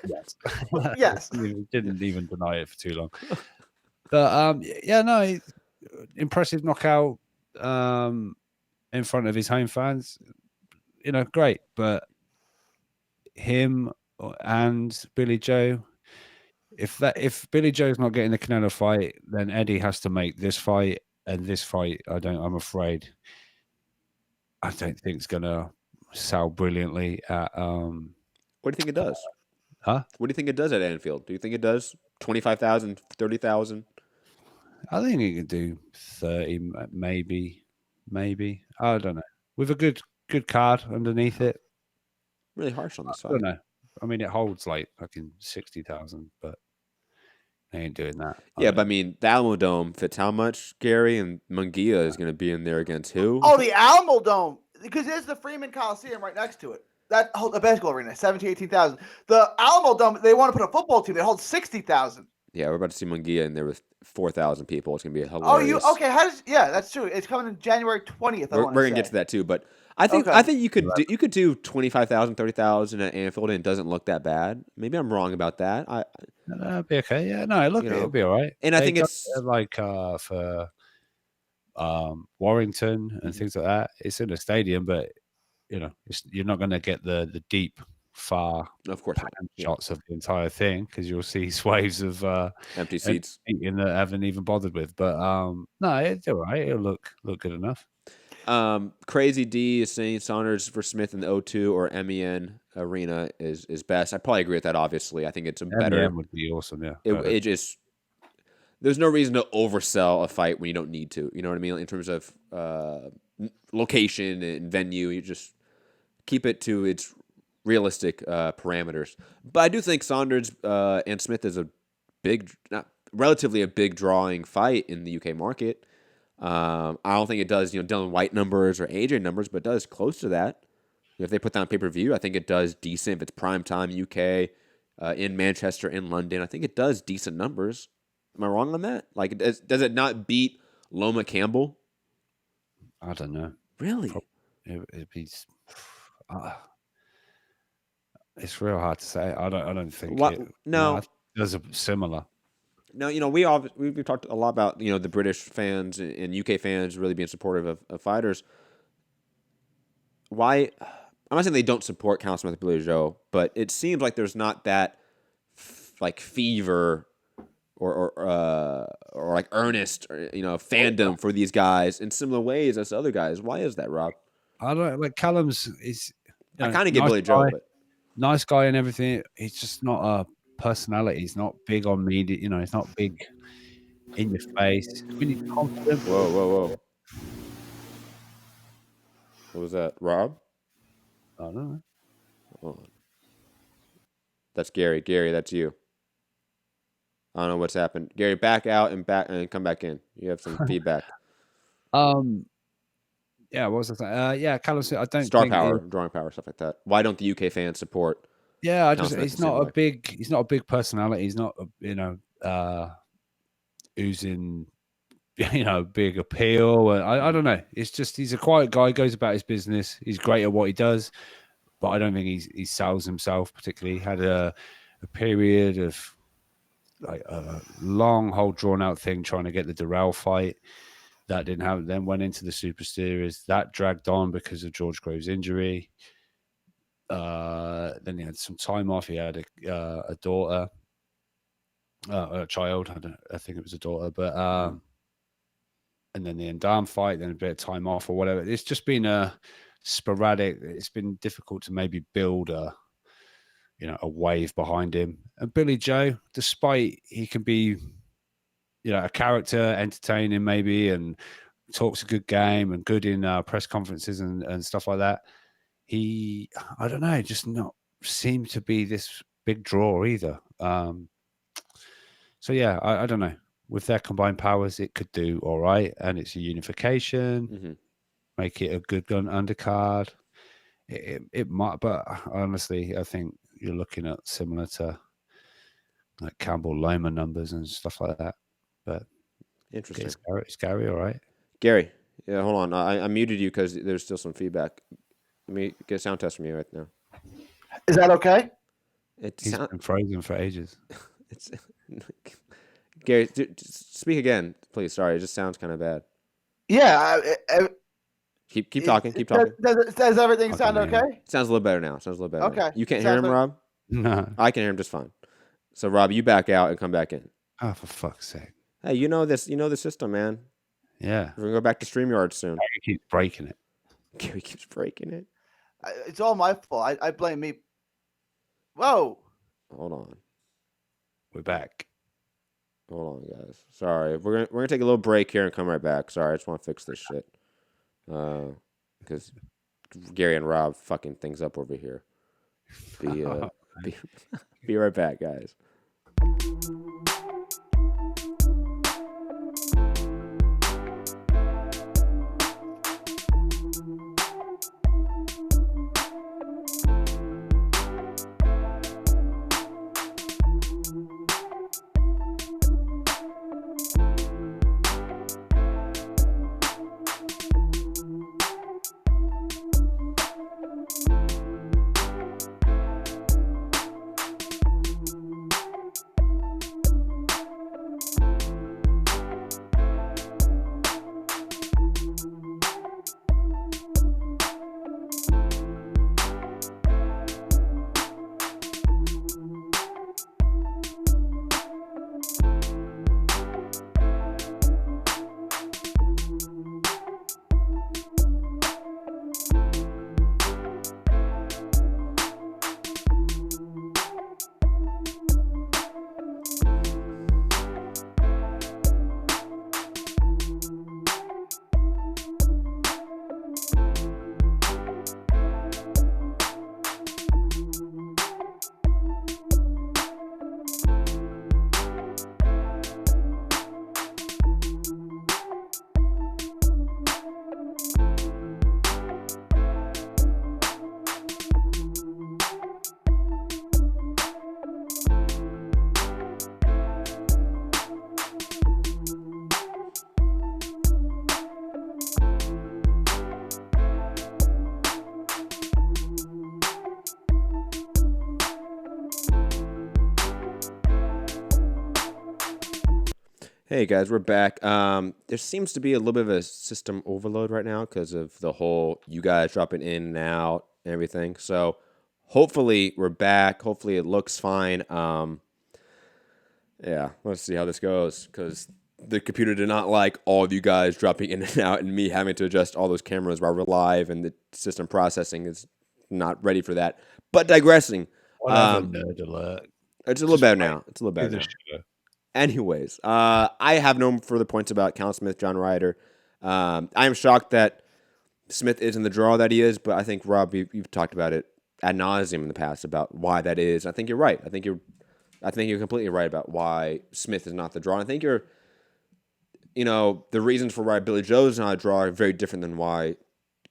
Yes. Yes. Didn't even deny it for too long. But impressive knockout in front of his home fans. Great, but him and Billy Joe, if Billy Joe's not getting the Canelo fight, then Eddie has to make this fight, and this fight I'm afraid I don't think it's gonna sell brilliantly at What do you think it does? Huh? What do you think it does at Anfield? Do you think it does 25,000, 30,000? I think he can do 30, maybe. I don't know. With a good card underneath it. Really harsh on this I fight. don't know. I mean, it holds like fucking 60,000, but They ain't doing that. Yeah, but I mean, the Alamo Dome fits how much, Gary? And Munguia is going to be in there against who? Oh, the Alamo Dome. Because there's the Freeman Coliseum right next to it. That holds a basketball arena, 18,000. The Alamo Dome, they want to put a football team. It holds 60,000. Yeah, we're about to see Munguia in there with 4,000 people. It's going to be hilarious. Okay? Yeah, that's true. It's coming in January 20th. We're going to get to that too, but I think you could do 25,000, 30,000 at Anfield, and it doesn't look that bad. Maybe I'm wrong about that. That'd be okay. Yeah, no, it'll be all right. And I think it's like for Warrington and things like that. It's in a stadium, but you're not going to get the deep, far, of course, shots of the entire thing because you'll see waves of empty seats that haven't even bothered with. But no, it's all right. It'll look good enough. Crazy D is saying Saunders for Smith in the O2 or MEN arena is best. I probably agree with that. Obviously, I think it's a better. MEN would be awesome. Yeah, it just there's no reason to oversell a fight when you don't need to. You know what I mean? In terms of location and venue, you just keep it to its realistic parameters. But I do think Saunders and Smith is relatively a big drawing fight in the UK market. I don't think it does, Dylan White numbers or AJ numbers, but it does close to that. If they put down pay-per-view, I think it does decent. If it's primetime UK, in Manchester, in London, I think it does decent numbers. Am I wrong on that? Like, does it not beat Loma Campbell? I don't know. Really? It'd be. It's real hard to say. I don't think. No, there's a similar. No, we've talked a lot about the British fans and UK fans really being supportive of fighters. Why? I'm not saying they don't support Conor Smith and Billy Joe, but it seems like there's not that like fever or like earnest fandom for these guys in similar ways as other guys. Why is that, Rob? I don't like Callum's. I kind of get Billy Joe, but nice guy and everything. He's just not a personality. He's not big on media. He's not big in your face. Really confident. Whoa. What was that, Rob? I don't know. Hold on. That's Gary. Gary, that's you. I don't know what's happened. Gary, back out and come back in. You have some feedback. Yeah, what was I saying? Yeah, Callum. I don't star think power, drawing power, stuff like that. Why don't the UK fans support? Yeah, he's not a big personality. He's not oozing big appeal. I don't know. It's just he's a quiet guy. Goes about his business. He's great at what he does, but I don't think he sells himself particularly. He had a period of like a long, whole drawn out thing trying to get the Durrell fight. That didn't happen. Then went into the Super Series. That dragged on because of George Groves' injury. Then he had some time off. He had a daughter, a child. I think it was a daughter. But and then the Ndam fight. Then a bit of time off or whatever. It's just been sporadic. It's been difficult to maybe build a wave behind him. And Billy Joe, despite he can be a character, entertaining maybe, and talks a good game and good in press conferences and stuff like that. I don't know, just not seem to be this big draw either. So yeah, I don't know. With their combined powers, it could do all right, and it's a unification. Make it a good gun undercard. It might, but honestly, I think you're looking at similar to like Campbell Loma numbers and stuff like that. But interesting. It's Gary, all right. Gary, yeah, hold on. I muted you because there's still some feedback. Let me get a sound test from you right now. Is that okay? He's been frozen for ages. Gary, speak again, please. Sorry, it just sounds kind of bad. Yeah. Keep talking. Keep talking. Does everything sound okay? It sounds a little better now. Okay. Now. You can't hear him, Rob? No. I can hear him just fine. So, Rob, you back out and come back in. Oh, for fuck's sake. Hey, you know this. You know the system, man. Yeah. We're going to go back to StreamYard soon. Gary keeps breaking it. Gary keeps breaking it. It's all my fault. I blame me. Whoa. Hold on. We're back. Hold on, guys. Sorry. We're gonna take a little break here and come right back. Sorry, I just want to fix this shit. Because Gary and Rob fucking things up over here. Be right back, guys. Hey guys, we're back. There seems to be a little bit of a system overload right now because of the whole you guys dropping in and out and everything. So hopefully we're back. Hopefully it looks fine. Yeah, let's see how this goes because the computer did not like all of you guys dropping in and out and me having to adjust all those cameras while we're live and the system processing is not ready for that. But digressing. Whatever, nerd alert. It's a little better now. It's a little better now. Anyways, I have no further points about Cal Smith, John Ryder. I am shocked that Smith is in the draw that he is, but I think, Rob, you've talked about it ad nauseum in the past about why that is. I think you're right. I think you're completely right about why Smith is not the draw. And I think the reasons for why Billy Joe is not a draw are very different than why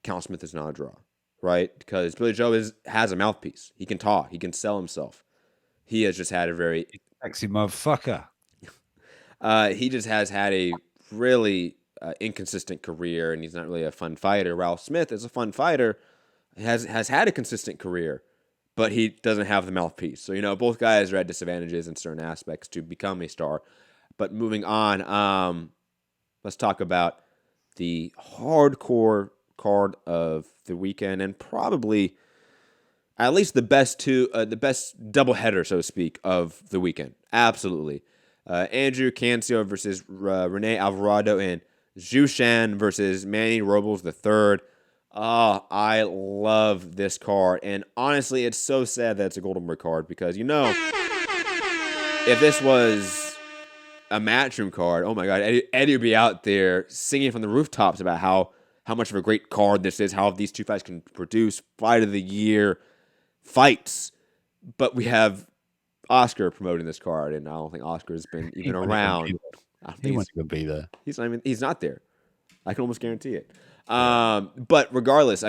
Cal Smith is not a draw, right? Because Billy Joe has a mouthpiece. He can talk. He can sell himself. He has just had a very sexy motherfucker. He just has had a really inconsistent career, and he's not really a fun fighter. Ralph Smith is a fun fighter, has had a consistent career, but he doesn't have the mouthpiece. So, both guys are at disadvantages in certain aspects to become a star. But moving on, let's talk about the hardcore card of the weekend, and probably at least the best doubleheader, so to speak, of the weekend. Absolutely. Andrew Cancio versus Rene Alvarado and Zhu Shan versus Manny Robles III. Oh, I love this card. And honestly, it's so sad that it's a Golden Boy card because, if this was a Matchroom card, oh my God, Eddie would be out there singing from the rooftops about how much of a great card this is, how these two fights can produce fight of the year fights. But we have Oscar promoting this card, and I don't think Oscar's been even around. He won't even be there. He's not there. I can almost guarantee it. But regardless,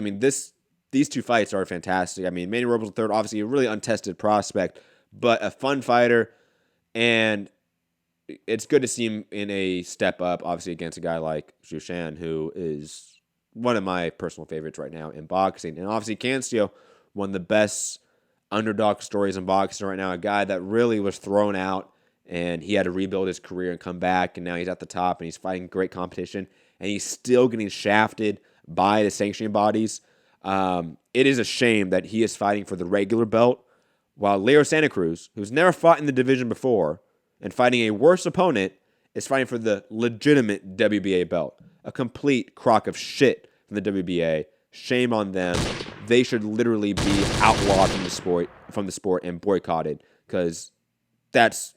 these two fights are fantastic. Manny Robles III, obviously a really untested prospect, but a fun fighter, and it's good to see him in a step up, obviously against a guy like Zhu Shan, who is one of my personal favorites right now in boxing. And obviously Cancio, one of the best underdog stories in boxing right now, a guy that really was thrown out and he had to rebuild his career and come back, and now he's at the top and he's fighting great competition, and he's still getting shafted by the sanctioning bodies. It is a shame that he is fighting for the regular belt while Leo Santa Cruz, who's never fought in the division before and fighting a worse opponent, is fighting for the legitimate WBA belt. A complete crock of shit from the WBA. Shame on them. They should literally be outlawed from the sport and boycotted, because that's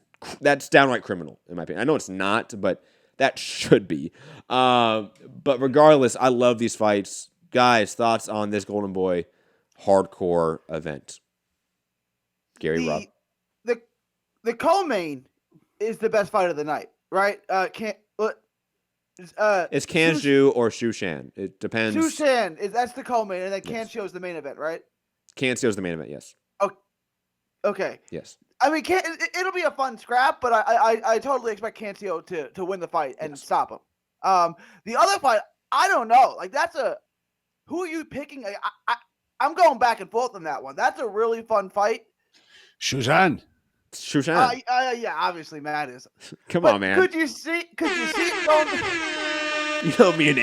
downright criminal in my opinion. I know it's not, but that should be. But regardless, I love these fights. Guys, thoughts on this Golden Boy hardcore event? Gary, Rob? The co-main is the best fight of the night, right? It's Cancio or Zhu Shan. It depends. Zhu Shan that's the co-main, and then Cancio is the main event, right? Cancio is the main event, yes. Oh, okay. Yes. It'll be a fun scrap, but I totally expect Cancio to win the fight and stop him. The other fight, I don't know. Who are you picking? I'm going back and forth on that one. That's a really fun fight. Shuzhan. Yeah, obviously Matt is. Come on, man. Could you see it going? You know me in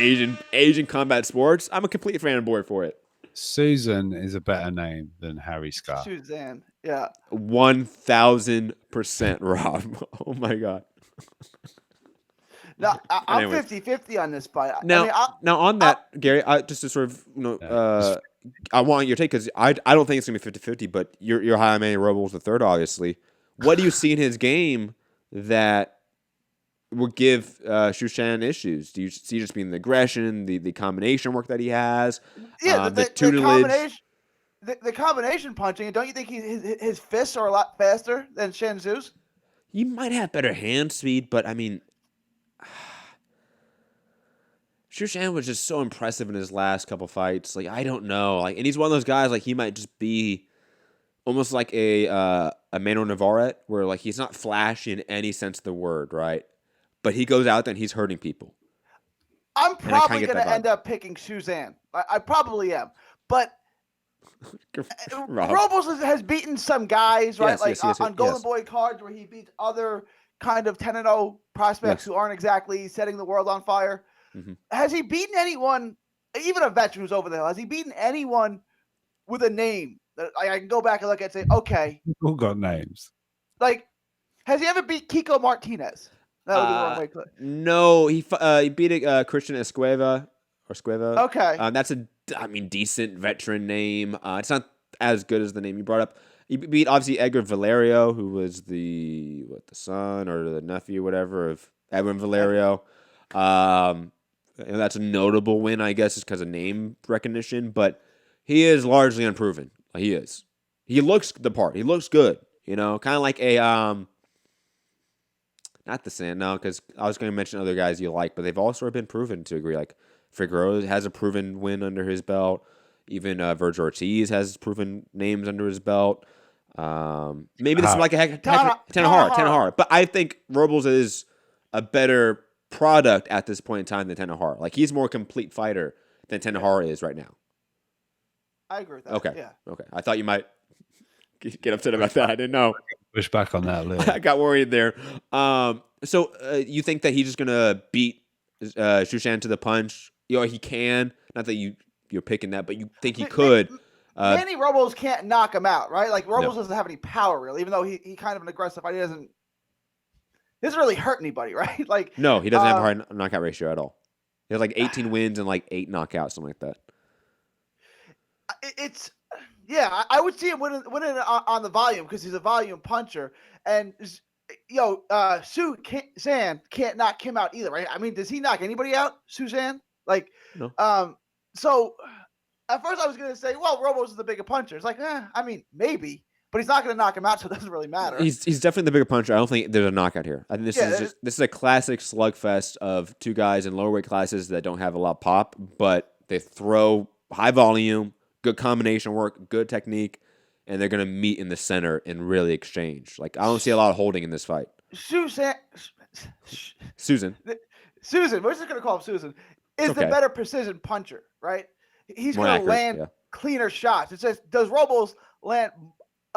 Asian combat sports. I'm a complete fanboy for it. Susan is a better name than Harry Scott. Suzanne, yeah. 1000%, Rob. Oh my God. No, I'm 50-50 on this fight. Now on that, Gary, just to sort of I want your take, because I don't think it's gonna be 50-50, but you're high on Manny Robles III, obviously. What do you see in his game that would give Zhu Shan issues? Do you see just being the aggression, the combination work that he has? Yeah, the tutelage. The combination punching. Don't you think his fists are a lot faster than Shan Zhu's? He might have better hand speed, but Zhu Shan was just so impressive in his last couple fights. I don't know. And he's one of those guys, he might just be almost like a Manuel Navarrete, where he's not flashy in any sense of the word, right? But he goes out there and he's hurting people. I'm probably going to end up picking Suzanne. I probably am. But Robles has beaten some guys, right? Yes, on Golden Boy cards where he beats other kind of 10-0 prospects Yes. who aren't exactly setting the world on fire. Mhm. Has he beaten anyone, even a veteran who's over the hill, has he beaten anyone with a name that I can go back and look at and say, okay, We've all got names. like, has he ever beat Kiko Martinez? That would be the wrong way to put it. No, he beat Christian Escueva. Okay. That's decent veteran name. It's not as good as the name you brought up. He beat obviously Edgar Valerio, who was the son or the nephew, whatever, of Edwin Valerio. That's a notable win, I guess, just because of name recognition. But he is largely unproven. He is. He looks the part. He looks good. Kind of like a not the Sand, no, because I was going to mention other guys you like, but they've all sort of been proven to agree. Like Figueroa has a proven win under his belt. Even Virgil Ortiz has proven names under his belt. Maybe this is like a Tanahara. But I think Robles is a better product at this point in time than Tanahara. Like he's a more complete fighter than Tanahara is right now. I agree with that. Okay. Yeah. Okay. I thought you might get upset about that. I didn't know. Push back on that a little. I got worried there. So you think that he's just gonna beat Shushan to the punch? He can. Not that you're picking that, but you think he could. Manny Robles can't knock him out, right? Like Robles doesn't have any power really, even though he kind of an aggressive fighter. He doesn't really hurt anybody, right? Like no, he doesn't have a high knockout ratio at all. He has like 18 wins and like 8 knockouts, something like that. I would see him winning on the volume because he's a volume puncher, and Suzanne can't knock him out either, right? I mean, does he knock anybody out, Suzanne? Like, no. So at first I was gonna say, well, Robles is the bigger puncher. It's like, maybe, but he's not gonna knock him out, so it doesn't really matter. He's definitely the bigger puncher. I don't think there's a knockout here. I think this is a classic slugfest of two guys in lower weight classes that don't have a lot of pop, but they throw high volume. Good combination work, good technique, and they're going to meet in the center and really exchange. Like, I don't see a lot of holding in this fight. Susan. We're just going to call him Susan. Is the better precision puncher, right? He's going to land cleaner shots. It says, does Robles land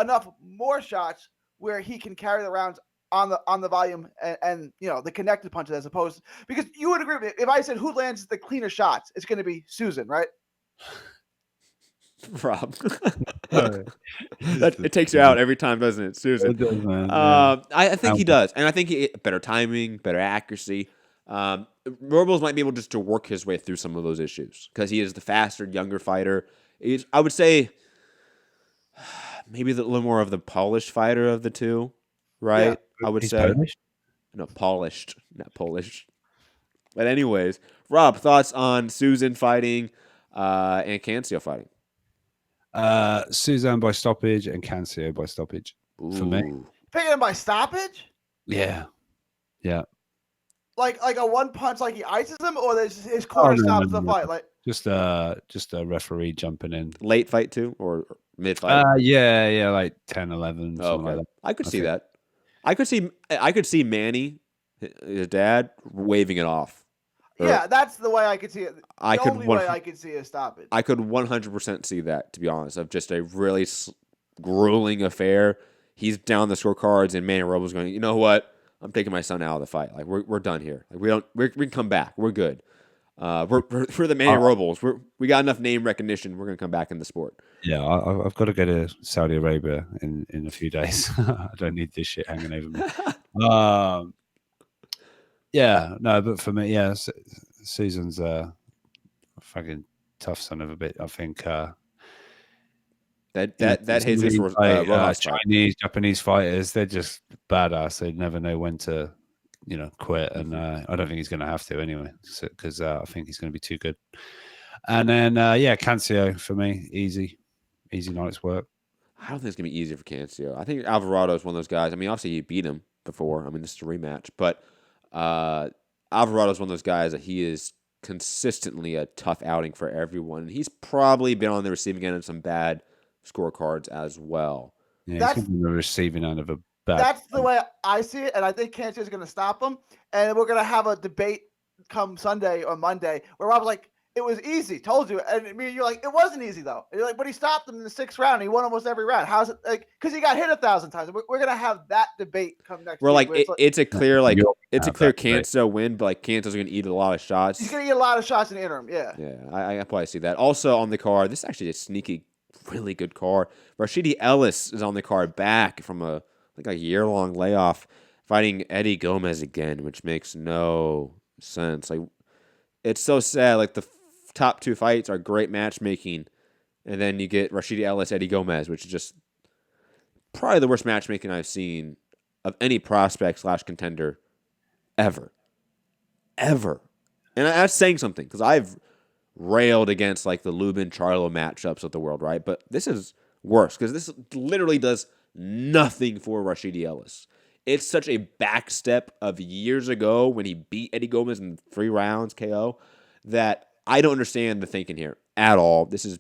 enough more shots where he can carry the rounds on the volume and the connected punches as opposed to, because you would agree with me, if I said who lands the cleaner shots, it's going to be Susan, right? Rob. It takes you out every time, doesn't it, Susan? It does, man. I think he does. And I think better timing, better accuracy. Robles might be able just to work his way through some of those issues because he is the faster, younger fighter. I would say maybe a little more of the polished fighter of the two, right? Yeah. I would He's say. Polish? No, polished, not Polish. But anyways, Rob, thoughts on Susan fighting and Cancio fighting? Suzanne by stoppage and Cancio by stoppage for me. Picking him by stoppage? Yeah. Like a one punch, like he ices him, or his corner stops the fight. Like just a referee jumping in. Late fight too, or mid fight? Yeah, like 10, 11. Okay. Like that. I could see that. I could see Manny, his dad, waving it off. Yeah, that's the way I could see it. The only way I could see is stoppage. I could 100% see that, to be honest, of just a really grueling affair. He's down the scorecards, and Manny Robles going, you know what? I'm taking my son out of the fight. Like we're done here. Like we can come back. We're good. We're the Manny Robles. We got enough name recognition. We're gonna come back in the sport. Yeah, I've got to go to Saudi Arabia in a few days. I don't need this shit hanging over me. Yeah, no, but for me, yeah, Susan's a fucking tough son of a bitch. I think that Jesus Chinese, Japanese fighters, they're just badass. They never know when to, quit, and I don't think he's going to have to anyway, because I think he's going to be too good. And then Cancio for me, easy night's work. I don't think it's going to be easy for Cancio. I think Alvarado is one of those guys. I mean, obviously he beat him before. I mean, this is a rematch, but Alvarado is one of those guys that he is consistently a tough outing for everyone. He's probably been on the receiving end of some bad scorecards as well. Yeah, he's been the receiving end of a bad. That's the way I see it, and I think Cancio is going to stop him. And we're going to have a debate come Sunday or Monday where Rob's like, it was easy. Told you. And I mean, you're like, it wasn't easy though. You're like, but he stopped him in the 6th round. He won almost every round. How's it like? Because he got hit 1,000 times. We're gonna have that debate come next. We're like, where it's a clear it's a clear that debate. Canso win, but like Canso's gonna eat a lot of shots. he's gonna get a lot of shots in the interim. Yeah. Yeah, I probably see that. Also on the card, this is actually a sneaky, really good card. Rashidi Ellis is on the card back from a year-long layoff, fighting Eddie Gomez again, which makes no sense. Like, it's so sad. Like, the top 2 fights are great matchmaking, and then you get Rashidi Ellis, Eddie Gomez, which is just probably the worst matchmaking I've seen of any prospect / contender ever. Ever. And that's saying something, because I've railed against like the Lubin Charlo matchups of the world, right? But this is worse, because this literally does nothing for Rashidi Ellis. It's such a backstep of years ago when he beat Eddie Gomez in 3 rounds KO that I don't understand the thinking here at all. This is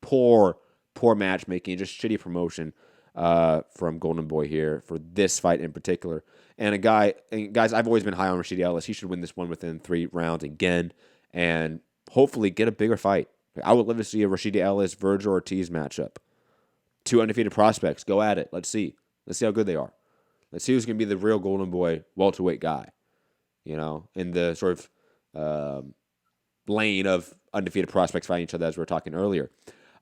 poor matchmaking, just shitty promotion from Golden Boy here for this fight in particular. And guys, I've always been high on Rashidi Ellis. He should win this one within 3 rounds again and hopefully get a bigger fight. I would love to see a Rashidi Ellis, Virgil Ortiz matchup. 2 undefeated prospects. Go at it. Let's see. Let's see how good they are. Let's see who's going to be the real Golden Boy welterweight guy, in the sort of lane of undefeated prospects fighting each other as we were talking earlier.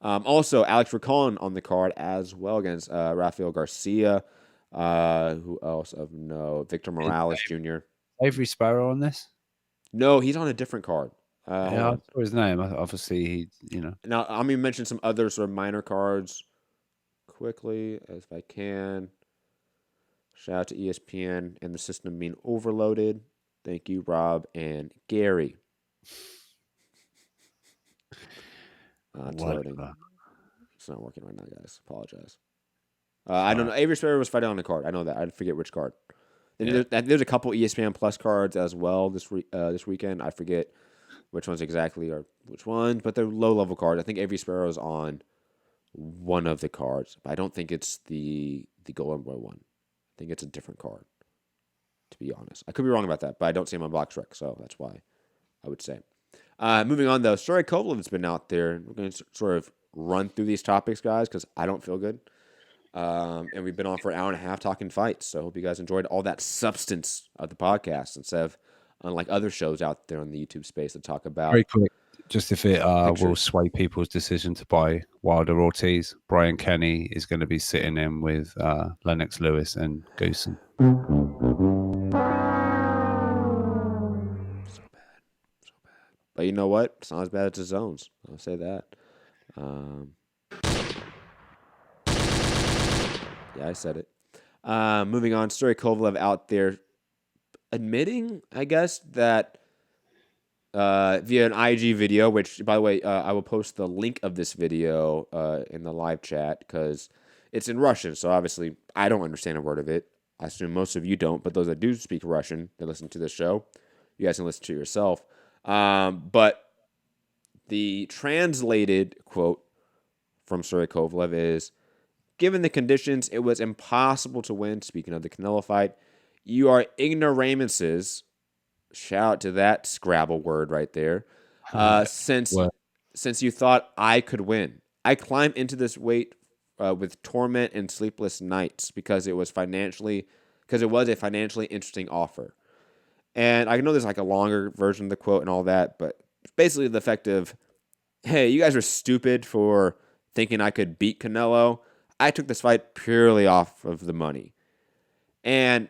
Also, Alex Racon on the card as well against Rafael Garcia. Who else of note? Victor Morales Jr. Avery Sparrow on this? No, he's on a different card. Yeah, I saw his name. Obviously, Now, I'm going to mention some other sort of minor cards quickly, if I can. Shout out to ESPN and the system being overloaded. Thank you, Rob and Gary. It's loading. It's not working right now, guys. Apologize. I don't know. Avery Sparrow was fighting on the card. I know that. I forget which card. And there's a couple ESPN Plus cards as well this weekend. I forget which ones exactly or which ones, but they're low-level cards. I think Avery Sparrow's on one of the cards, but I don't think it's the Golden Boy one. I think it's a different card, to be honest. I could be wrong about that, but I don't see him on BoxRec, so that's why I would say. Moving on, though, Sergey Kovalev has been out there. We're going to sort of run through these topics, guys, because I don't feel good. And we've been on for an hour and a half talking fights, so I hope you guys enjoyed all that substance of the podcast instead of unlike other shows out there on the YouTube space that talk about. Very quick, just if it will sway people's decision to buy Wilder Ortiz, Brian Kenny is going to be sitting in with Lennox Lewis and Goosen. So bad. But you know what? It's not as bad as the zones. I'll say that. Yeah, I said it. Moving on, Sergey Kovalev out there admitting, I guess, that via an IG video, which, by the way, I will post the link of this video in the live chat because it's in Russian, so obviously I don't understand a word of it. I assume most of you don't, but those that do speak Russian that listen to this show, you guys can listen to yourself. But the translated quote from Sergey Kovalev is, given the conditions, it was impossible to win. Speaking of the Canelo fight, you are ignoramuses. Shout out to that Scrabble word right there. Since you thought I could win. I climbed into this weight with torment and sleepless nights because it was a financially interesting offer. And I know there's like a longer version of the quote and all that, but basically the effect of, hey, you guys are stupid for thinking I could beat Canelo. I took this fight purely off of the money. And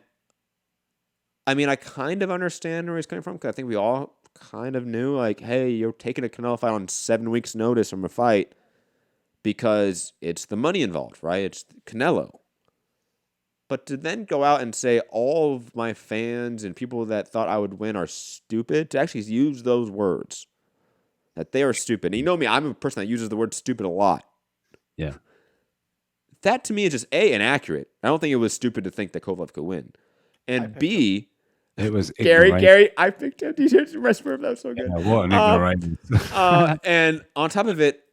I mean, I kind of understand where he's coming from because I think we all kind of knew, like, hey, you're taking a Canelo fight on 7 weeks' notice from a fight because it's the money involved, right? It's Canelo. But to then go out and say all of my fans and people that thought I would win are stupid, to actually use those words, that they are stupid. And you know me, I'm a person that uses the word stupid a lot. Yeah. That to me is just A, inaccurate. I don't think it was stupid to think that Kovalev could win. And B, it was Gary, I picked him. DJ Resper, that was so good. Yeah, what an ignorance. And on top of it,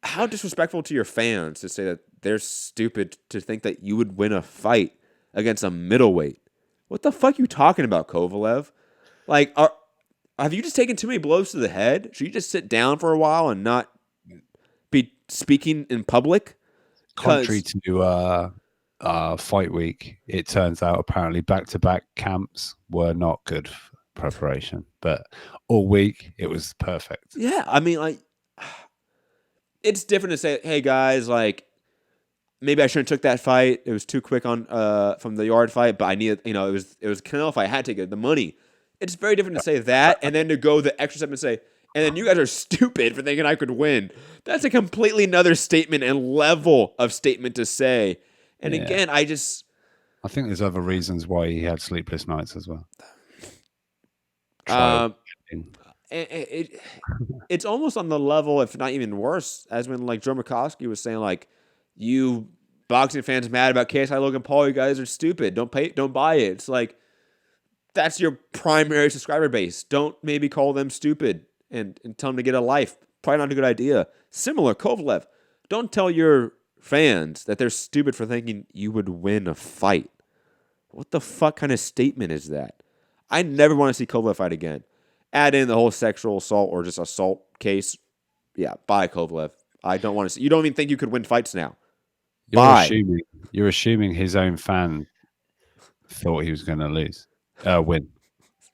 how disrespectful to your fans to say that they're stupid to think that you would win a fight against a middleweight. What the fuck are you talking about, Kovalev? Like, have you just taken too many blows to the head? Should you just sit down for a while and not be speaking in public? Contrary to fight week, it turns out apparently back-to-back camps were not good preparation, but all week it was perfect. Yeah, I mean, like, it's different to say, hey guys, like, maybe I shouldn't have took that fight. It was too quick on from the yard fight, but I needed, it was a Canelo fight. I had to get the money. It's very different to say that and then to go the extra step and say, and then you guys are stupid for thinking I could win. That's a completely another statement and level of statement to say. And again, I think there's other reasons why he had sleepless nights as well. It's almost on the level, if not even worse, as when like Joe Murkowski was saying, like, you boxing fans mad about KSI Logan Paul, you guys are stupid. Don't buy it. It's like, that's your primary subscriber base. Don't maybe call them stupid and tell them to get a life. Probably not a good idea. Similar, Kovalev. Don't tell your fans that they're stupid for thinking you would win a fight. What the fuck kind of statement is that? I never want to see Kovalev fight again. Add in the whole sexual assault or just assault case. Yeah, bye, Kovalev. I don't want to see. You don't even think you could win fights now. You're assuming his own fan thought he was going to win.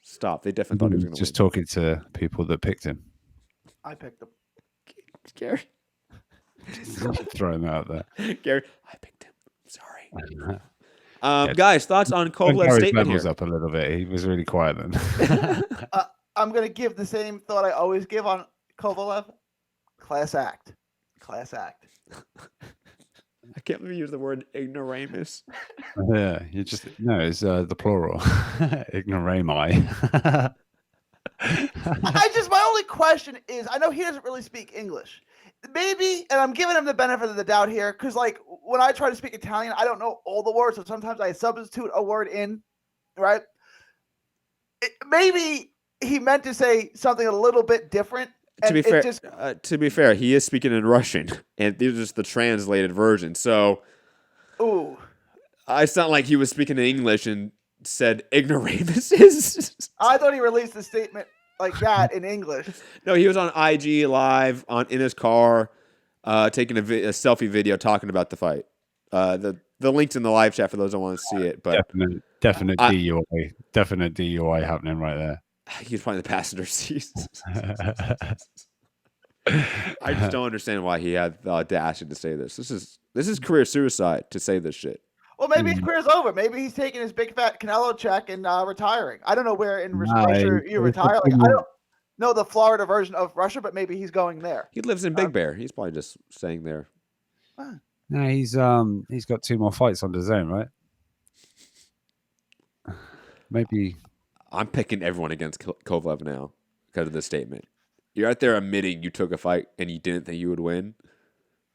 Stop. They definitely thought he was going to win. Just talking to people that picked him. I picked him. Gary. Throwing that out there. Gary, I picked him. Sorry. Guys, thoughts on Kovalev's statement here? Up a little bit. He was really quiet then. I'm going to give the same thought I always give on Kovalev. Class act. I can't believe you used the word ignoramus. Yeah, it's the plural. Ignorami. My only question is, I know he doesn't really speak English. Maybe, and I'm giving him the benefit of the doubt here, because like when I try to speak Italian, I don't know all the words, so sometimes I substitute a word in, right? Maybe he meant to say something a little bit different. To be fair, he is speaking in Russian, and these are just the translated version. So, I sound like he was speaking in English and said ignoramuses. I thought he released a statement like that in English. No, he was on IG live in his car, taking a selfie video talking about the fight. The link's in the live chat for those who want to see it. But definite DUI happening right there. He's probably in the passenger seat. I just don't understand why he had the audacity to say this. This is career suicide to say this shit. Well, maybe his career's over. Maybe he's taking his big fat Canelo check and retiring. I don't know where in Russia you retire. Like, I don't know the Florida version of Russia, but maybe he's going there. He lives in Big Bear. He's probably just staying there. No, he's got 2 more fights on the zone, right? Maybe. I'm picking everyone against Kovalev now because of this statement. You're out there admitting you took a fight and you didn't think you would win.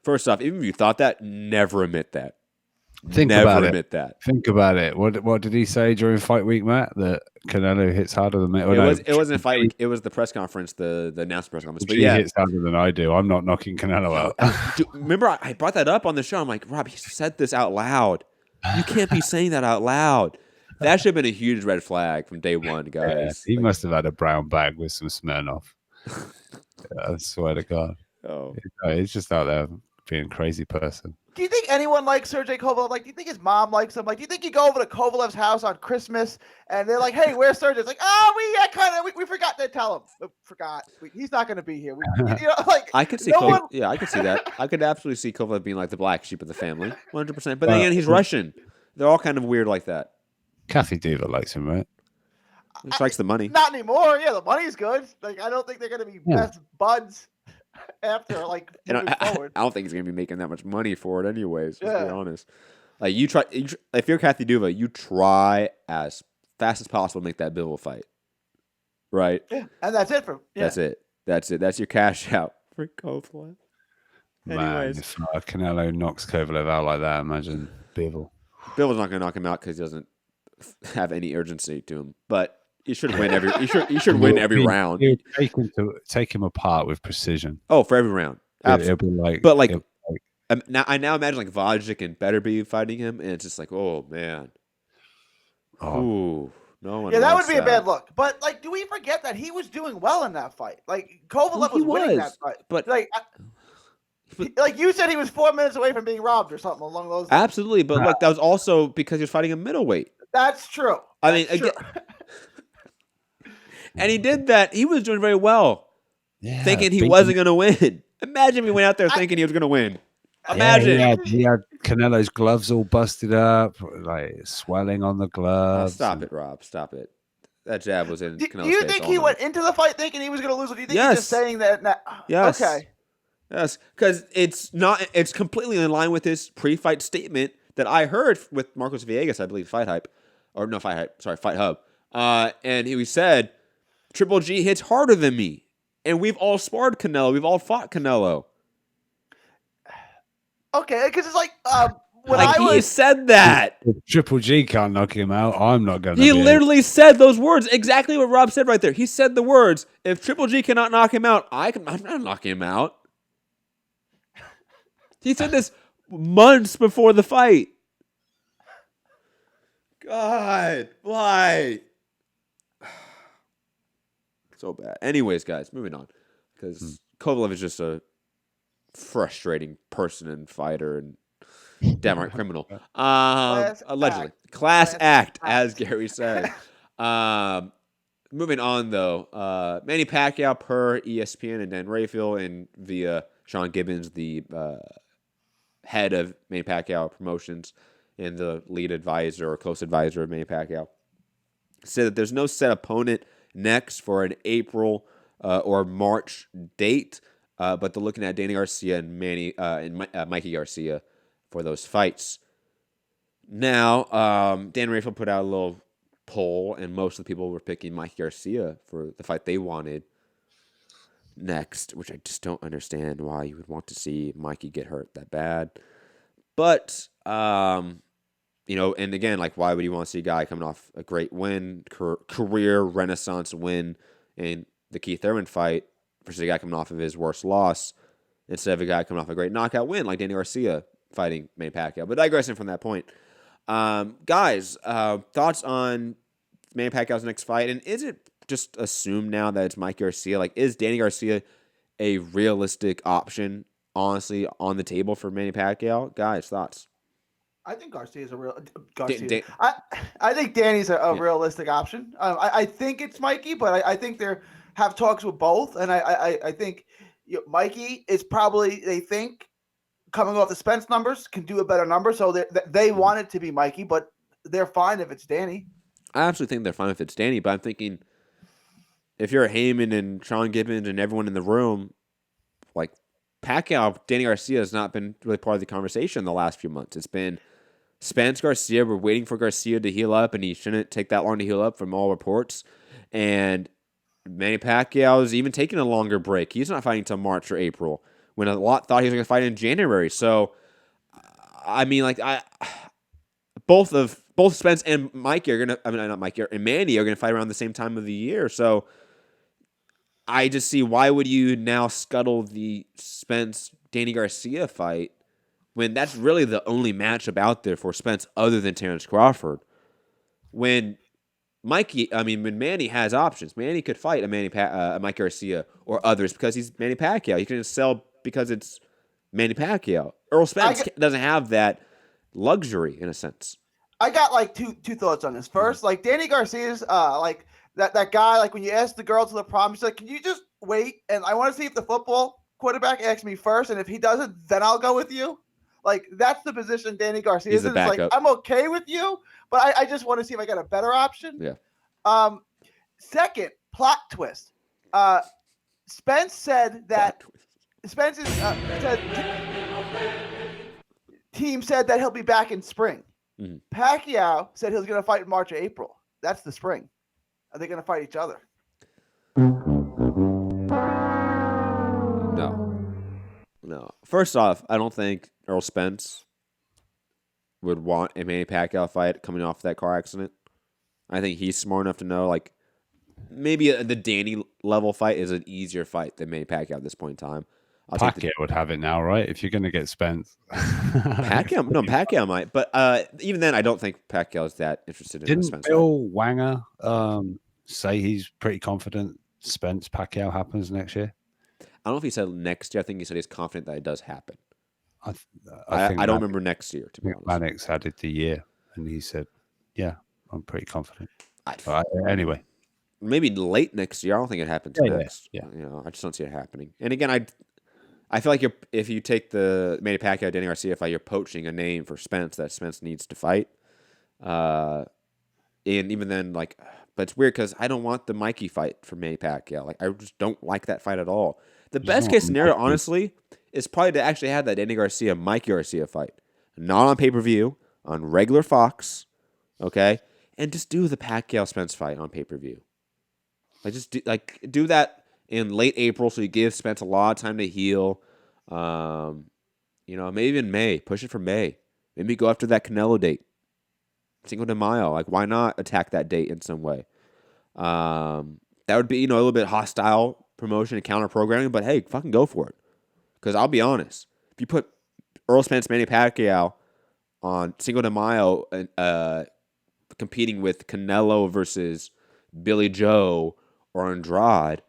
First off, even if you thought that, never admit that. Think about it. What did he say during fight week, Matt? That Canelo hits harder than me. It wasn't a fight week. It was the press conference, the announcement press conference. But he hits harder than I do. I'm not knocking Canelo out. Remember, I brought that up on the show. I'm like, Rob, he said this out loud. You can't be saying that out loud. That should have been a huge red flag from day one, guys. Yeah, he must have had a brown bag with some Smirnoff. I swear to God. Oh, he's just out there being a crazy person. Do you think anyone likes Sergey Kovalev? Like, do you think his mom likes him? Like, do you think you go over to Kovalev's house on Christmas and they're like, "Hey, where's Sergey?" It's like, "Oh, we forgot to tell him. He's not going to be here." I could see. I could see that. I could absolutely see Kovalev being like the black sheep of the family, 100%. But then again, he's Russian. They're all kind of weird like that. Kathy Diva likes him, right? He likes the money. Not anymore. Yeah, the money's good. Like, I don't think they're going to be best buds after, like, moving forward. I don't think he's going to be making that much money for it anyways, let's be honest. Like, if you're Kathy Duva, you try as fast as possible to make that Bivol fight. Right? Yeah, and that's it That's it. That's your cash out for Kovalev. Man, if Canelo knocks Kovalev out like that, imagine Bivol. Bivol's not going to knock him out because he doesn't have any urgency to him, but he should win every. He should win every round. Take him apart with precision. Oh, for every round, absolutely. It'll be like, but like, I now imagine like Vodjic and Better be fighting him, and it's just like, oh man, No one. Yeah, that wants would be a bad look. But like, do we forget that he was doing well in that fight? Like Kovalev was winning that fight. But like you said, he was 4 minutes away from being robbed or something along those lines. absolutely. But look, that was also because he was fighting a middleweight. That's true. I mean, again, and he did that. He was doing very well, thinking he wasn't going to win. Imagine if he went out there thinking he was going to win. Imagine. He had Canelo's gloves all busted up, like swelling on the gloves. Oh, stop it, Rob. Stop it. That jab was in Canelo's Do you face think all he night. went into the fight thinking he was going to lose? Or do you think Yes. he's just saying that? Yes. Okay. Yes, because it's completely in line with his pre-fight statement that I heard with Marcos Villegas, I believe, Fight Hub. And he said, Triple G hits harder than me. And we've all sparred Canelo. We've all fought Canelo. Okay, because it's like he said that. If Triple G can't knock him out, I'm not going to. He literally said those words. Exactly what Rob said right there. He said the words, if Triple G cannot knock him out, I'm not knocking him out. He said this months before the fight. God, why? So bad. Anyways, guys, moving on. Because Kovalev is just a frustrating person and fighter and downright criminal. Allegedly. Class act, as Gary said. Moving on, though. Manny Pacquiao per ESPN and Dan Rayfield and via Sean Gibbons, the head of Manny Pacquiao Promotions and the lead advisor or close advisor of Manny Pacquiao, said that there's no set opponent next for an April or March date, but they're looking at Danny Garcia and Mikey Garcia for those fights. Now, Dan Rayfield put out a little poll, and most of the people were picking Mikey Garcia for the fight they wanted next, which I just don't understand why you would want to see Mikey get hurt that bad. But, and again, like, why would you want to see a guy coming off a great win, career renaissance win in the Keith Thurman fight versus a guy coming off of his worst loss instead of a guy coming off a great knockout win like Danny Garcia fighting Manny Pacquiao? But digressing from that point, guys, thoughts on Manny Pacquiao's next fight, and is it just assumed now that it's Mike Garcia? Like, is Danny Garcia a realistic option, honestly, on the table for Manny Pacquiao? Guys, thoughts? I think Garcia is a real Garcia. I think Danny's a realistic option. I think it's Mikey, but I think they have talks with both, and I think Mikey is probably, they think, coming off the Spence numbers, can do a better number, so they want it to be Mikey, but they're fine if it's Danny. I absolutely think they're fine if it's Danny, but I'm thinking, if you're Heyman and Sean Gibbons and everyone in the room, like Pacquiao, Danny Garcia has not been really part of the conversation the last few months. It's been Spence Garcia. We're waiting for Garcia to heal up, and he shouldn't take that long to heal up from all reports. And Manny Pacquiao is even taking a longer break. He's not fighting until March or April, when a lot thought he was going to fight in January. So, I mean, like, both Spence and Mikey are going to, not Mikey, and Manny are going to fight around the same time of the year. So, I just see, why would you now scuttle the Spence-Danny Garcia fight when that's really the only matchup out there for Spence other than Terrence Crawford? When Manny has options. Manny could fight a Mike Garcia or others because he's Manny Pacquiao. He can just sell because it's Manny Pacquiao. Earl Spence doesn't have that luxury, in a sense. I got like two thoughts on this. First, like Danny Garcia's like that guy, like when you ask the girl to the prom, she's like, can you just wait? And I want to see if the football quarterback asks me first, and if he doesn't, then I'll go with you. Like, that's the position Danny Garcia is in. It's like, I'm okay with you, but I just want to see if I got a better option. Yeah. Second, plot twist. Spence said that Spence's team said that he'll be back in spring. Mm-hmm. Pacquiao said he was going to fight in March or April. That's the spring. Are they going to fight each other? No. First off, I don't think Earl Spence would want a Manny Pacquiao fight coming off that car accident. I think he's smart enough to know, like, maybe the Danny level fight is an easier fight than Manny Pacquiao at this point in time. Pacquiao would have it now, right? If you're going to get Spence. Pacquiao might. But even then, I don't think Pacquiao is that interested in Didn't Spence. Bill Wanger say he's pretty confident Spence Pacquiao happens next year? I don't know if he said next year. I think he said he's confident that it does happen. I don't remember next year, to be honest. Mannix added the year, and he said, yeah, I'm pretty confident. Anyway. Maybe late next year. I don't think it happens next. Yeah. You know, I just don't see it happening. And again, I feel like if you take the Manny Pacquiao, Danny Garcia fight, you're poaching a name for Spence that Spence needs to fight. And even then, like, but it's weird because I don't want the Mikey fight for Manny Pacquiao. Like, I just don't like that fight at all. The best case scenario, honestly, is probably to actually have that Danny Garcia, Mikey Garcia fight. Not on pay-per-view, on regular Fox, okay? And just do the Pacquiao-Spence fight on pay-per-view. Like, just do that in late April so you give Spence a lot of time to heal. You know, maybe even May. Push it for May. Maybe go after that Canelo date. Cinco de Mayo. Like, why not attack that date in some way? That would be, you know, a little bit hostile promotion and counter programming, but hey, fucking go for it. Because I'll be honest, if you put Earl Spence, Manny Pacquiao on Cinco de Mayo competing with Canelo versus Billy Joe or Andrade,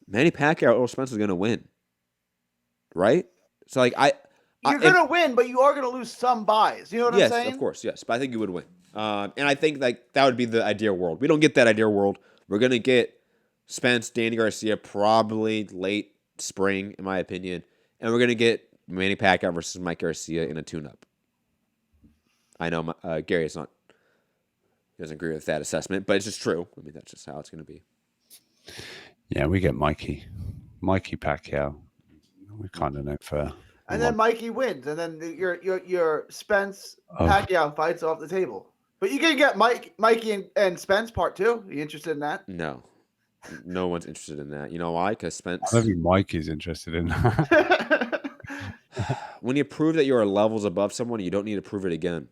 Manny Pacquiao or Earl Spence is going to win. Right? So, like, you're going to win, but you are going to lose some buys. You know what I'm saying? Yes, of course, yes. But I think you would win. And I think like that would be the ideal world. We don't get that ideal world. We're going to get Spence, Danny Garcia probably late spring, in my opinion. And we're going to get Manny Pacquiao versus Mike Garcia in a tune-up. I know Gary doesn't agree with that assessment, but it's just true. I mean, that's just how it's going to be. Yeah, we get Mikey Pacquiao. We kind of know for. And then Mikey wins, and then your Spence Pacquiao fights off the table. But you can get Mikey and Spence part 2. Are you interested in that? No one's interested in that. You know why? Because Spence. I don't think Mikey's interested in that. When you prove that you're levels above someone, you don't need to prove it again.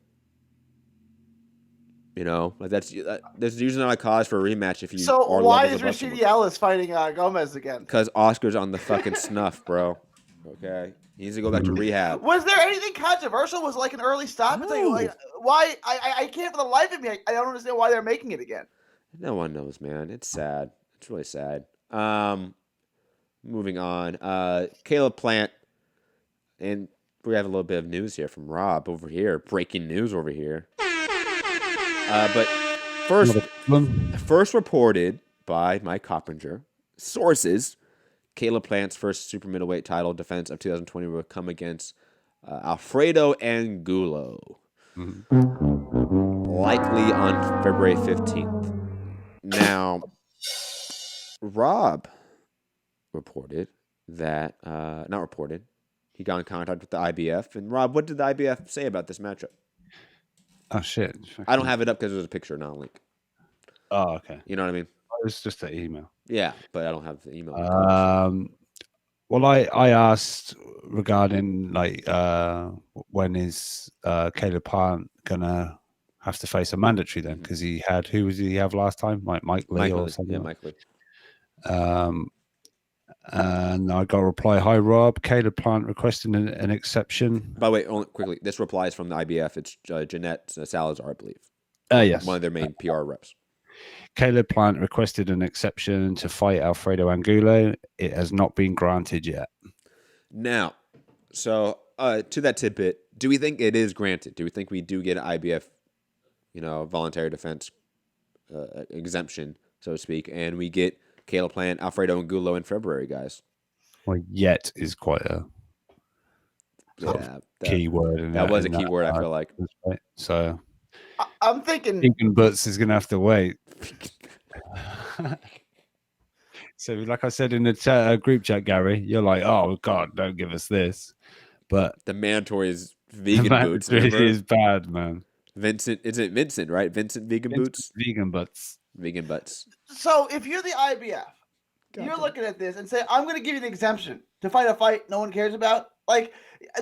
You know, like there's usually not a cause for a rematch if you. So are why levels is Rashidi Ellis fighting Gomez again? Because Oscar's on the fucking snuff, bro. Okay, he needs to go back to rehab. Was there anything controversial? Was like an early stop? No. Like, why? I can't for the life of me. I don't understand why they're making it again. No one knows, man. It's sad. It's really sad. Moving on. Caleb Plant, and we have a little bit of news here from Rob over here. Breaking news over here. But first reported by Mike Coppinger, sources, Caleb Plant's first super middleweight title defense of 2020 will come against Alfredo Angulo, likely on February 15th. Now, Rob reported that, not reported, he got in contact with the IBF. And Rob, what did the IBF say about this matchup? Oh, shit. I don't have it up because there's a picture, not a link. Oh, okay. You know what I mean? It's just an email. Yeah, but I don't have the email. Well, I asked regarding like when is Caleb Plant gonna have to face a mandatory then? Because he had, who was he have last time? Mike Lee or something. Yeah, Mike Lee. And I got a reply: "Hi Rob, Caleb Plant requesting an exception." By the way, only quickly, this reply is from the IBF. It's Jeanette Salazar, I believe. Yes, one of their main PR reps. Caleb Plant requested an exception to fight Alfredo Angulo. It has not been granted yet. Now, so to that tidbit, do we think it is granted? Do we think we do get an IBF, voluntary defense exemption, so to speak, and we get Caleb Plant, Alfredo Angulo in February, guys? Well, yet is quite a key word. That was a key word, I feel like. Right? So I'm thinking Vegan Butts is going to have to wait. So, like I said in the group chat, Gary, you're like, "Oh God, don't give us this." But the mandatory is vegan boots. Is bad, man. Vincent, is it Vincent? Right, Vincent vegan boots. Vegan butts. Vegan butts. So, if you're the IBF, you're looking at this and say, "I'm going to give you an exemption to fight a fight no one cares about." Like,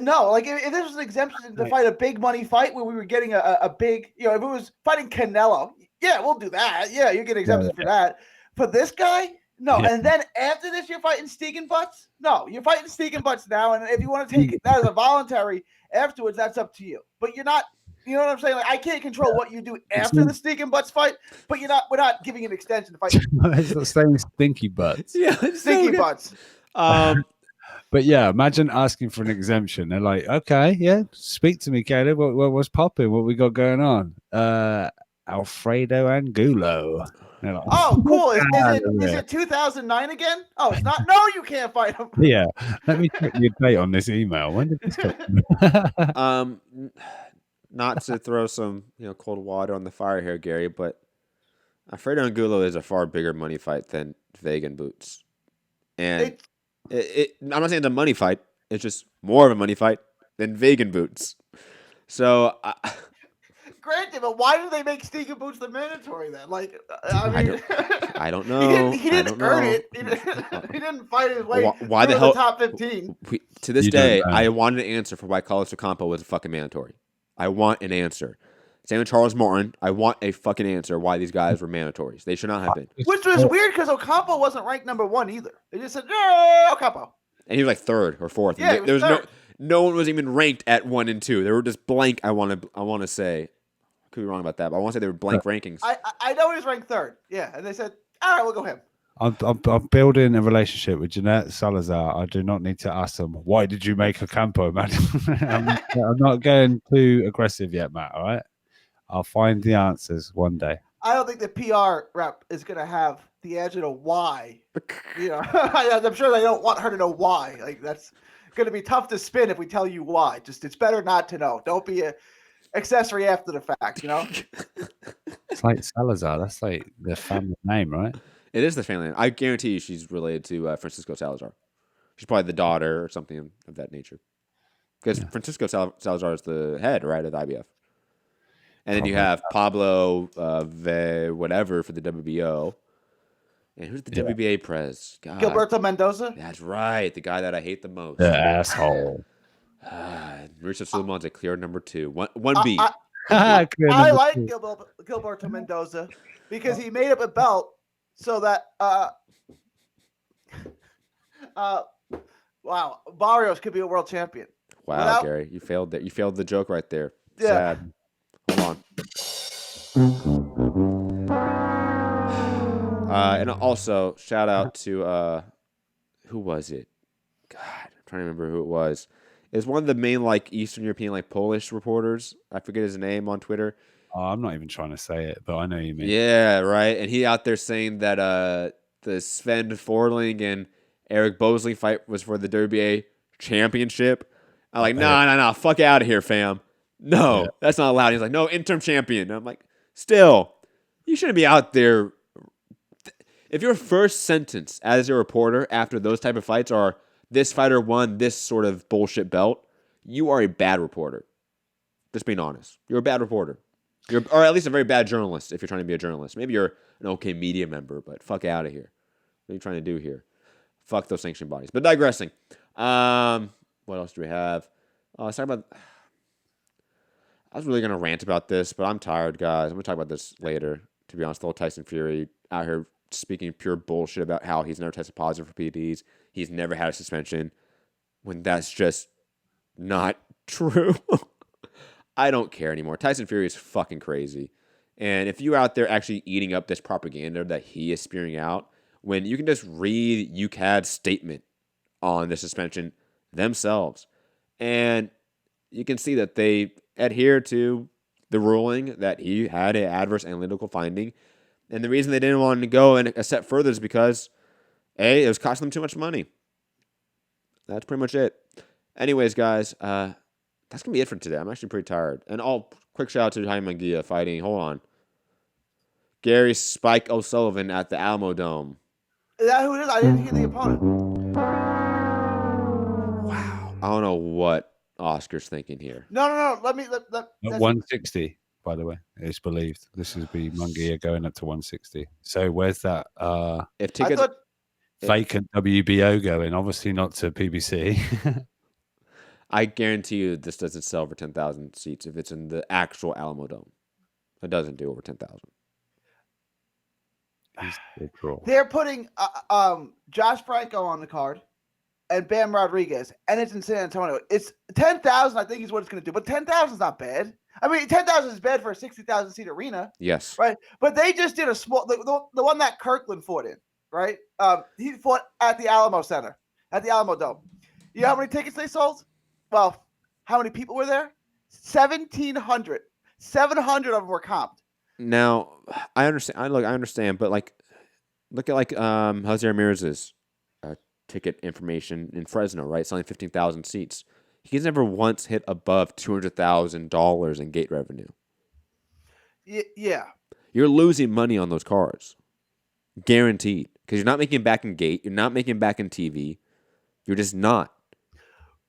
no, like if this was an exemption to fight a big money fight where we were getting a big, if it was fighting Canelo, yeah, we'll do that. Yeah, you get exemption for that. For this guy, No, Yeah. and then after this, you're fighting Stegan Butts? No, you're fighting Stegan Butts now, and if you want to take that as a voluntary afterwards, that's up to you. But you're not, you know what I'm saying? Like, I can't control what you do after the Stegan Butts fight, but we're not giving an extension to fight. It's the same stinky butts. Yeah, it's so Stinky good. Butts. But yeah, imagine asking for an exemption. They're like, okay, yeah, speak to me, Caleb. What's popping? What we got going on? Alfredo Angulo. Like, Oh, cool. Is it 2009 again? Oh, it's not. No, you can't fight him. Yeah. Let me check your date on this email. When did this come? Not to throw some cold water on the fire here, Gary, but Alfredo Angulo is a far bigger money fight than Vegan Boots, and I'm not saying it's a money fight. It's just more of a money fight than Vegan Boots. So. Granted, but why did they make Stegan Boots the mandatory then? Like, I mean, I don't know. He didn't earn it. He didn't fight his way why through the hell? The top 15. To this day, I want an answer for why Carlos Ocampo was a fucking mandatory. I want an answer. Same with Charles Martin. I want a fucking answer why these guys were mandatories. They should not have been. Which was weird because Ocampo wasn't ranked number 1 either. They just said, "Yeah, Ocampo." And he was like 3rd or 4th. Yeah, there was no one was even ranked at 1 and 2. They were just blank. I want to say. Could be wrong about that, but I want to say they were blank rankings. I know he was ranked 3rd. Yeah, and they said, "All right, we'll go him." I'm building a relationship with Jeanette Salazar. I do not need to ask them, why did you make Ocampo, man? I'm not going too aggressive yet, Matt, all right? I'll find the answers one day. I don't think the PR rep is going to have the answer to why. I'm sure they don't want her to know why. Like, that's going to be tough to spin if we tell you why. Just, it's better not to know. Don't be a accessory after the fact, It's like Salazar. That's like the family name, right? It is the family name. I guarantee you she's related to Francisco Salazar. She's probably the daughter or something of that nature. Because Francisco Salazar is the head, right, of the IBF. And then you have Pablo whatever for the WBO. And who's the WBA prez? God. Gilberto Mendoza? That's right. The guy that I hate the most. The asshole. Mauricio Suleiman's a clear number 2. 1B. I like Gilberto Mendoza because he made up a belt so that Barrios could be a world champion. Wow, Gary, you failed that. You failed the joke right there. Yeah. Sad. Hold on. And also shout out to who was it? God, I'm trying to remember who it was. It's one of the main Eastern European Polish reporters. I forget his name on Twitter. Oh, I'm not even trying to say it, but I know you mean. Yeah, right. And he out there saying that the Sven Forling and Eric Bosley fight was for the WBA championship. I'm like, nah, fuck out of here, fam. No, that's not allowed. He's like, no, interim champion. And I'm like, still, you shouldn't be out there. If your first sentence as a reporter after those type of fights are, this fighter won this sort of bullshit belt, you are a bad reporter. Just being honest. You're a bad reporter. Or at least a very bad journalist if you're trying to be a journalist. Maybe you're an okay media member, but fuck out of here. What are you trying to do here? Fuck those sanctioned bodies. But digressing. What else do we have? Let's talk about... I was really going to rant about this, but I'm tired, guys. I'm going to talk about this later. To be honest, the old Tyson Fury out here speaking pure bullshit about how he's never tested positive for PEDs. He's never had a suspension, when that's just not true. I don't care anymore. Tyson Fury is fucking crazy. And if you're out there actually eating up this propaganda that he is spewing out, when you can just read UCAD's statement on the suspension themselves, and you can see that they adhere to the ruling that he had an adverse analytical finding. And the reason they didn't want to go a step further is because, A, it was costing them too much money. That's pretty much it. Anyways, guys, that's going to be it for today. I'm actually pretty tired. And quick shout out to Jaime Munguia fighting, hold on, Gary Spike O'Sullivan at the Alamo Dome. Is that who it is? I didn't hear the opponent. Wow. I don't know what Oscar's thinking here. No. Let 160, by the way, it's believed. This is be Munguia going up to 160. So where's that if tickets vacant WBO going? Obviously not to PBC. I guarantee you this doesn't sell for 10,000 seats if it's in the actual Alamo Dome. It doesn't do over 10,000. He's a draw. They're putting Josh Franco on the card and Bam Rodriguez, and it's in San Antonio. It's 10,000, I think, is what it's going to do. But 10,000 is not bad. I mean, 10,000 is bad for a 60,000 seat arena. Yes. Right. But they just did a small, the one that Kirkland fought in, right? He fought at the Alamo Center, at the Alamo Dome. You know how many tickets they sold? Well, how many people were there? 1,700. 700 of them were comped. Now, I understand. I understand, but look at Jose Ramirez's ticket information in Fresno, right? Selling 15,000 seats. He's never once hit above $200,000 in gate revenue. Yeah. You're losing money on those cards, guaranteed, because you're not making back in gate. You're not making back in TV. You're just not.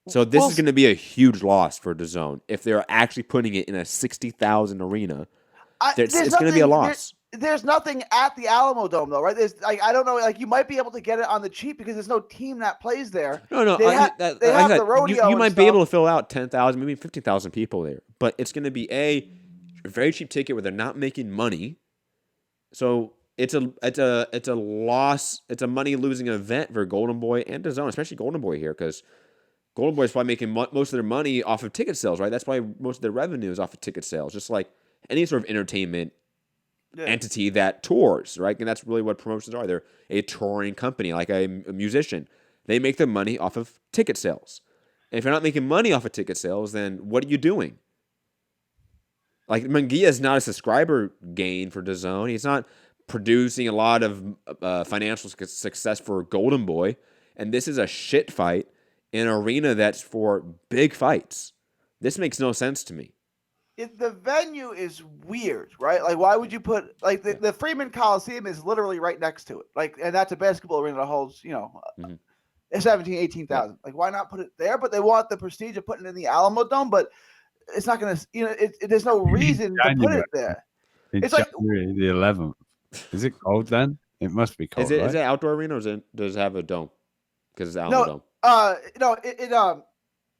So this is going to be a huge loss for DAZN if they're actually putting it in a 60,000 arena. It's going to be a loss. There's nothing at the Alamo Dome though, right? There's I don't know, you might be able to get it on the cheap because there's no team that plays there. No, they have the rodeo. You might be able to fill out 10,000, maybe 15,000 people there, but it's going to be a very cheap ticket where they're not making money. So it's a loss. It's a money losing event for Golden Boy and DAZN, especially Golden Boy here, because Golden Boy is probably making most of their money off of ticket sales, right? That's why most of their revenue is off of ticket sales, just like any sort of entertainment entity that tours, right? And that's really what promotions are. They're a touring company, like a musician. They make their money off of ticket sales. And if you're not making money off of ticket sales, then what are you doing? Like, Munguia is not a subscriber gain for DAZN. He's not producing a lot of financial success for Golden Boy. And this is a shit fight in an arena that's for big fights. This makes no sense to me. The venue is weird, right? Like, why would you put the Freeman Coliseum is literally right next to it, and that's a basketball arena that holds 17,000, 18,000. Like, why not put it there? But they want the prestige of putting it in the Alamo Dome, but it's not going to. There's no reason to put it there. It's January the 11th. Is it cold then? It must be cold. Is it right? is it outdoor arena or does it have a dome? Because it's Alamo Dome.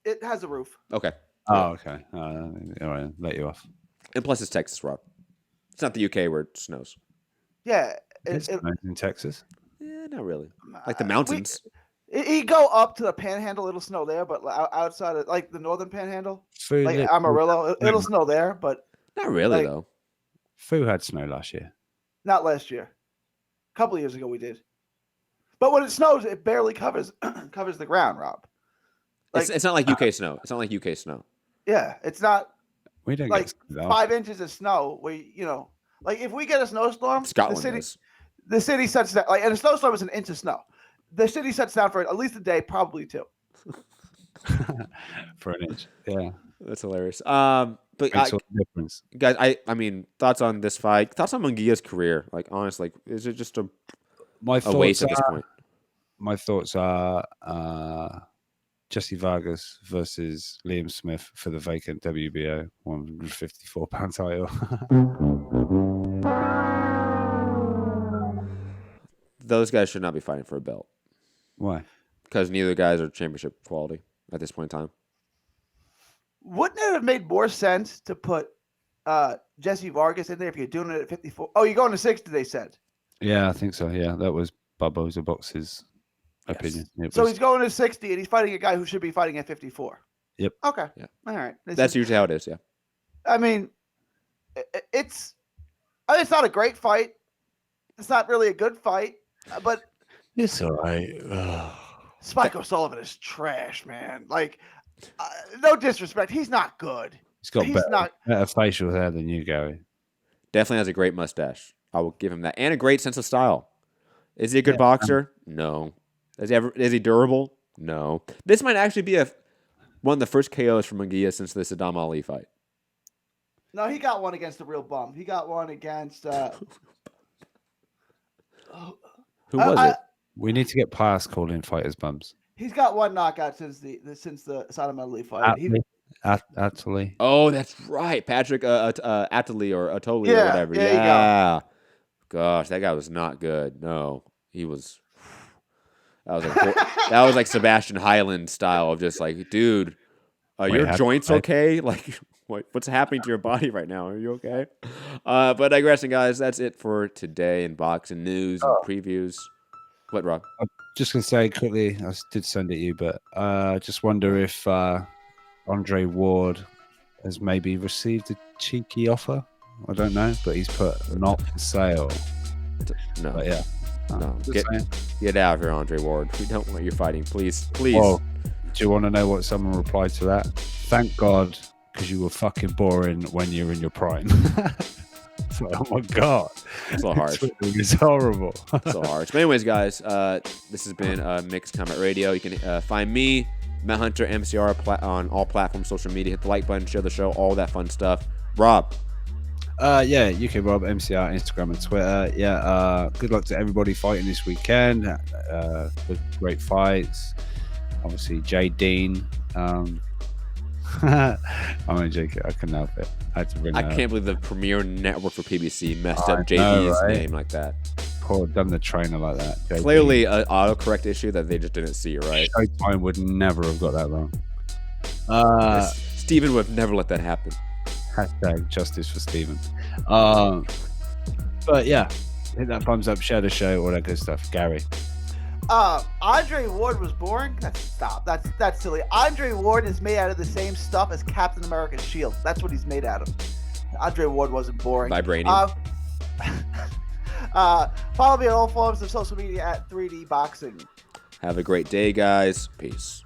It has a roof. Okay. Oh, okay. All right, let you off. And plus, it's Texas, Rob. It's not the UK where it snows. Yeah, It's in Texas. Yeah, not really. Like the mountains. You go up to the Panhandle, it'll snow there, but outside of the northern Panhandle, Amarillo, it'll snow there, but not really though. Foo had snow last year. Not last year. A couple of years ago we did. But when it snows, it barely covers the ground, Rob. It's not like UK snow. It's not like UK snow. Yeah, it's not. We don't get 5 inches of snow. If we get a snowstorm, the city shuts down. And a snowstorm is an inch of snow. The city shuts down for at least a day, probably 2. For an inch, yeah, that's hilarious. But difference, guys. I mean, thoughts on this fight? Thoughts on Munguia's career? Like, honestly, is it just a waste at this point? My thoughts are. Jesse Vargas versus Liam Smith for the vacant WBO 154-pound title. Those guys should not be fighting for a belt. Why? Because neither guys are championship quality at this point in time. Wouldn't it have made more sense to put Jesse Vargas in there if you're doing it at 54? Oh, you're going to 60, they said. Yeah, I think so. Yeah, that was Bubba Box's opinion. So he's going to 60 and he's fighting a guy who should be fighting at 54. Yep. Okay. Yeah. All right. That's usually how it is. Yeah. I mean, it's not a great fight. It's not really a good fight, but it's all right. Spike O'Sullivan is trash, man. No disrespect, he's not good. He's got better facial hair than you, Gary. Definitely has a great mustache. I will give him that, and a great sense of style. Is he a good boxer? No. Is he durable? No. This might actually be one of the first KOs for Munguia since the Saddam Ali fight. No, he got one against the real bum. He got one against who was it? We need to get past calling fighters bums. He's got one knockout since the Saddam Ali fight. Attali. Oh, that's right. Patrick Attali or Atoli or whatever. Yeah. You go. Gosh, that guy was not good. No, he was. That was like Sebastian Hyland style of just like, dude, are your joints okay? Like, What's happening to your body right now? Are you okay? But digressing, guys, that's it for today in boxing news and previews. What, Rob? I'm just gonna say quickly, I did send it you, but just wonder if Andre Ward has maybe received a cheeky offer. I don't know, but he's put not for sale. No, but yeah, no. Get out of here, Andre Ward. We don't want you fighting, please. Well, do you want to know what someone replied to that? Thank God, because you were fucking boring when you're in your prime. It's like, oh my God, it's a little harsh. It's horrible. It's so harsh. But anyways, guys, this has been Mixed Combat Radio. You can find me, Matt Hunter, MCR, on all platforms, social media. Hit the like button, share the show, all that fun stuff. Rob. Yeah, UK Rob, MCR, Instagram and Twitter. Yeah, good luck to everybody fighting this weekend. Good, great fights. Obviously, Jay Dean. I'm only joking. I couldn't help it. I can't believe the premier network for PBC messed up JD's name like that. Poor, done the trainer like that. JD. Clearly, an autocorrect issue that they just didn't see, right? Showtime would never have got that wrong. Steven would have never let that happen. Hashtag justice for Steven. But yeah, hit that thumbs up, share the show, all that good stuff. Gary. Andre Ward was boring. Stop. That's silly. Andre Ward is made out of the same stuff as Captain America's shield. That's what he's made out of. Andre Ward wasn't boring. Vibranium. Follow me on all forms of social media at 3D Boxing. Have a great day, guys. Peace.